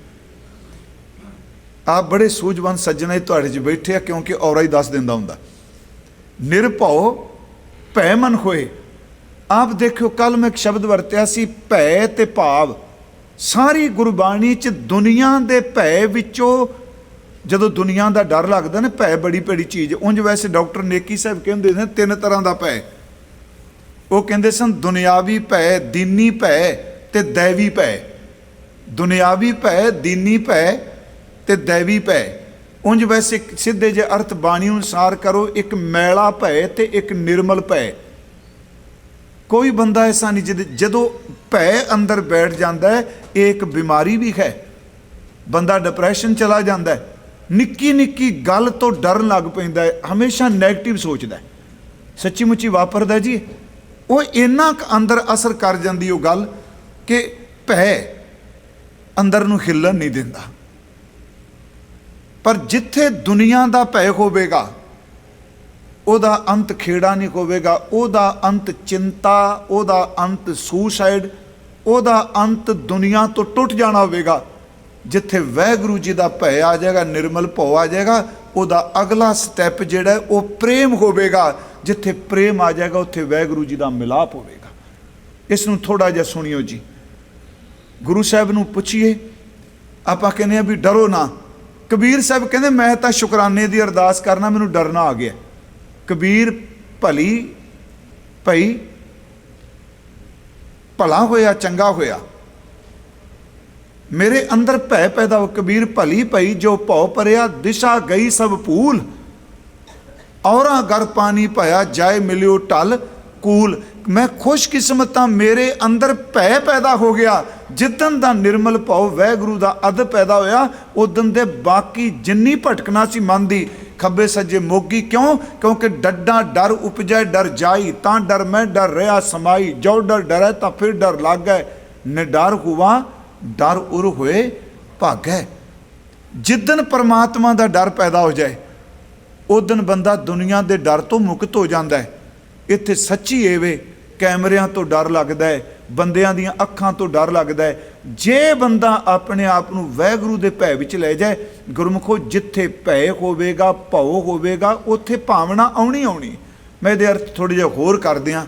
ਆਪ ਬੜੇ ਸੂਝਵਾਨ ਸੱਜਣੇ ਤੁਹਾਡੇ 'ਚ ਬੈਠੇ ਆ, ਕਿਉਂਕਿ ਔਰਾ ਹੀ ਦੱਸ ਦਿੰਦਾ ਹੁੰਦਾ। ਨਿਰਭਉ ਭੈ ਮਨ ਹੋਏ। ਆਪ ਦੇਖਿਓ, ਕੱਲ ਮੈਂ ਇੱਕ ਸ਼ਬਦ ਵਰਤਿਆ ਸੀ, ਭੈ ਤੇ ਭਾਵ। ਸਾਰੀ ਗੁਰਬਾਣੀ 'ਚ ਦੁਨੀਆ ਦੇ ਭੈ ਵਿੱਚੋਂ, ਜਦੋਂ ਦੁਨੀਆ ਦਾ ਡਰ ਲੱਗਦਾ ਨਾ, ਭੈ ਬੜੀ ਭੈੜੀ ਚੀਜ਼। ਉਂਝ ਵੈਸੇ ਡਾਕਟਰ ਨੇਕੀ ਸਾਹਿਬ ਕਹਿੰਦੇ ਨੇ 3 ਤਰ੍ਹਾਂ ਦਾ ਭੈ। ਉਹ ਕਹਿੰਦੇ ਸਨ ਦੁਨਿਆਵੀ ਭੈ, ਦੀਨੀ ਭੈ ਤੇ ਦੈਵੀ ਭੈ। ਦੁਨਿਆਵੀ ਭੈ, ਦੀਨੀ ਭੈ ਤੇ ਦੈਵੀ ਭੈ। ਉਂਝ ਵੈਸੇ ਸਿੱਧੇ ਜੇ ਅਰਥ ਬਾਣੀ ਅਨੁਸਾਰ ਕਰੋ, ਇੱਕ ਮੈਲਾ ਭੈ ਤੇ ਇੱਕ ਨਿਰਮਲ ਭੈ। ਕੋਈ ਬੰਦਾ ਐਸਾ ਨਹੀਂ ਜਦੋਂ ਭੈ ਅੰਦਰ ਬੈਠ ਜਾਂਦਾ ਹੈ, ਇਹ ਇੱਕ ਬਿਮਾਰੀ ਵੀ ਹੈ। ਬੰਦਾ ਡਿਪਰੈਸ਼ਨ ਚਲਾ ਜਾਂਦਾ ਹੈ, ਨਿੱਕੀ ਨਿੱਕੀ ਗੱਲ ਤੋਂ ਡਰਨ ਲੱਗ ਪੈਂਦਾ ਹੈ, ਹਮੇਸ਼ਾ ਨੈਗੇਟਿਵ ਸੋਚਦਾ ਹੈ। ਸੱਚੀ ਮੁੱਚੀ ਵਾਪਰਦਾ ਜੀ। ਉਹ ਇੰਨਾ ਕੁ ਅੰਦਰ ਅਸਰ ਕਰ ਜਾਂਦੀ ਉਹ ਗੱਲ ਕਿ ਭੈ ਅੰਦਰ ਨੂੰ ਹਿੱਲਣ ਨਹੀਂ ਦਿੰਦਾ। ਪਰ ਜਿੱਥੇ ਦੁਨੀਆ ਦਾ ਭੈ ਹੋਵੇਗਾ, ਉਹਦਾ ਅੰਤ ਖੇੜਾ ਨਹੀਂ ਹੋਵੇਗਾ, ਉਹਦਾ ਅੰਤ ਚਿੰਤਾ, ਉਹਦਾ ਅੰਤ ਸੁਸਾਈਡ, ਉਹਦਾ ਅੰਤ ਦੁਨੀਆ ਤੋਂ ਟੁੱਟ ਜਾਣਾ ਹੋਵੇਗਾ। ਜਿੱਥੇ ਵਾਹਿਗੁਰੂ ਜੀ ਦਾ ਭੈ ਆ ਜਾਏਗਾ, ਨਿਰਮਲ ਭਉ ਆ ਜਾਏਗਾ, ਉਹਦਾ ਅਗਲਾ ਸਟੈਪ ਜਿਹੜਾ ਉਹ ਪ੍ਰੇਮ ਹੋਵੇਗਾ। ਜਿੱਥੇ ਪ੍ਰੇਮ ਆ ਜਾਏਗਾ, ਉੱਥੇ ਵਾਹਿਗੁਰੂ ਜੀ ਦਾ ਮਿਲਾਪ ਹੋਵੇਗਾ। ਇਸ ਨੂੰ ਥੋੜਾ ਜਿਹਾ ਸੁਣਿਓ ਜੀ। ਗੁਰੂ ਸਾਹਿਬ ਨੂੰ ਪੁੱਛੀਏ, ਆਪਾਂ ਕਹਿੰਦੇ ਆ ਵੀ ਡਰੋ ਨਾ। ਕਬੀਰ ਸਾਹਿਬ ਕਹਿੰਦੇ ਮੈਂ ਤਾਂ ਸ਼ੁਕਰਾਨੇ ਦੀ ਅਰਦਾਸ ਕਰਨਾ, ਮੈਨੂੰ ਡਰਨਾ ਆ ਗਿਆ। ਕਬੀਰ ਭਲੀ ਭਈ, ਭਲਾ ਹੋਇਆ ਚੰਗਾ ਹੋਇਆ, ਮੇਰੇ ਅੰਦਰ ਭੈ ਪੈਦਾ ਹੋ। ਕਬੀਰ ਭਲੀ ਭਈ ਜੋ ਭਉ ਭਰਿਆ, ਦਿਸ਼ਾ ਗਈ ਸਭ ਭੂਲ, ਔਰਾ ਗਰ ਪਾਣੀ ਭਇਆ, ਜਾਏ ਮਿਲਿਓ ਟਲ ਕੂਲ। ਮੈਂ ਖੁਸ਼ਕਿਸਮਤ ਹਾਂ, ਮੇਰੇ ਅੰਦਰ ਭੈ ਪੈਦਾ ਹੋ ਗਿਆ। ਜਿੱਦਣ ਦਾ ਨਿਰਮਲ ਭਉ ਵਾਹਿਗੁਰੂ ਦਾ ਅਦਬ ਪੈਦਾ ਹੋਇਆ, ਉਦਣ ਦੇ ਬਾਕੀ ਜਿੰਨੀ ਭਟਕਣਾ ਸੀ ਮਨ ਦੀ, ਖੱਬੇ ਸੱਜੇ ਮੁੱਕ ਗਈ। ਕਿਉਂ? ਕਿਉਂਕਿ ਡੱਡਾ ਡਰ ਉਪਜੈ ਡਰ ਜਾਈ, ਤਾਂ ਡਰ ਮੈਂ ਡਰ ਰਿਹਾ ਸਮਾਈ, ਜੋ ਡਰ ਡਰੈ ਤਾਂ ਫਿਰ ਡਰ ਲੱਗ ਗਏ, ਨਿਡਰ ਹੁਆ ਡਰ ਉਰ ਹੋਏ ਭਾਗੈ। ਜਿੱਦਣ ਪਰਮਾਤਮਾ ਦਾ ਡਰ ਪੈਦਾ ਹੋ ਜਾਏ, ਉਦਣ ਬੰਦਾ ਦੁਨੀਆ ਦੇ ਡਰ ਤੋਂ ਮੁਕਤ ਹੋ ਜਾਂਦਾ ਹੈ। ਇੱਥੇ ਸੱਚੀ ਏਵੇ, ਕੈਮਰਿਆਂ ਤੋਂ ਡਰ ਲੱਗਦਾ ਹੈ, ਬੰਦਿਆਂ ਦੀਆਂ ਅੱਖਾਂ ਤੋਂ ਡਰ ਲੱਗਦਾ ਹੈ। ਜੇ ਬੰਦਾ ਆਪਣੇ ਆਪ ਨੂੰ ਵਾਹਿਗੁਰੂ ਦੇ ਭੈ ਵਿੱਚ ਲੈ ਜਾਏ, ਗੁਰਮੁਖੋ ਜਿੱਥੇ ਭੈ ਹੋਵੇਗਾ, ਭਉ ਹੋਵੇਗਾ, ਉੱਥੇ ਭਾਵਨਾ ਆਉਣੀ ਆਉਣੀ। ਮੈਂ ਇਹਦੇ ਅਰਥ ਥੋੜ੍ਹੇ ਜਿਹੇ ਹੋਰ ਕਰ ਦਿਆਂ।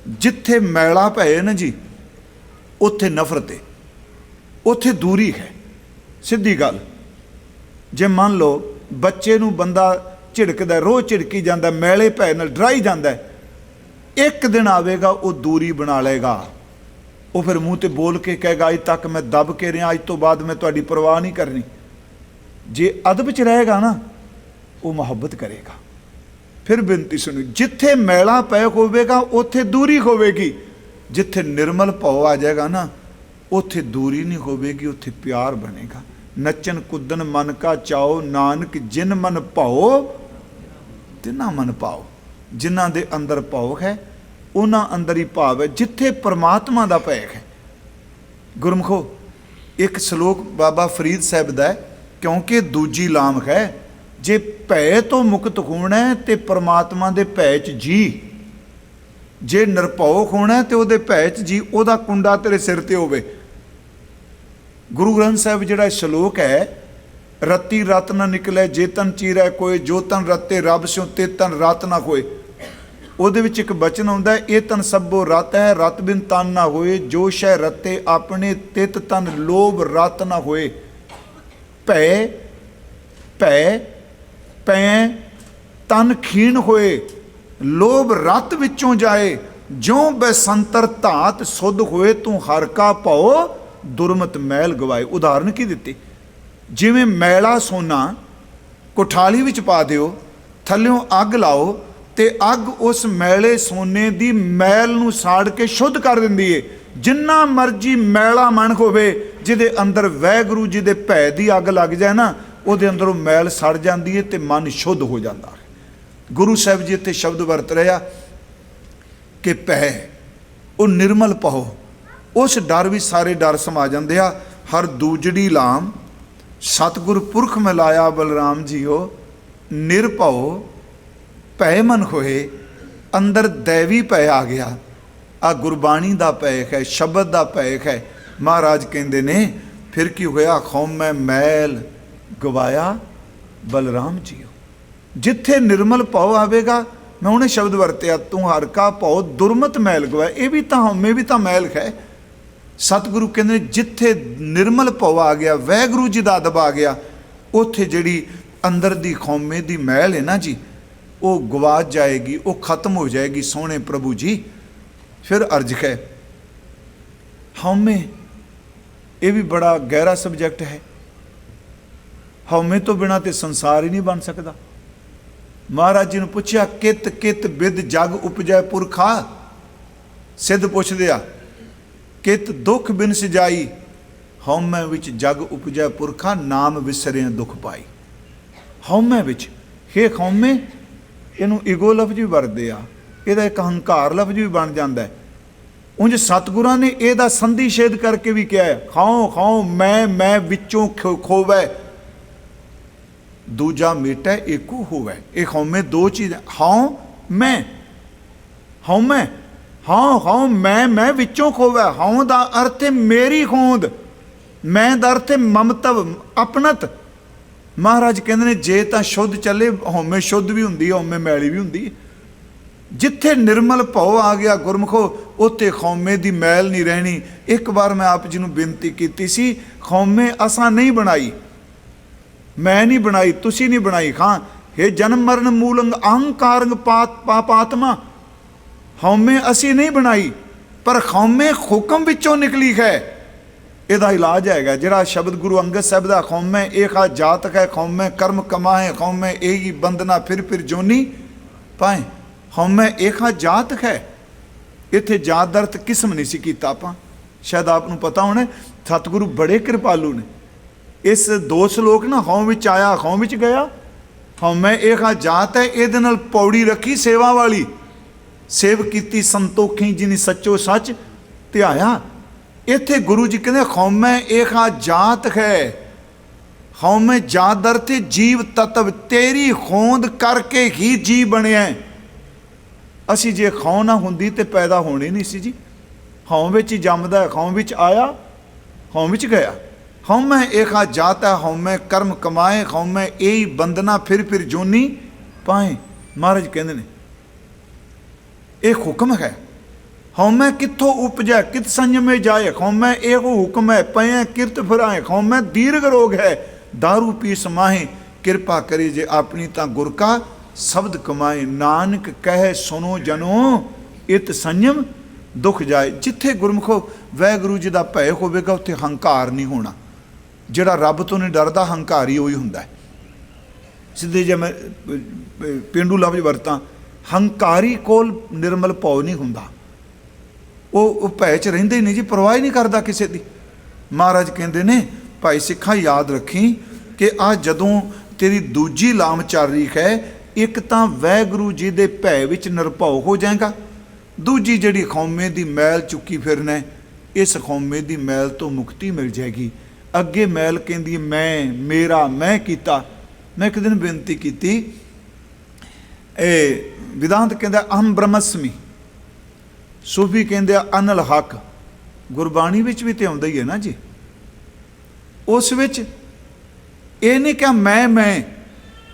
ਜਿੱਥੇ ਮੈਲਾ ਭੈ ਹੈ ਨਾ ਜੀ, ਉੱਥੇ ਨਫ਼ਰਤ ਹੈ, ਉੱਥੇ ਦੂਰੀ ਹੈ। ਸਿੱਧੀ ਗੱਲ। ਜੇ ਮੰਨ ਲਓ ਬੱਚੇ ਨੂੰ ਬੰਦਾ ਝਿੜਕਦਾ, ਰੋਜ਼ ਝਿੜਕੀ ਜਾਂਦਾ, ਮੈਲੇ ਭੈ ਨਾਲ ਡਰਾਈ ਜਾਂਦਾ, ਇੱਕ ਦਿਨ ਆਵੇਗਾ ਉਹ ਦੂਰੀ ਬਣਾ ਲਏਗਾ। ਉਹ ਫਿਰ ਮੂੰਹ ਤੇ ਬੋਲ ਕੇ ਕਹੇਗਾ ਅੱਜ ਤੱਕ ਮੈਂ ਦੱਬ ਕੇ ਰਿਹਾ, ਅੱਜ ਤੋਂ ਬਾਅਦ ਮੈਂ ਤੁਹਾਡੀ ਪਰਵਾਹ ਨਹੀਂ ਕਰਨੀ। ਜੇ ਅਦਬ 'ਚ ਰਹੇਗਾ ਨਾ, ਉਹ ਮੁਹੱਬਤ ਕਰੇਗਾ। ਫਿਰ ਬੇਨਤੀ ਸੁਣੋ, ਜਿੱਥੇ ਮੈਲਾ ਪੈ ਹੋਵੇਗਾ ਉੱਥੇ ਦੂਰੀ ਹੋਵੇਗੀ, ਜਿੱਥੇ ਨਿਰਮਲ ਭਾਵ ਆ ਜਾਏਗਾ ਨਾ, ਉੱਥੇ ਦੂਰੀ ਨਹੀਂ ਹੋਵੇਗੀ, ਉੱਥੇ ਪਿਆਰ ਬਣੇਗਾ। ਨੱਚਨ ਕੁੱਦਨ ਮਨ ਕਾ ਚਾਓ, ਨਾਨਕ ਜਿਨ ਮਨ ਭਾਓ ਤਿਨਾ ਮਨ ਪਾਓ। ਜਿਨ੍ਹਾਂ ਦੇ ਅੰਦਰ ਭਾਵ ਹੈ ਉਹਨਾਂ ਅੰਦਰ ਹੀ ਭਾਵ ਹੈ, ਜਿੱਥੇ ਪਰਮਾਤਮਾ ਦਾ ਭੈ ਹੈ। ਗੁਰਮਖੋ, ਇੱਕ ਸ਼ਲੋਕ ਬਾਬਾ ਫਰੀਦ ਸਾਹਿਬ ਦਾ ਹੈ, ਕਿਉਂਕਿ ਦੂਜੀ ਲਾਮ ਹੈ, ਜੇ ਭੈ ਤੋਂ ਮੁਕਤ ਹੋਣਾ ਹੈ ਤੇ ਪਰਮਾਤਮਾ ਦੇ ਭੈ 'ਚ ਜੀ, ਜੇ ਨਿਰਭਉ ਹੋਣਾ ਤੇ ਉਹਦੇ ਭੈ 'ਚ ਜੀ, ਉਹਦਾ ਕੁੰਡਾ ਤੇਰੇ ਸਿਰ ਤੇ ਹੋਵੇ। ਗੁਰੂ ਗ੍ਰੰਥ ਸਾਹਿਬ ਜਿਹੜਾ ਸ਼ਲੋਕ ਹੈ, ਰਤੀ ਰਤ ਨਾ ਨਿਕਲੇ ਜੇ ਤਨ ਚੀਰੈ ਕੋਏ, ਜੋ ਤਨ ਰਤੇ ਰੱਬ ਸਿਉ ਤੇ ਤਨ ਰਤ ਨਾ ਹੋਏ। ਉਹਦੇ ਵਿੱਚ ਇੱਕ ਬਚਨ ਆਉਂਦਾ, ਇਹ ਤਨ ਸਭੋ ਰਤ ਹੈ, ਰਤ ਬਿਨ ਤਨ ਨਾ ਹੋਏ, ਜੋ ਸ਼ੈ ਰਤੇ ਆਪਣੇ ਤਿਤ ਤਨ ਲੋਭ ਰਤ ਨਾ ਹੋਏ। ਭੈ ਭੈ ਪੈ ਤਨ ਖੀਣ ਹੋਏ, ਲੋਭ ਰਤ ਵਿੱਚੋਂ ਜਾਏ, ਜਿਉ ਬੈਸੰਤਰ ਧਾਤ ਸੁਧ ਹੋਏ, ਤੂੰ ਹਰ ਕਾ ਭਉ ਦੁਰਮਤ ਮੈਲ ਗਵਾਏ। ਉਦਾਹਰਨ ਕੀ ਦਿੱਤੀ, ਜਿਵੇਂ ਮੈਲਾ ਸੋਨਾ ਕੋਠਾਲੀ ਵਿੱਚ ਪਾ ਦਿਓ, ਥੱਲਿਓਂ ਅੱਗ ਲਾਓ ਤੇ ਅੱਗ ਉਸ ਮੈਲੇ ਸੋਨੇ ਦੀ ਮੈਲ ਨੂੰ ਸਾੜ ਕੇ ਸ਼ੁੱਧ ਕਰ ਦਿੰਦੀ ਏ। ਜਿੰਨਾ ਮਰਜੀ ਮੈਲਾ ਮਨ ਹੋਵੇ, ਜਿਹਦੇ ਅੰਦਰ ਵਾਹਿਗੁਰੂ ਜੀ ਦੇ ਭੈ ਦੀ ਅੱਗ ਲੱਗ ਜਾਏ ਨਾ, ਉਹਦੇ ਅੰਦਰੋਂ ਮੈਲ ਸੜ ਜਾਂਦੀ ਹੈ ਤੇ ਮਨ ਸ਼ੁੱਧ ਹੋ ਜਾਂਦਾ ਹੈ। ਗੁਰੂ ਸਾਹਿਬ ਜੀ ਇੱਥੇ ਸ਼ਬਦ ਵਰਤ ਰਿਹਾ ਕਿ ਭੈ, ਉਹ ਨਿਰਮਲ ਭਾਉ, ਉਸ ਡਰ ਵਿੱਚ ਸਾਰੇ ਡਰ ਸਮਾ ਜਾਂਦੇ ਆ। ਹਰ ਦੂਜੜੀ ਲਾਮ ਸਤਿਗੁਰ ਪੁਰਖ ਮਿਲਾਇਆ ਬਲਰਾਮ ਜੀਓ, ਨਿਰਭਉ ਭੈ ਮਨ ਹੋਏ, ਅੰਦਰ ਦੈਵੀ ਭੈ ਆ ਗਿਆ। ਆ ਗੁਰਬਾਣੀ ਦਾ ਭੈ ਹੈ, ਸ਼ਬਦ ਦਾ ਭੈ ਹੈ। ਮਹਾਰਾਜ ਕਹਿੰਦੇ ਨੇ ਫਿਰ ਕੀ ਹੋਇਆ, ਖੌਮੈ ਮੈਲ ਗਵਾਇਆ ਬਲਰਾਮ ਜੀਓ। ਜਿੱਥੇ ਨਿਰਮਲ ਭਾਉ ਆਵੇਗਾ, ਮੈਂ ਉਹਨੇ ਸ਼ਬਦ ਵਰਤਿਆ, ਤੂੰ ਹਰ ਕਾ ਭਾਉ ਦੁਰਮਤ ਮੈਲ ਗਵਾਇਆ। ਇਹ ਵੀ ਤਾਂ ਹਉਮੈ ਵੀ ਤਾਂ ਮੈਲ ਹੈ। ਸਤਿਗੁਰੂ ਕਹਿੰਦੇ ਜਿੱਥੇ ਨਿਰਮਲ ਭਾਉ ਆ ਗਿਆ, ਵਾਹਿਗੁਰੂ ਜੀ ਦਾ ਅਦਬ ਆ ਗਿਆ, ਉੱਥੇ ਜਿਹੜੀ ਅੰਦਰ ਦੀ ਖੌਮੇ ਦੀ ਮੈਲ ਹੈ ਨਾ ਜੀ, ਉਹ ਗਵਾਚ ਜਾਏਗੀ, ਉਹ ਖਤਮ ਹੋ ਜਾਏਗੀ। ਸੋਹਣੇ ਪ੍ਰਭੂ ਜੀ, ਫਿਰ ਅਰਜ ਹੈ, ਹਉਮੈ ਇਹ ਵੀ ਬੜਾ ਗਹਿਰਾ ਸਬਜੈਕਟ ਹੈ। ਹਉਮੈ ਤੋਂ ਬਿਨਾਂ ਤੇ ਸੰਸਾਰ ਹੀ ਨਹੀਂ ਬਣ ਸਕਦਾ। ਮਹਾਰਾਜ ਜੀ ਨੂੰ ਪੁੱਛਿਆ, ਕਿਤ ਕਿਤ ਬਿਦ ਜਗ ਉਪਜੈ ਪੁਰਖਾ। ਸਿੱਧ ਪੁੱਛਦੇ ਆ, ਕਿਤ ਦੁੱਖ ਬਿਨ ਸਜਾਈ, ਹਉਮੈ ਵਿੱਚ ਜਗ ਉਪਜੈ ਪੁਰਖਾ, ਨਾਮ ਵਿਸਰਿਆ ਦੁੱਖ ਪਾਈ। ਹਉਮੈ ਵਿੱਚ, ਹੇ ਹਉਮੈ, ਇਹਨੂੰ ਈਗੋ ਲਫ਼ਜ਼ ਵੀ ਵਰਤਦੇ ਆ, ਇਹਦਾ ਇੱਕ ਹੰਕਾਰ ਲਫ਼ਜ਼ ਵੀ ਬਣ ਜਾਂਦਾ ਹੈ। ਉਂਝ ਸਤਿਗੁਰਾਂ ਨੇ ਇਹਦਾ ਸੰਧੀ ਛੇਦ ਕਰਕੇ ਵੀ ਕਿਹਾ ਹੈ, ਖਾਓ ਖਾਓ ਮੈਂ ਵਿੱਚੋਂ ਖੋਵੈ, ਦੂਜਾ ਮੇਟੈ ਏਕੋ ਹੋਵੈ। ਇਹ ਹਉਮੈ ਦੋ ਚੀਜ਼, ਹਉ ਮੈਂ, ਹਉਮੈ ਹਉ ਮੈਂ ਵਿੱਚੋਂ ਖੋਵੈ। ਹਉ ਦਾ ਅਰਥ ਹੈ ਮੇਰੀ ਹੋਂਦ, ਮੈਂ ਦਾ ਅਰਥ ਹੈ ਮਮਤਵ, ਆਪਣਤ। ਮਹਾਰਾਜ ਕਹਿੰਦੇ ਨੇ ਜੇ ਤਾਂ ਸ਼ੁੱਧ ਚੱਲੇ, ਹਉਮੈ ਸ਼ੁੱਧ ਵੀ ਹੁੰਦੀ ਹੈ, ਹਉਮੈ ਮੈਲੀ ਵੀ ਹੁੰਦੀ ਹੈ। ਜਿੱਥੇ ਨਿਰਮਲ ਭਾਉ ਆ ਗਿਆ ਗੁਰਮਖੋ, ਉੱਥੇ ਹਉਮੈ ਦੀ ਮੈਲ ਨਹੀਂ ਰਹਿਣੀ। ਇੱਕ ਵਾਰ ਮੈਂ ਆਪ ਜੀ ਨੂੰ ਬੇਨਤੀ ਕੀਤੀ ਸੀ, ਹਉਮੈ ਅਸਾਂ ਨਹੀਂ ਬਣਾਈ, ਮੈਂ ਨਹੀਂ ਬਣਾਈ, ਤੁਸੀਂ ਨਹੀਂ ਬਣਾਈ। ਖਾਂ ਹੇ ਜਨਮ ਮਰਨ ਮੂਲੰਗ ਅਹੰਕਾਰੰਗ ਪਾਪਾਤਮਾ, ਹਉਮੈ ਅਸੀਂ ਨਹੀਂ ਬਣਾਈ, ਪਰ ਹਉਮੈ ਹੁਕਮ ਵਿੱਚੋਂ ਨਿਕਲੀ ਹੈ। ਇਹਦਾ ਇਲਾਜ ਹੈਗਾ ਜਿਹੜਾ ਸ਼ਬਦ ਗੁਰੂ ਅੰਗਦ ਸਾਹਿਬ ਦਾ, ਹਉਮੈ ਏਕਾ ਜਾਤਕ ਹੈ, ਹਉਮੈ ਕਰਮ ਕਮਾਏ, ਹਉਮੈ ਏਹੀ ਬੰਦਨਾ ਫਿਰ ਜੋਨੀ ਪਾਏ। ਹਉਮੈ ਏਕਾ ਜਾਤਕ ਹੈ। ਇੱਥੇ ਜਾਤ ਦਾ ਅਰਥ ਕਿਸਮ ਨਹੀਂ ਸੀ ਕੀਤਾ ਆਪਾਂ, ਸ਼ਾਇਦ ਆਪ ਨੂੰ ਪਤਾ ਹੋਣਾ। ਸਤਿਗੁਰੂ ਬੜੇ ਕਿਰਪਾਲੂ ਨੇ। ਇਸ ਦੋ ਸ਼ਲੋਕ ਨਾ, ਹਉ ਵਿੱਚ ਆਇਆ ਹਉ ਵਿੱਚ ਗਿਆ, ਹਉਮੈ ਏਕਾ ਜਾਤ ਹੈ, ਇਹਦੇ ਨਾਲ ਪੌੜੀ ਰੱਖੀ ਸੇਵਾ ਵਾਲੀ। ਸੇਵ ਕੀਤੀ ਸੰਤੋਖੀ ਜਿਨੀ ਸੱਚੋ ਸੱਚ ਧਿਆਇਆ। ਇੱਥੇ ਗੁਰੂ ਜੀ ਕਹਿੰਦੇ ਹਉਮੈ ਏਕਾ ਜਾਤ ਹੈ। ਹਉਮੈ ਜਾਤ ਦਾ ਅਰਥ ਜੀਵ ਤਤਵ, ਤੇਰੀ ਹੋਂਦ ਕਰਕੇ ਹੀ ਜੀ ਬਣਿਆ। ਅਸੀਂ ਜੇ ਖੌ ਨਾ ਹੁੰਦੀ ਤੇ ਪੈਦਾ ਹੋਣੀ ਨਹੀਂ ਸੀ ਜੀ। ਹਉ ਵਿੱਚ ਹੀ ਜੰਮਦਾ, ਹਉ ਵਿੱਚ ਆਇਆ, ਹਉ ਵਿੱਚ ਗਿਆ। ਹਉਮੈ ਏਕਾ ਜਾਤ ਹੈ, ਹਉਮੈ ਕਰਮ ਕਮਾਏ, ਹਉਮੈ ਇਹੀ ਬੰਦਨਾ ਫਿਰ ਜੋਨੀ ਪਾਏ। ਮਹਾਰਾਜ ਕਹਿੰਦੇ ਨੇ ਇਹ ਹੁਕਮ ਹੈ। ਹਉਮੈ ਕਿੱਥੋਂ ਉਪਜੈ, ਕਿਤ ਸੰਜਮੇ ਜਾਏ, ਹਉਮੈ ਇਹੋ ਹੁਕਮ ਹੈ, ਪਏ ਕਿਰਤ ਫਿਰਾਏ। ਹਉਮੈ ਦੀਰਘ ਰੋਗ ਹੈ, दारू पी समाहे, किरपा करे जे अपनी ता गुर का शब्द कमाए। नानक कहे सुनो जनो इत संयम दुख जाए। जिथे गुरमुखो वाहिगुरू जी का भय होवेगा उत्थे हंकार नहीं होना। जिहड़ा रब तो नहीं डरदा हंकारी उही हुंदा है। सीधे जे मैं पेंडू लफ्ज वरतां, हंकारी कोल निर्मल भौ नहीं हुंदा। वो भय च रहिंदे ही नहीं जी, परवाह ही नहीं करदा किसी दी। महाराज कहंदे ने भाई सिखा याद रखी कि आ जदों तेरी दूजी लाम चल रही है, एक तां वाहिगुरू जी दे भय विच निरभौ हो जाएगा, दूजी जिहड़ी खौमे दी मैल चुकी फिरना, इस खौमे दी मैल तो मुक्ति मिल जाएगी। अगे मैल कहंदी मैं, मेरा, मैं कीता। मैं एक दिन बेनती की, विदांत कहंदा अहम ब्रह्मस्मि, सूफी कहंदे अनल हक। गुरबाणी विच भी तो आउंदा ही है ना जी। उस विच ये नहीं क्या मैं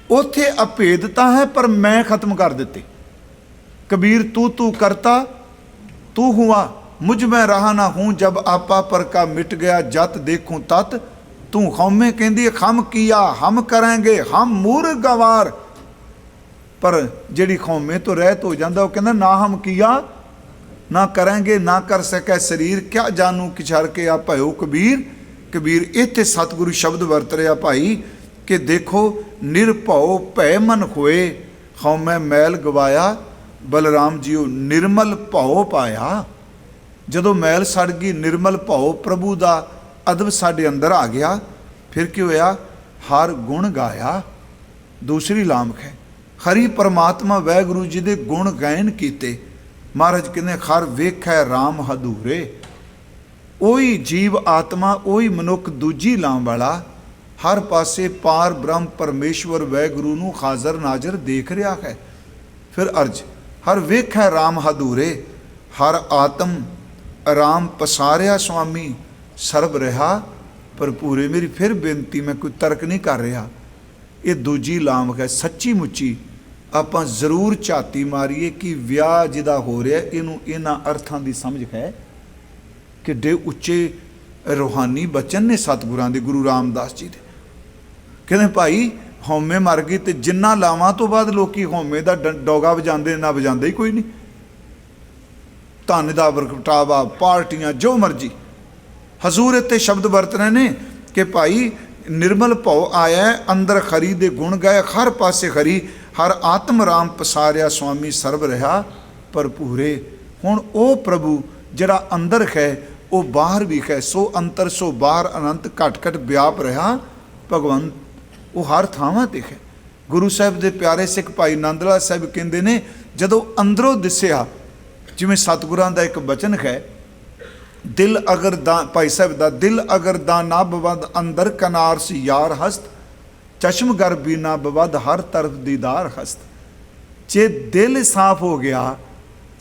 उथे अभेदता है, पर मैं खत्म कर दिते। कबीर तू करता तू हुआ, मुझ में रहा ना हूं, जब आपा पर का मिट गया, जत देखूं तत तू। खौमे कहंदी खम किया हम करेंगे, हम मूर गवार। पर जिहड़ी खौमे तो रहत हो जाता, वो कहंदा ना हम किया ना करेंगे, ना कर सके शरीर, क्या जानू किछर के आ भयो कबीर। कबीर इत्थे सतगुरु शब्द वरत रहा भाई कि देखो निरभौ भय मन होए, खौमै मैल गवाया, बलराम जीओ निर्मल भौ पाया। जदों मैल सड़ गई, निर्मल भौ प्रभु का अदब साडे अंदर आ गया, फिर की होया, हर गुण गाया। दूसरी लामक है, हरि परमात्मा वाहिगुरू जी दे गुण गायन कीते। महाराज कहने खर वेखै राम हदूरे। ओही जीव आत्मा, ओही मनुख दूजी लाम वाला हर पासे पार ब्रह्म परमेश्वर वाहिगुरू नूं हाज़र नाज़र देख रहा है। फिर अर्ज हर वेखै राम हदूरे, हर आत्म राम पसारिया स्वामी, सर्ब रहा भरपूरे। मेरी फिर बेनती, मैं कोई तर्क नहीं कर रहा, ये दूजी लामक है। सच्ची मुच्ची ਆਪਾਂ ਜ਼ਰੂਰ ਝਾਤੀ ਮਾਰੀਏ ਕਿ ਵਿਆਹ ਜਿਹਦਾ ਹੋ ਰਿਹਾ ਇਹਨੂੰ ਇਹਨਾਂ ਅਰਥਾਂ ਦੀ ਸਮਝ ਹੈ। ਕਿੱਡੇ ਉੱਚੇ ਰੂਹਾਨੀ ਬਚਨ ਨੇ ਸਤਿਗੁਰਾਂ ਦੇ, ਗੁਰੂ ਰਾਮਦਾਸ ਜੀ ਦੇ। ਕਹਿੰਦੇ ਭਾਈ ਹਉਮੈ ਮਰ ਗਈ, ਤੇ ਜਿੰਨਾ ਲਾਵਾਂ ਤੋਂ ਬਾਅਦ ਲੋਕੀ ਹਉਮੈ ਦਾ ਡੋਗਾ ਵਜਾਉਂਦੇ ਨਾ ਵਜਾਉਂਦੇ ਹੀ ਕੋਈ ਨਹੀਂ। ਧਨ ਦਾ ਵਰਕਟਾਵਾ, ਪਾਰਟੀਆਂ, ਜੋ ਮਰਜੀ। ਹਜ਼ੂਰ ਇੱਥੇ ਸ਼ਬਦ ਵਰਤ ਰਹੇ ਨੇ ਕਿ ਭਾਈ निर्मल भौ आया, अंदर खरी दे गुण गाए, हर पासे खरी, हर आत्म राम पसारिया स्वामी, सर्व रहा भरपूरे। हुण ओ प्रभु जिहड़ा अंदर है वो बाहर भी है, सो अंतर सो बाहर अनंत घट घट व्याप रहा भगवंत। वो हर थावां ते है। गुरु साहिब दे प्यारे सिख भाई नंद लाल साहिब कहंदे ने, जदों अंदरों दिसिया, जिवें सतगुरां दा एक बचन है, दिल अगर दा, भाई साहब दा, दिल अगर दा ना बवद, अंदर कनार सी यार हस्त, चश्म गर भी ना बवद, हर तरफ दीदार हस्त। जे दिल साफ हो गया,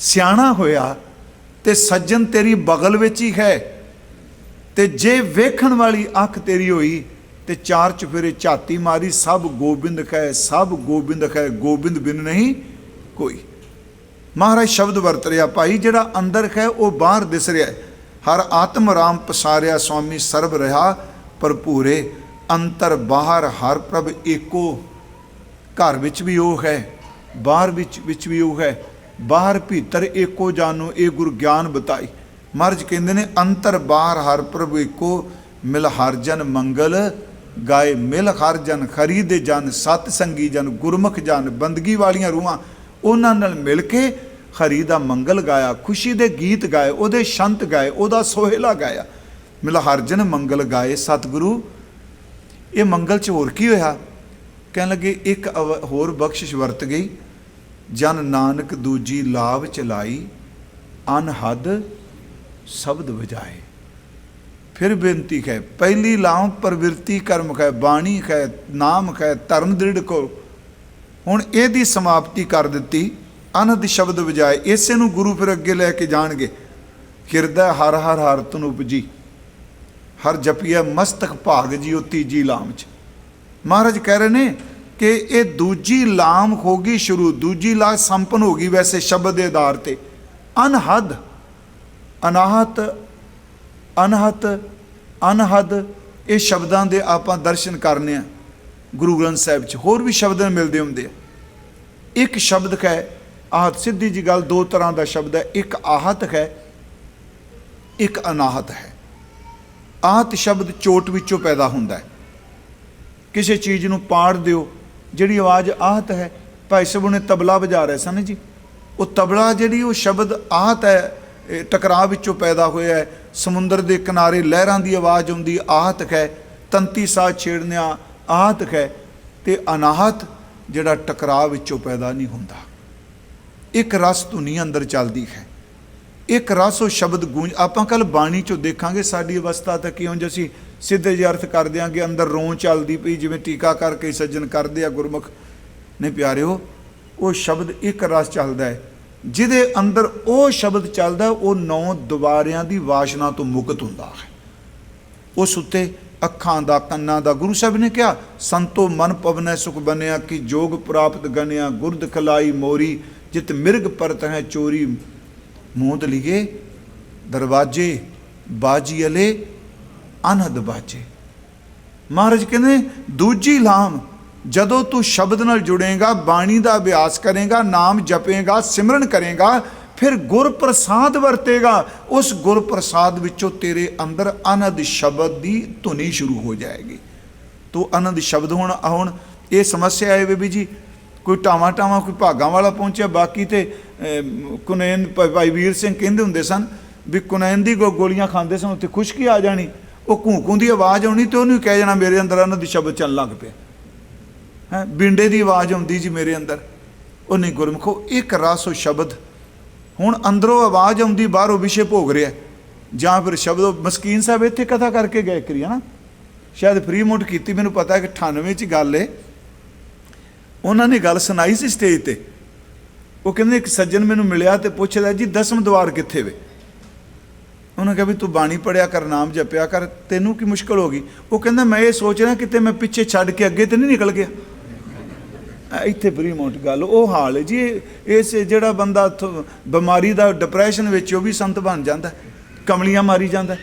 सियाणा होया, ते सज्जन तेरी बगल विच ही है, ते जे वेखण वाली अख तेरी होई, ते चार चुफेरे झाती मारी, सब गोबिंद है, सब गोबिंद है, गोबिंद बिन नहीं कोई। महाराज शब्द वरत रहा भाई, जिहड़ा अंदर है वो बाहर दिस रहा है। हर आत्म राम पसारिया स्वामी, सर्व रहा भरपूरे। अंतर बाहर हर प्रभ एको, घर विच भी वो है, बाहर विच भी वो है, बाहर भीतर एको जानो, ये गुरु ज्ञान बताई। महाराज कहते ने अंतर बाहर हर प्रभ एको, मिल हर जन मंगल गाए। मिल हर जन, खरी दे जन, सत संगी जन, गुरमुख जन, बंदगी वालियां रूहां, उन्हां नाल मिल के हरी दा मंगल गाया, खुशी दे गीत गाए, उहदे शंत गाए, उहदा सोहेला गाया। मिल हर जन मंगल गाए। सतगुरु ये मंगल च होर की होया? कहन लगे एक होर बख्शिश वरत गई, जन नानक दूजी लाभ चलाई, अनहद शब्द बजाए। फिर बेनती है, पहली लाभ प्रवृत्ति कर्म है, बाणी है, नाम है, धर्म दृढ़ को। हुण इहदी समाप्ति कर दिती, अनहद शब्द बजाए। इसे नूं गुरु फिर अगे लैके जाणगे, हिरदै हर हर हर तन उपजी, हर जपिया मस्तक भाग जियो तीजी लाम च। महाराज कह रहे ने कि ये दूजी लाम होगी शुरू, दूजी लाम संपन्न होगी वैसे शब्द के आधार पर। अनहद, अनाहत, अनहत, अनहद, ये शब्दों के आपां दर्शन करने गुरु ग्रंथ साहिब च। होर भी शब्द मिलते होंगे। एक शब्द है आहत, सीधी जी गल, दो तरह का शब्द है। एक आहत है, एक अनाहत है। आहत शब्द चोट विचों पैदा हुंदा है। किसी चीज़ नूं पाड़ दिओ, जिहड़ी आवाज़ आहत है। भाई साहब ने तबला वजा रहे सन जी, वो तबला जिहड़ी वो शब्द आहत है, टकराव विचों पैदा होया है। समुंदर के किनारे लहरां की आवाज़ आउंदी, आहत है। तंती साज छेड़निया आहत है। ते अनाहत जिहड़ा टकराव विचों पैदा नहीं हुंदा। एक रस धुनी अंदर चलती है, एक रस वो शब्द गूंज। आपां कल बाणी चो देखांगे साडी अवस्था तक कि उंज असीं सीधे जिहे अर्थ कर देंगे, अंदर रों चलदी पई जिवें टीका करके सज्जन करदे आ गुरमुख ने प्यारिओ। वो शब्द एक रस चलदा है, जिहदे अंदर वो शब्द चलदा वो 9 दुबारियां दी वासना तो मुक्त हुंदा है। उस उत्ते अखां दा कन्नां दा गुरु साहब ने कहा, संतो मन पवनै सुख बनिया कि जोग प्राप्त गनिया गुरद खलाई मोरी जित मिर्ग परत है चोरी मूंद लिए दरवाजे बाजी अले अनहद बाजे। महाराज कहने दूजी लाम जदों तू शब्द नाल जुड़ेगा, बाणी का अभ्यास करेगा, नाम जपेगा, सिमरन करेगा, फिर गुर प्रसाद वरतेगा। उस गुर प्रसाद विचों तेरे अंदर अनहद शब्द की धुनी शुरू हो जाएगी। तो अनहद शब्द हुण ये समस्या है भी जी, कोई टावा टावा कोई भागां वाला पहुंचा, बाकी तो कुनैन भाई वीर सिंह कहते होंदे सन भी कुनैन दी गोलियां खांदे सन, उत्ते खुशकी आ जानी, वो घूं की आवाज़ आनी तो उन्होंने कह जाना मेरे अंदर अनहद शब्द चल लग पे है। बिंडे की आवाज़ आती जी मेरे अंदर, वो नहीं गुरमुखो एक रस वो शब्द हुण अंदरों आवाज़ आती, बाहरों विषय भोग रहा जां फिर शब्द। मस्कीन साहब इत्थे कथा करके गए करी है ना, शायद फ्री मोट की, मैनूं पता है कि 98 च गल है, उन्होंने गल सुनाई सी स्टेज पर। वो कहते एक सज्जन मैनूं मिलिया तो पुछदा जी 10वें द्वार कित्थे वे। उन्होंने कहा भी तू बाणी पढ़िया कर, नाम जपिया कर, तेनों की मुश्किल होगी। वो कहता मैं ये सोच रहा कितने मैं पिछे छड़ के अगे तो नहीं निकल गया। इत्थे बड़ी मोट गल वो हाल है जी। इस जिहड़ा बंदा बीमारी का डिप्रैशन विच वो भी संत बन जाता, कमलियां मारी जाता।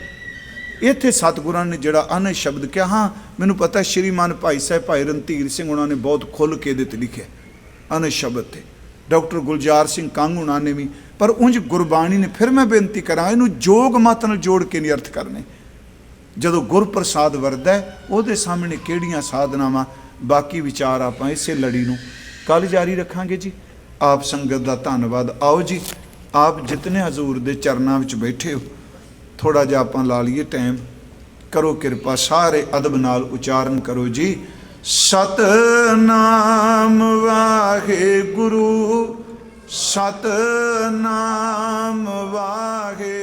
इत्थे सतगुरां ने जिहड़ा अनहद शब्द कहा, हाँ मैनूं पता श्रीमान भाई साहब भाई रणधीर सिंह उन्होंने बहुत खुल के इहदे ते लिखे अनहद शब्द थे, डॉक्टर गुलजार सिंह कंग उन्होंने भी। पर उंज गुरबाणी ने, फिर मैं बेनती करा, इनू जोग मत नाल जोड़ के नहीं अर्थ करने। जदों गुर प्रसाद वरदा उहदे सामने किहड़ियां साधनावां। बाकी विचार आपां इसे लड़ी नूं कल जारी रखांगे जी। आप संगत दा धन्नवाद। आओ जी आप जितने हजूर दे चरनां विच बैठे हो, थोड़ा जिहा आपां ला लईए टाइम, करो किरपा, सारे अदब नाल उचारण करो जी। सतनाम वाहे गुरु, सतनाम वाहे